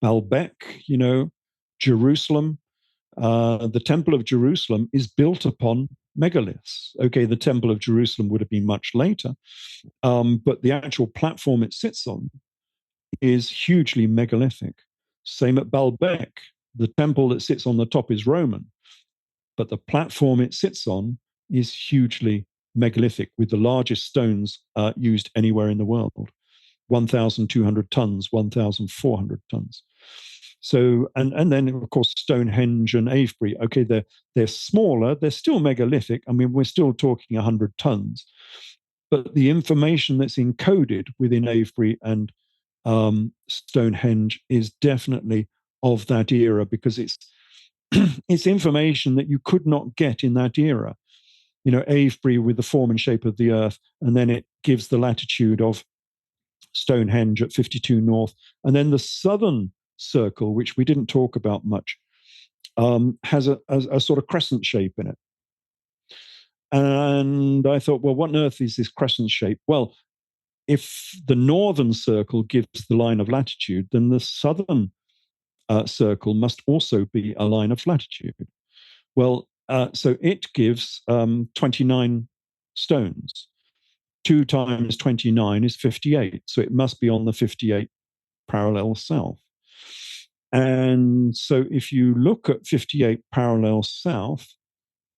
Baalbek, Jerusalem. The Temple of Jerusalem is built upon megaliths. Okay, the Temple of Jerusalem would have been much later, but the actual platform it sits on is hugely megalithic. Same at Baalbek. The temple that sits on the top is Roman, but the platform it sits on is hugely megalithic, with the largest stones used anywhere in the world. 1,200 tons, 1,400 tons. So, and then of course Stonehenge and Avebury. Okay, they're smaller. They're still megalithic. I mean, we're still talking 100 tons, but the information that's encoded within Avebury and Stonehenge is definitely of that era, because it's it's information that you could not get in that era. Avebury with the form and shape of the Earth, and then it gives the latitude of Stonehenge at 52 north, and then the southern circle, which we didn't talk about much, has a sort of crescent shape in it. And I thought, well, what on earth is this crescent shape? Well, if the northern circle gives the line of latitude, then the southern circle must also be a line of latitude. Well, so it gives 29 stones. 2 times 29 is 58. So it must be on the 58 parallel south. And so if you look at 58 parallel south,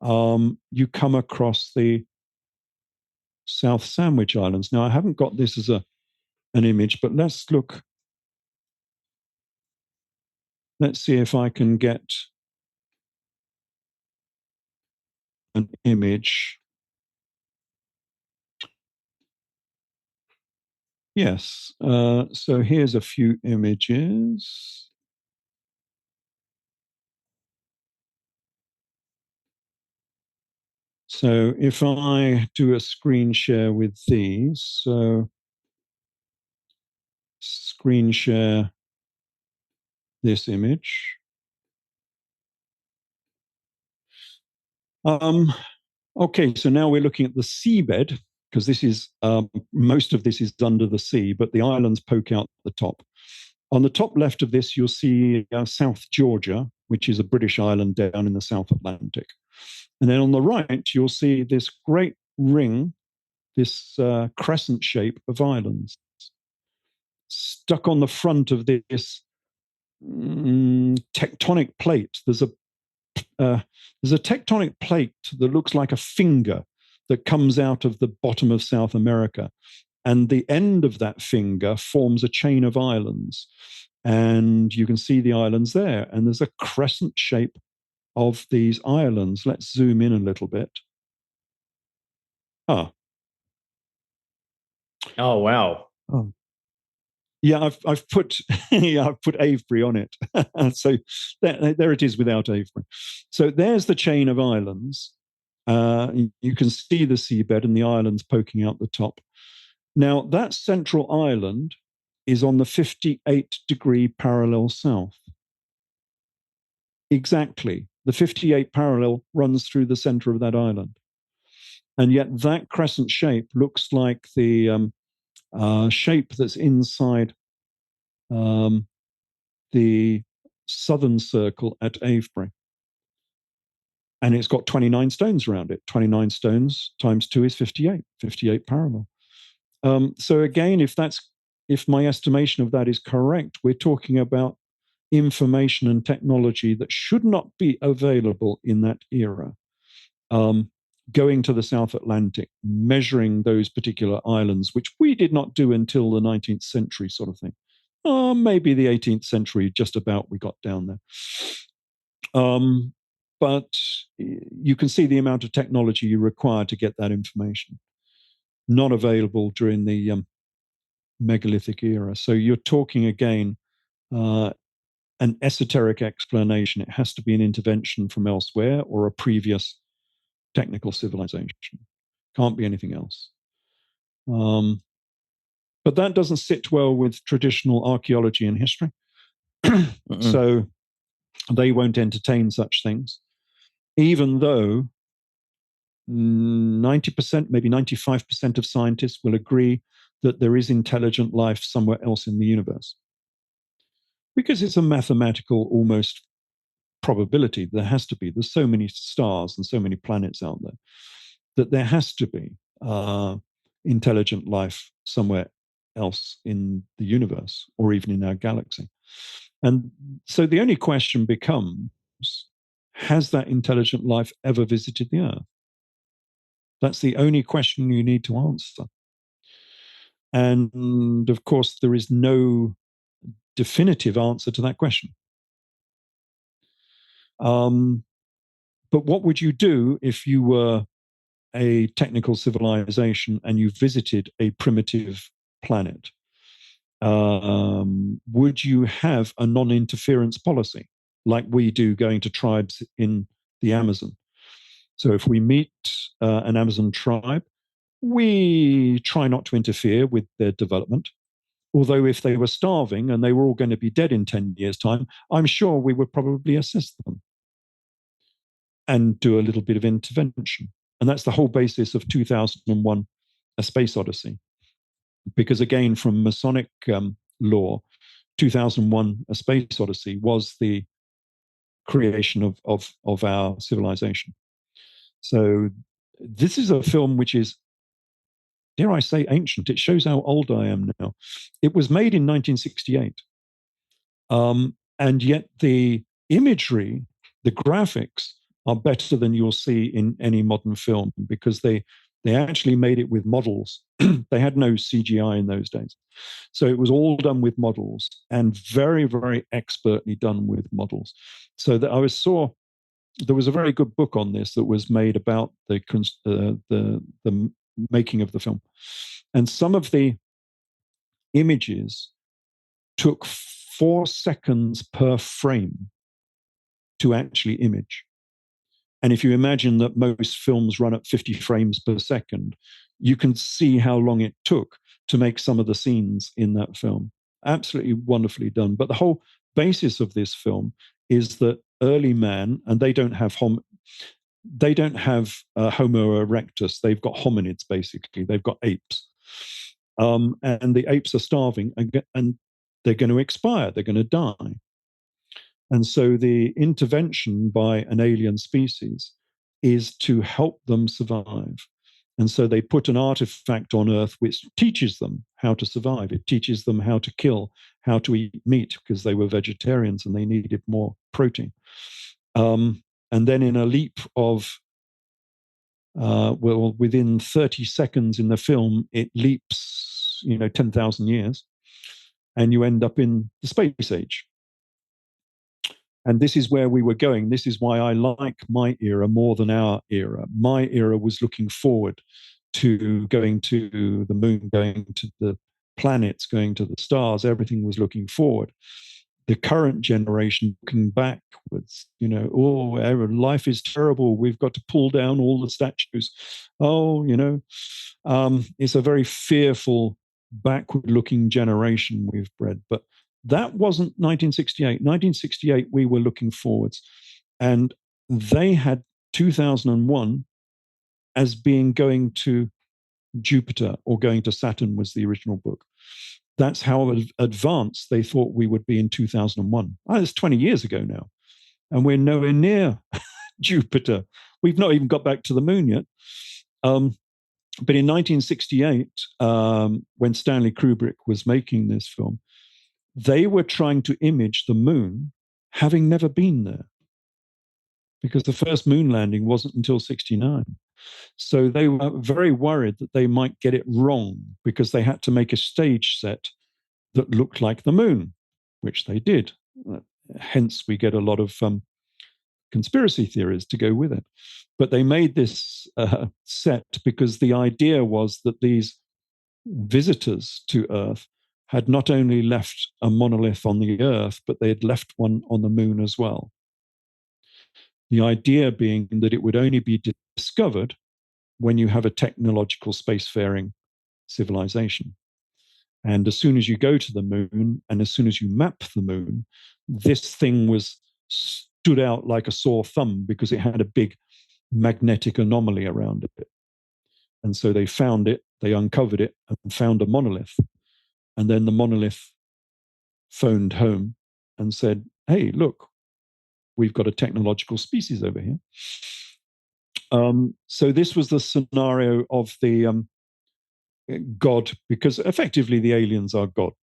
you come across the South Sandwich Islands. Now, I haven't got this as an image, but let's look. Let's see if I can get an image. Yes. So here's a few images. So if I do a screen share with these, so screen share this image. Okay, so now we're looking at the seabed, because this is most of this is under the sea, but the islands poke out the top. On the top left of this, you'll see South Georgia, which is a British island down in the South Atlantic. And then on the right, you'll see this great ring, this crescent shape of islands. Stuck on the front of this tectonic plate, there's a tectonic plate that looks like a finger that comes out of the bottom of South America. And the end of that finger forms a chain of islands. And you can see the islands there. And there's a crescent shape of these islands. Let's zoom in a little bit. Oh, wow. Oh. Yeah, I've put I've put Avebury on it. So there it is without Avebury. So there's the chain of islands. You can see the seabed and the islands poking out the top. Now, that central island is on the 58-degree parallel south. Exactly. The 58 parallel runs through the center of that island. And yet that crescent shape looks like the shape that's inside the southern circle at Avebury. And it's got 29 stones around it. 29 stones times 2 is 58, 58 parallel. So again, if my estimation of that is correct, we're talking about information and technology that should not be available in that era. Going to the South Atlantic, measuring those particular islands, which we did not do until the 19th century sort of thing. Maybe the 18th century, just about we got down there. But you can see the amount of technology you require to get that information. Not available during the megalithic era. So you're talking again, an esoteric explanation. It has to be an intervention from elsewhere or a previous technical civilization. Can't be anything else. But that doesn't sit well with traditional archaeology and history. So they won't entertain such things, even though 90%, maybe 95% of scientists will agree that there is intelligent life somewhere else in the universe. Because it's a mathematical almost probability. There has to be. There's so many stars and so many planets out there that there has to be intelligent life somewhere else in the universe or even in our galaxy. And so the only question becomes, has that intelligent life ever visited the Earth? That's the only question you need to answer. And of course, there is no definitive answer to that question. But what would you do if you were a technical civilization and you visited a primitive planet? Would you have a non-interference policy like we do going to tribes in the Amazon? So if we meet an Amazon tribe, we try not to interfere with their development. Although if they were starving and they were all going to be dead in 10 years' time, I'm sure we would probably assist them and do a little bit of intervention. And that's the whole basis of 2001, A Space Odyssey. Because again, from Masonic law, 2001, A Space Odyssey was the creation of our civilization. So this is a film which is, dare I say, ancient. It shows how old I am now. It was made in 1968. And yet the imagery, the graphics are better than you'll see in any modern film because they actually made it with models. They had no CGI in those days. So it was all done with models and very, very expertly done with models. So that there was a very good book on this that was made about the making of the film. And some of the images took 4 seconds per frame to actually image. And if you imagine that most films run at 50 frames per second, you can see how long it took to make some of the scenes in that film. Absolutely wonderfully done. But the whole basis of this film is that early man, and they don't have Homo erectus, they've got hominids basically, they've got apes. And the apes are starving and they're going to expire, they're going to die. And so the intervention by an alien species is to help them survive. And so they put an artifact on Earth which teaches them how to survive. It teaches them how to kill, how to eat meat, because they were vegetarians and they needed more protein. And then in a leap of, within 30 seconds in the film, it leaps, 10,000 years, and you end up in the space age. And this is where we were going. This is why I like my era more than our era. My era was looking forward to going to the moon, going to the planets, going to the stars. Everything was looking forward. The current generation looking backwards, life is terrible. We've got to pull down all the statues. It's a very fearful, backward-looking generation we've bred. But that wasn't 1968. 1968, we were looking forwards. And they had 2001 as being going to Jupiter or going to Saturn was the original book. That's how advanced they thought we would be in 2001. It's 20 years ago now. And we're nowhere near Jupiter. We've not even got back to the moon yet. But in 1968, when Stanley Kubrick was making this film, they were trying to image the moon having never been there, because the first moon landing wasn't until 69. So they were very worried that they might get it wrong because they had to make a stage set that looked like the moon, which they did. Hence, we get a lot of conspiracy theories to go with it. But they made this set because the idea was that these visitors to Earth had not only left a monolith on the Earth, but they had left one on the moon as well. The idea being that it would only be discovered when you have a technological spacefaring civilization. And as soon as you go to the moon, and as soon as you map the moon, this thing stood out like a sore thumb because it had a big magnetic anomaly around it. And so they found it, they uncovered it, and found a monolith. And then the monolith phoned home and said, hey, look, we've got a technological species over here. So this was the scenario of the God, because effectively the aliens are God.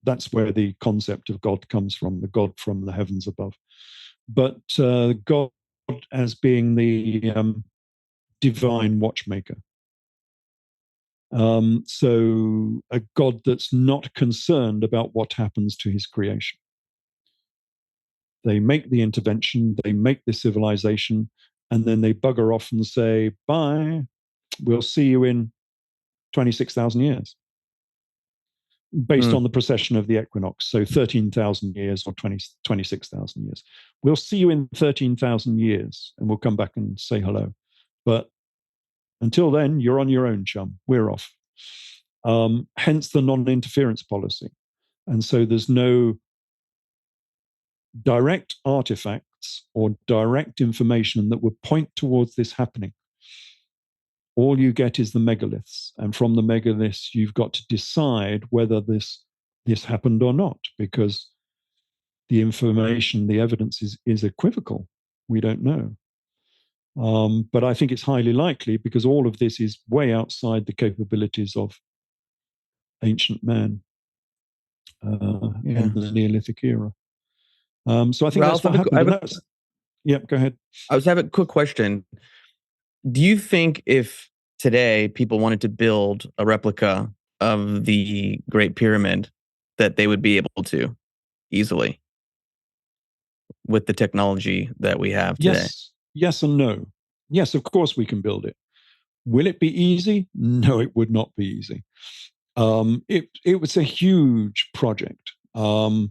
That's where the concept of God comes from, the God from the heavens above. But God as being the divine watchmaker. So a God that's not concerned about what happens to his creation. They make the intervention, they make the civilization, and then they bugger off and say, bye, we'll see you in 26,000 years. Based on the precession of the equinox, so 13,000 years or 26,000 years. We'll see you in 13,000 years, and we'll come back and say hello. But until then, you're on your own, chum. We're off. Hence the non-interference policy. And so there's no direct artifacts or direct information that would point towards this happening. All you get is the megaliths. And from the megaliths, you've got to decide whether this happened or not, because the information, the evidence is equivocal. We don't know. But I think it's highly likely because all of this is way outside the capabilities of ancient man and the Neolithic era. So I think Ralph, that's what happened. And that's, yeah, go ahead. I was having a quick question. Do you think if today people wanted to build a replica of the Great Pyramid, that they would be able to easily with the technology that we have today? Yes and no. Yes, of course we can build it. Will it be easy? No, it would not be easy. It was a huge project, and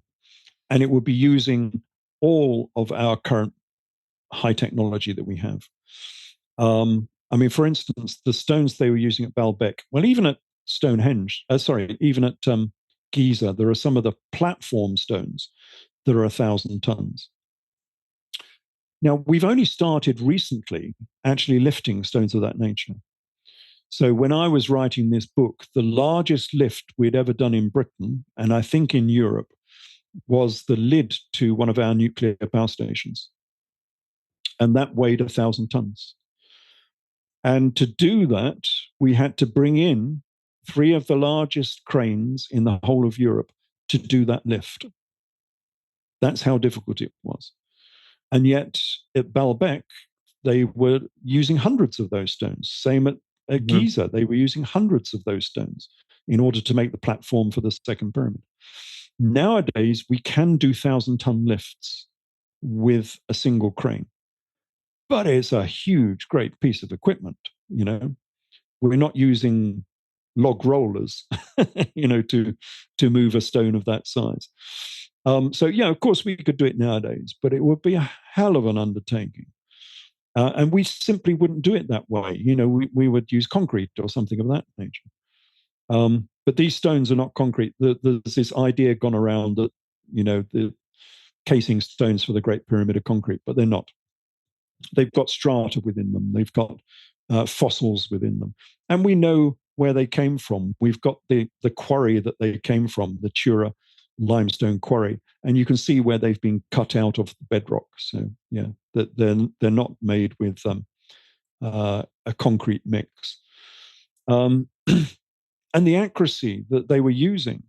it would be using all of our current high technology that we have. I mean, for instance, the stones they were using at Baalbek, well, even at Stonehenge, even at Giza, there are some of the platform stones that are 1,000 tons. Now, we've only started recently actually lifting stones of that nature. So when I was writing this book, the largest lift we'd ever done in Britain, and I think in Europe, was the lid to one of our nuclear power stations. And that weighed 1,000 tons. And to do that, we had to bring in 3 of the largest cranes in the whole of Europe to do that lift. That's how difficult it was. And yet at Baalbek, they were using hundreds of those stones. Same at Giza, they were using hundreds of those stones in order to make the platform for the second pyramid. Nowadays, we can do 1,000-ton lifts with a single crane, but it's a huge, great piece of equipment. You know, we're not using log rollers, to move a stone of that size. So yeah, of course we could do it nowadays, but it would be a hell of an undertaking. And we simply wouldn't do it that way. We would use concrete or something of that nature. But these stones are not concrete. There's this idea gone around that, the casing stones for the Great Pyramid are concrete, but they're not. They've got strata within them. They've got fossils within them. And we know where they came from. We've got the quarry that they came from, the Tura limestone quarry, and you can see where they've been cut out of the bedrock. So yeah, that they're not made with a concrete mix. And the accuracy that they were using,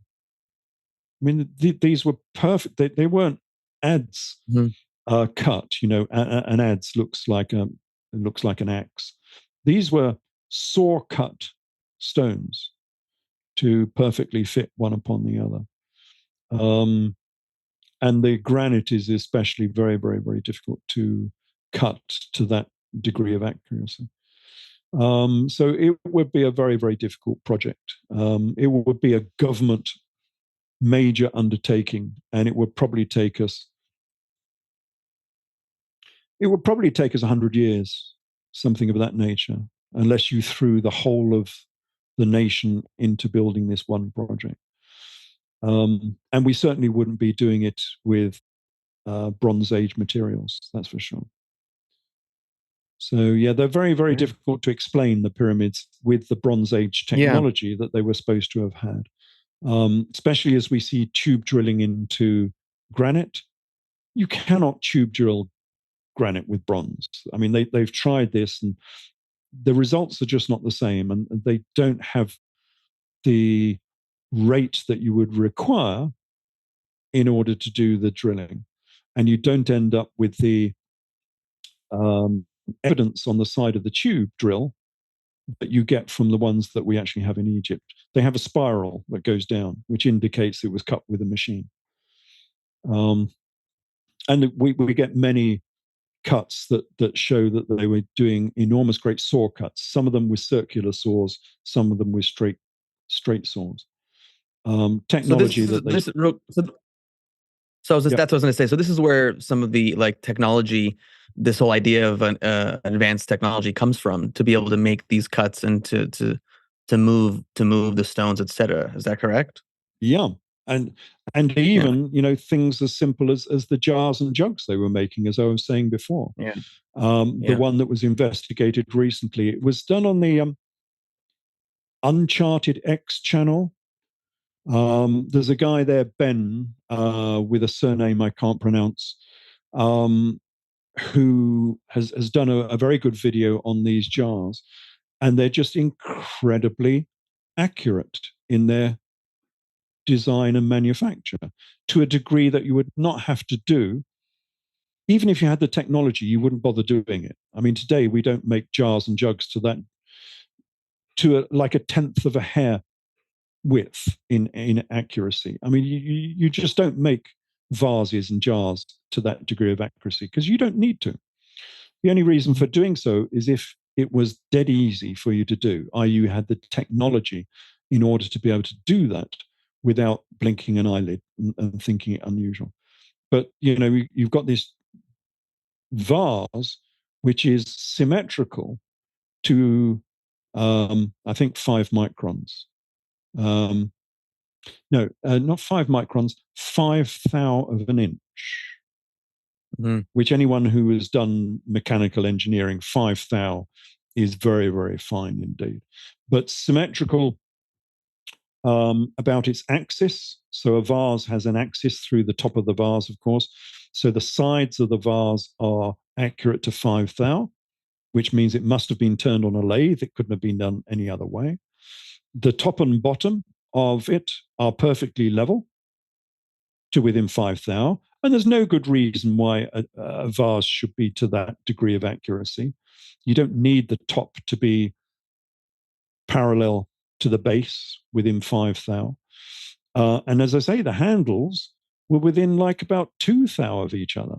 I mean, these were perfect. They weren't adze cut. An adze looks like an axe. These were saw cut stones to perfectly fit one upon the other. And the granite is especially very, very, very difficult to cut to that degree of accuracy. So it would be a very, very difficult project. It would be a government major undertaking, and it would probably take us 100 years, something of that nature, unless you threw the whole of the nation into building this one project. And we certainly wouldn't be doing it with Bronze Age materials, that's for sure. So yeah, they're very, very difficult to explain, the pyramids, with the Bronze Age technology that they were supposed to have had. Especially as we see tube drilling into granite. You cannot tube drill granite with bronze. I mean, they've tried this, and the results are just not the same, and they don't have the rate that you would require in order to do the drilling. And you don't end up with the evidence on the side of the tube drill that you get from the ones that we actually have in Egypt. They have a spiral that goes down, which indicates it was cut with a machine. And we get many cuts that show that they were doing enormous, great saw cuts. Some of them with circular saws, some of them with straight saws. Technology that's what I was going to say. So this is where some of the technology, this whole idea of an advanced technology comes from, to be able to make these cuts and to move the stones, etc. Is that correct? Yeah. And even things as simple as the jars and jugs they were making, as I was saying before. The one that was investigated recently, it was done on the Uncharted X channel. There's a guy there, Ben, with a surname I can't pronounce, who has done a very good video on these jars, and they're just incredibly accurate in their design and manufacture to a degree that you would not have to do. Even if you had the technology, you wouldn't bother doing it. I mean, today we don't make jars and jugs like a tenth of a hair width in accuracy. I mean, you just don't make vases and jars to that degree of accuracy because you don't need to. The only reason for doing so is if it was dead easy for you to do, i.e., you had the technology in order to be able to do that without blinking an eyelid and thinking it unusual. But, you've got this vase which is symmetrical to, I think, 5 microns. No, not 5 microns, 5 thou of an inch. Mm-hmm. Which anyone who has done mechanical engineering, 5 thou is very, very fine indeed. But symmetrical about its axis. So a vase has an axis through the top of the vase, of course. So the sides of the vase are accurate to 5 thou, which means it must have been turned on a lathe. It couldn't have been done any other way. The top and bottom of it are perfectly level to within 5 thou. And there's no good reason why a vase should be to that degree of accuracy. You don't need the top to be parallel to the base within 5 thou. And as I say, the handles were within like about 2 thou of each other.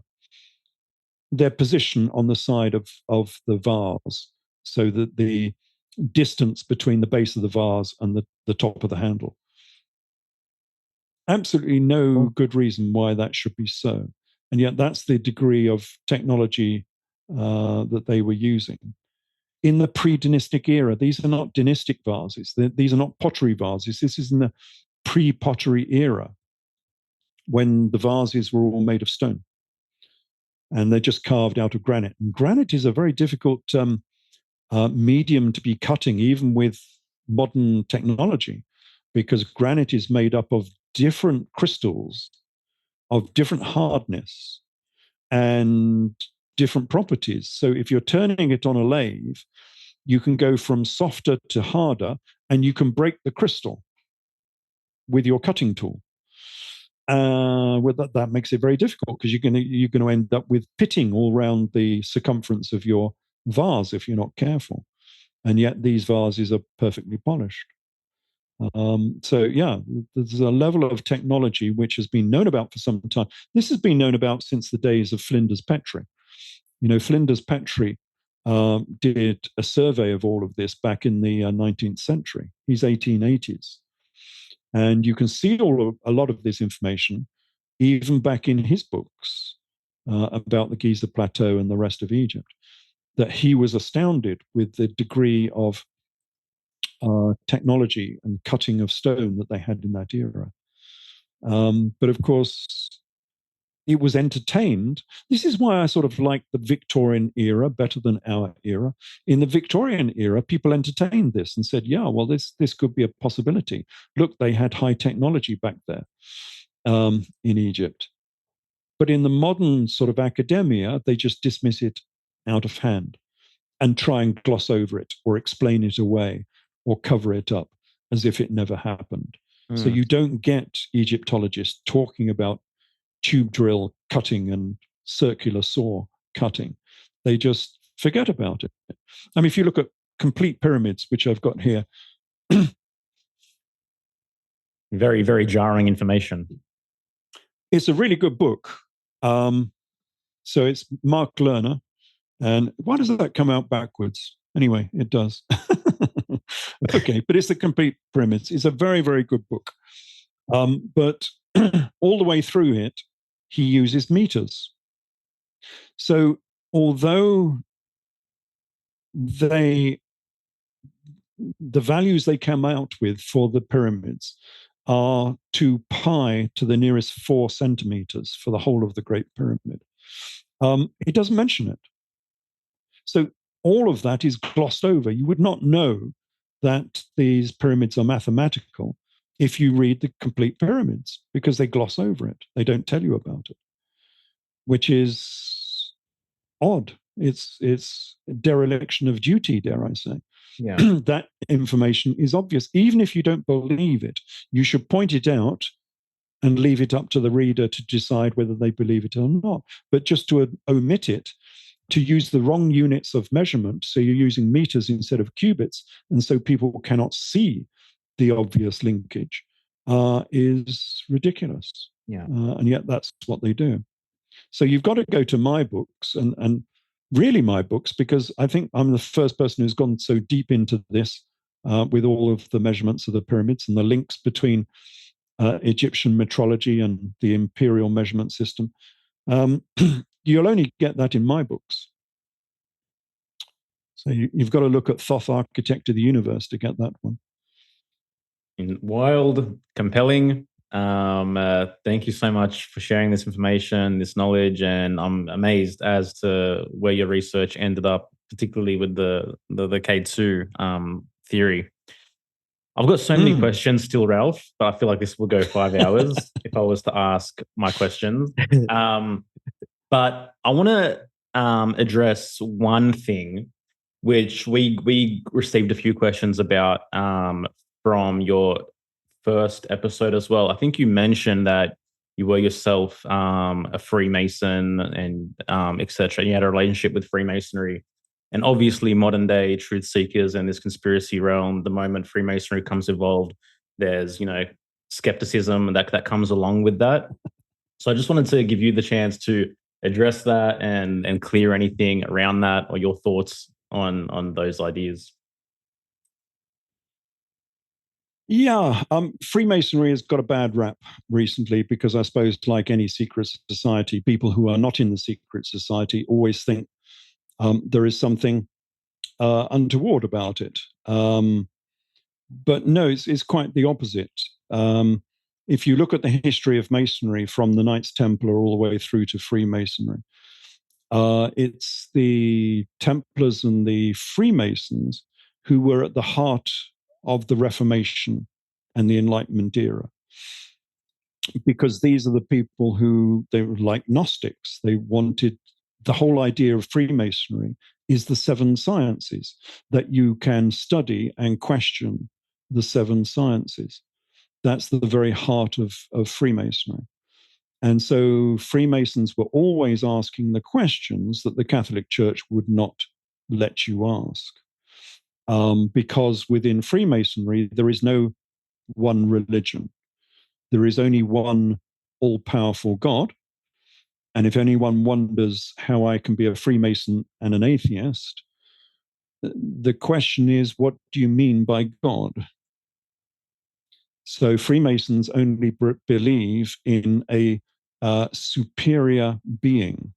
Their position on the side of the vase, so that the distance between the base of the vase and the top of the handle. Absolutely no good reason why that should be so. And yet that's the degree of technology that they were using. In the pre-dynastic era, these are not dynastic vases. These are not pottery vases. This is in the pre-pottery era when the vases were all made of stone. And they're just carved out of granite. And granite is a very difficult medium to be cutting, even with modern technology, because granite is made up of different crystals of different hardness and different properties. So if you're turning it on a lathe, you can go from softer to harder, and you can break the crystal with your cutting tool. That makes it very difficult because you're going to end up with pitting all around the circumference of your vase if you're not careful. And yet these vases are perfectly polished. So yeah, there's a level of technology which has been known about for some time. This has been known about since the days of Flinders Petrie. Flinders Petrie did a survey of all of this back in the 19th century, his 1880s. And you can see a lot of this information even back in his books about the Giza Plateau and the rest of Egypt, that he was astounded with the degree of technology and cutting of stone that they had in that era. But of course, it was entertained. This is why I sort of like the Victorian era better than our era. In the Victorian era, people entertained this and said, yeah, well, this could be a possibility. Look, they had high technology back there in Egypt. But in the modern sort of academia, they just dismiss it out of hand and try and gloss over it or explain it away or cover it up as if it never happened. So you don't get Egyptologists talking about tube drill cutting and circular saw cutting. They just forget about it. I mean, if you look at complete pyramids, which I've got here. Very, very jarring information. It's a really good book. So it's Mark Lerner. And why does that come out backwards? Anyway, it does. Okay, but it's the Complete Pyramids. It's a very, very good book. But all the way through it, he uses meters. So although the values they come out with for the pyramids are 2 pi to the nearest 4 centimeters for the whole of the Great Pyramid, he doesn't mention it. So all of that is glossed over. You would not know that these pyramids are mathematical if you read the Complete Pyramids, because they gloss over it. They don't tell you about it, which is odd. It's dereliction of duty, dare I say. Yeah. that information is obvious. Even if you don't believe it, you should point it out and leave it up to the reader to decide whether they believe it or not. But just to omit it, to use the wrong units of measurement, so you're using meters instead of cubits, and so people cannot see the obvious linkage, is ridiculous. Yeah. And yet that's what they do. So you've got to go to my books and really my books, because I think I'm the first person who's gone so deep into this with all of the measurements of the pyramids and the links between Egyptian metrology and the imperial measurement system. You'll only get that in my books. So you've got to look at Thoth, Architect of the Universe, to get that one. Wild, compelling. Thank you so much for sharing this information, this knowledge, and I'm amazed as to where your research ended up, particularly with the K2 theory. I've got so many questions still, Ralph, but I feel like this will go 5 hours if I was to ask my questions. But I want to address one thing, which we received a few questions about from your first episode as well. I think you mentioned that you were yourself a Freemason and etc. You had a relationship with Freemasonry. And obviously, modern day truth seekers and this conspiracy realm, the moment Freemasonry comes involved, there's, skepticism that comes along with that. So I just wanted to give you the chance to address that and clear anything around that, or your thoughts on those ideas. Yeah, Freemasonry has got a bad rap recently because I suppose, like any secret society, people who are not in the secret society always think there is something untoward about it. But no, it's quite the opposite. If you look at the history of Masonry from the Knights Templar all the way through to Freemasonry, it's the Templars and the Freemasons who were at the heart of the Reformation and the Enlightenment era. Because these are the people who, they were like Gnostics. They wanted, the whole idea of Freemasonry is the 7 sciences, that you can study and question the 7 sciences. That's the very heart of Freemasonry. And so Freemasons were always asking the questions that the Catholic Church would not let you ask. Because within Freemasonry, there is no one religion. There is only one all-powerful God. And if anyone wonders how I can be a Freemason and an atheist, the question is, what do you mean by God? So Freemasons only believe in a superior being.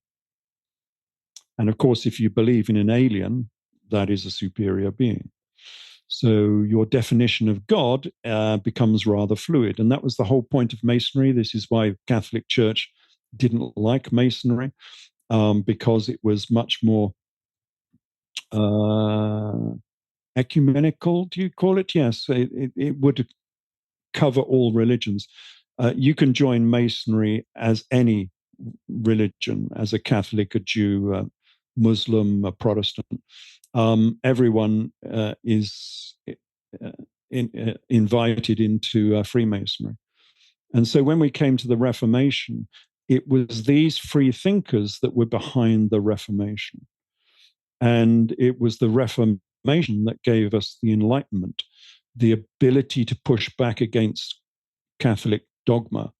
And of course, if you believe in an alien, that is a superior being. So your definition of God becomes rather fluid. And that was the whole point of Masonry. This is why Catholic Church didn't like Masonry, because it was much more ecumenical, do you call it? Yes, it would cover all religions. You can join Masonry as any religion, as a Catholic, a Jew, a Muslim, a Protestant. Everyone is invited into Freemasonry. And so when we came to the Reformation, it was these free thinkers that were behind the Reformation. And it was the Reformation that gave us the Enlightenment, the ability to push back against Catholic dogma.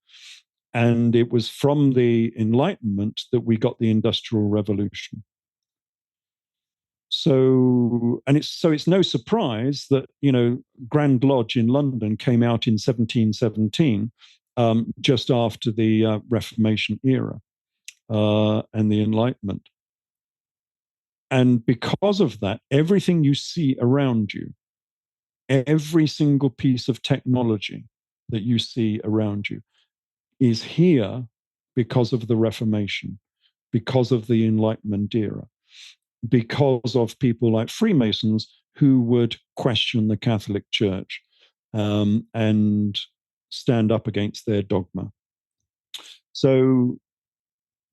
And it was from the Enlightenment that we got the Industrial Revolution. So it's no surprise that, Grand Lodge in London came out in 1717, just after the Reformation era and the Enlightenment. And because of that, everything you see around you, every single piece of technology that you see around you, is here because of the Reformation, because of the Enlightenment era, because of people like Freemasons who would question the Catholic Church and stand up against their dogma. So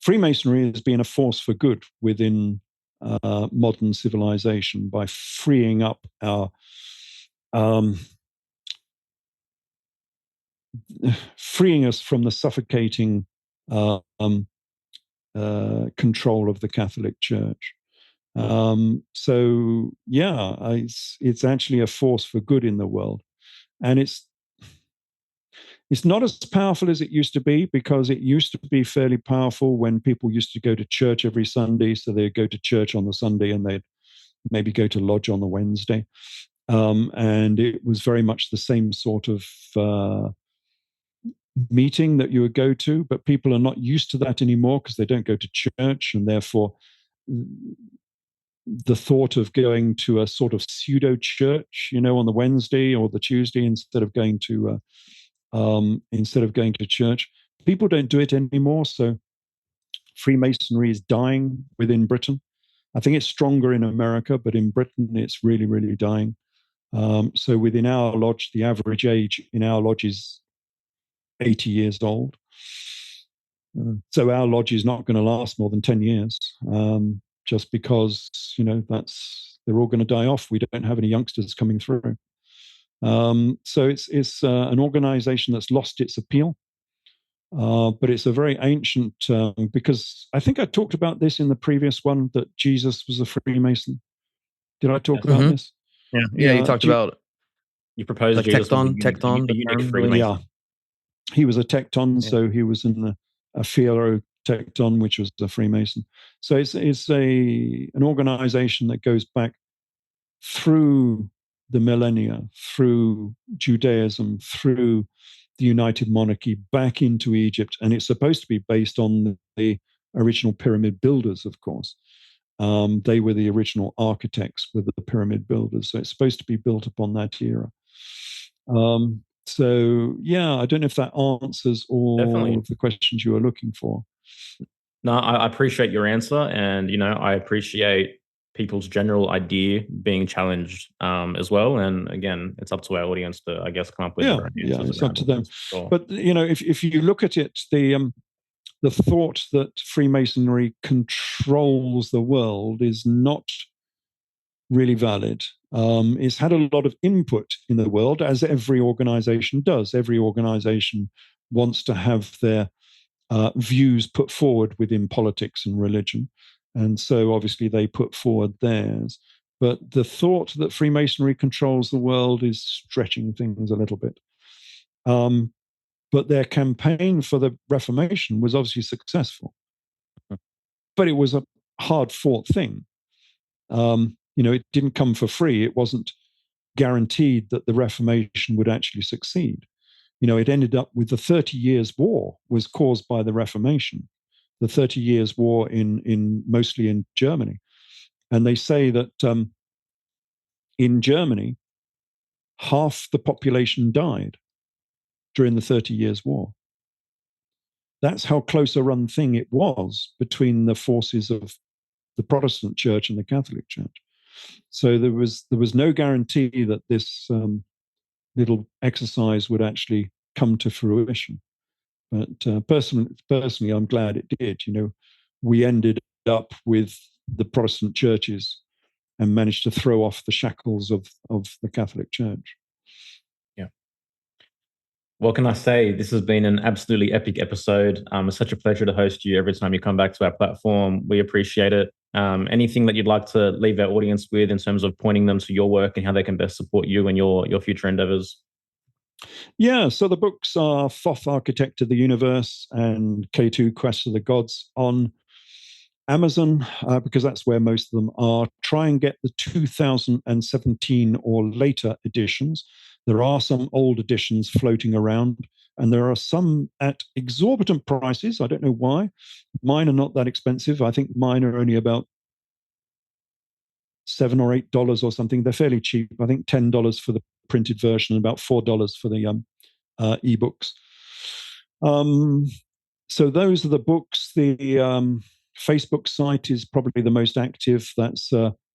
Freemasonry has been a force for good within modern civilization by freeing up our freeing us from the suffocating control of the Catholic Church. So yeah, it's actually a force for good in the world, and it's not as powerful as it used to be, because it used to be fairly powerful when people used to go to church every Sunday. So they'd go to church on the Sunday and they'd maybe go to lodge on the Wednesday. And it was very much the same sort of meeting that you would go to, but people are not used to that anymore because they don't go to church, and therefore the thought of going to a sort of pseudo church, on the Wednesday or the Tuesday instead of going to church, people don't do it anymore. So Freemasonry is dying within Britain. I think it's stronger in America, but in Britain it's really, really dying. So within our lodge, the average age in our lodge is 80 years old. So our lodge is not going to last more than 10 years, just because, they're all going to die off. We don't have any youngsters coming through. So it's an organization that's lost its appeal, but it's a very ancient, because I think I talked about this in the previous one, that Jesus was a Freemason. Did I talk about this? Yeah, you talked about you proposed like Jesus was tecton, a unique term, Freemason. Yeah, he was a tecton, so he was in a philotecton, which was a Freemason. So it's an organization that goes back through the millennia, through Judaism, through the United Monarchy, back into Egypt, and it's supposed to be based on the original pyramid builders, of course. They were the original architects, with the pyramid builders, so it's supposed to be built upon that era. So yeah, I don't know if that answers all of the questions you were looking for. No, I appreciate your answer, and I appreciate people's general idea being challenged as well. And again, it's up to our audience to, I guess, come up with their own answers. It's up to them. Sure. But if you look at it, the thought that Freemasonry controls the world is not really valid. It's had a lot of input in the world, as every organization does. Every organization wants to have their views put forward within politics and religion. And so obviously they put forward theirs. But the thought that Freemasonry controls the world is stretching things a little bit. But their campaign for the Reformation was obviously successful. But it was a hard-fought thing. It didn't come for free. It wasn't guaranteed that the Reformation would actually succeed. It ended up with the 30 Years' War was caused by the Reformation, the 30 Years' War in mostly in Germany. And they say that in Germany, half the population died during the 30 Years' War. That's how close a run thing it was between the forces of the Protestant Church and the Catholic Church. So there was no guarantee that this little exercise would actually come to fruition. But personally, I'm glad it did. We ended up with the Protestant churches and managed to throw off the shackles of the Catholic Church. Yeah. What can I say? This has been an absolutely epic episode. It's such a pleasure to host you every time you come back to our platform. We appreciate it. Anything that you'd like to leave our audience with in terms of pointing them to your work and how they can best support you and your future endeavors? Yeah, so the books are Thoth, Architect of the Universe, and K2, Quest of the Gods on Amazon, because that's where most of them are. Try and get the 2017 or later editions. There are some old editions floating around, and there are some at exorbitant prices. I don't know why. Mine are not that expensive. I think mine are only about $7 or $8 or something. They're fairly cheap. I think $10 for the printed version and about $4 for the ebooks. So those are the books. The Facebook site is probably the most active. That's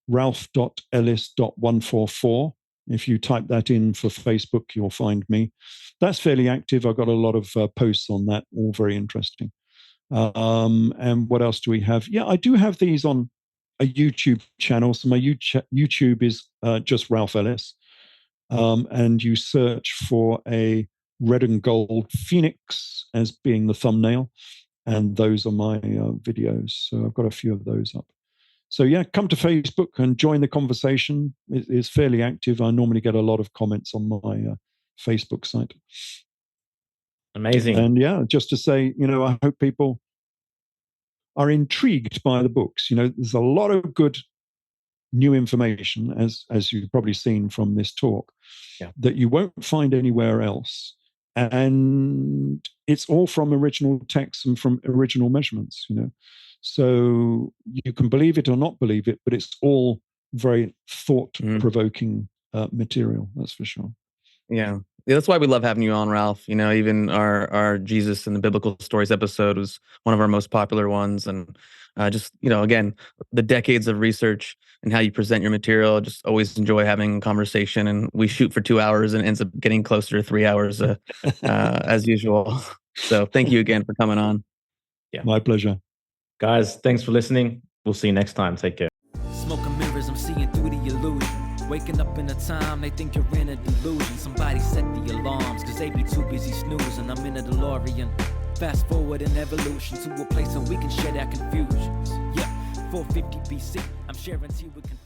ralph.ellis.144. If you type that in for Facebook, you'll find me. That's fairly active. I've got a lot of posts on that, all very interesting. And what else do we have? Yeah, I do have these on a YouTube channel. So my YouTube is just Ralph Ellis. And you search for a red and gold phoenix as being the thumbnail. And those are my videos. So I've got a few of those up. So yeah, come to Facebook and join the conversation. It's fairly active. I normally get a lot of comments on my Facebook site. Amazing. And yeah, just to say, I hope people are intrigued by the books. There's a lot of good new information, as you've probably seen from this talk, that you won't find anywhere else. And it's all from original texts and from original measurements, So you can believe it or not believe it, but it's all very thought-provoking material, that's for sure. Yeah, that's why we love having you on, Ralph. Even our Jesus and the Biblical Stories episode was one of our most popular ones. And just, again, the decades of research and how you present your material, just always enjoy having conversation. And we shoot for 2 hours and it ends up getting closer to 3 hours as usual. So thank you again for coming on. Yeah, my pleasure. Guys, thanks for listening. We'll see you next time. Take care. Smoking mirrors, I'm seeing through the illusion. Waking up in a time, they think you're in a delusion. Somebody set the alarms, cause they be too busy snoozing. I'm in a DeLorean, fast forward in evolution to a place where we can share our confusions. Yeah, 450 BC, I'm sharing tea with confusion.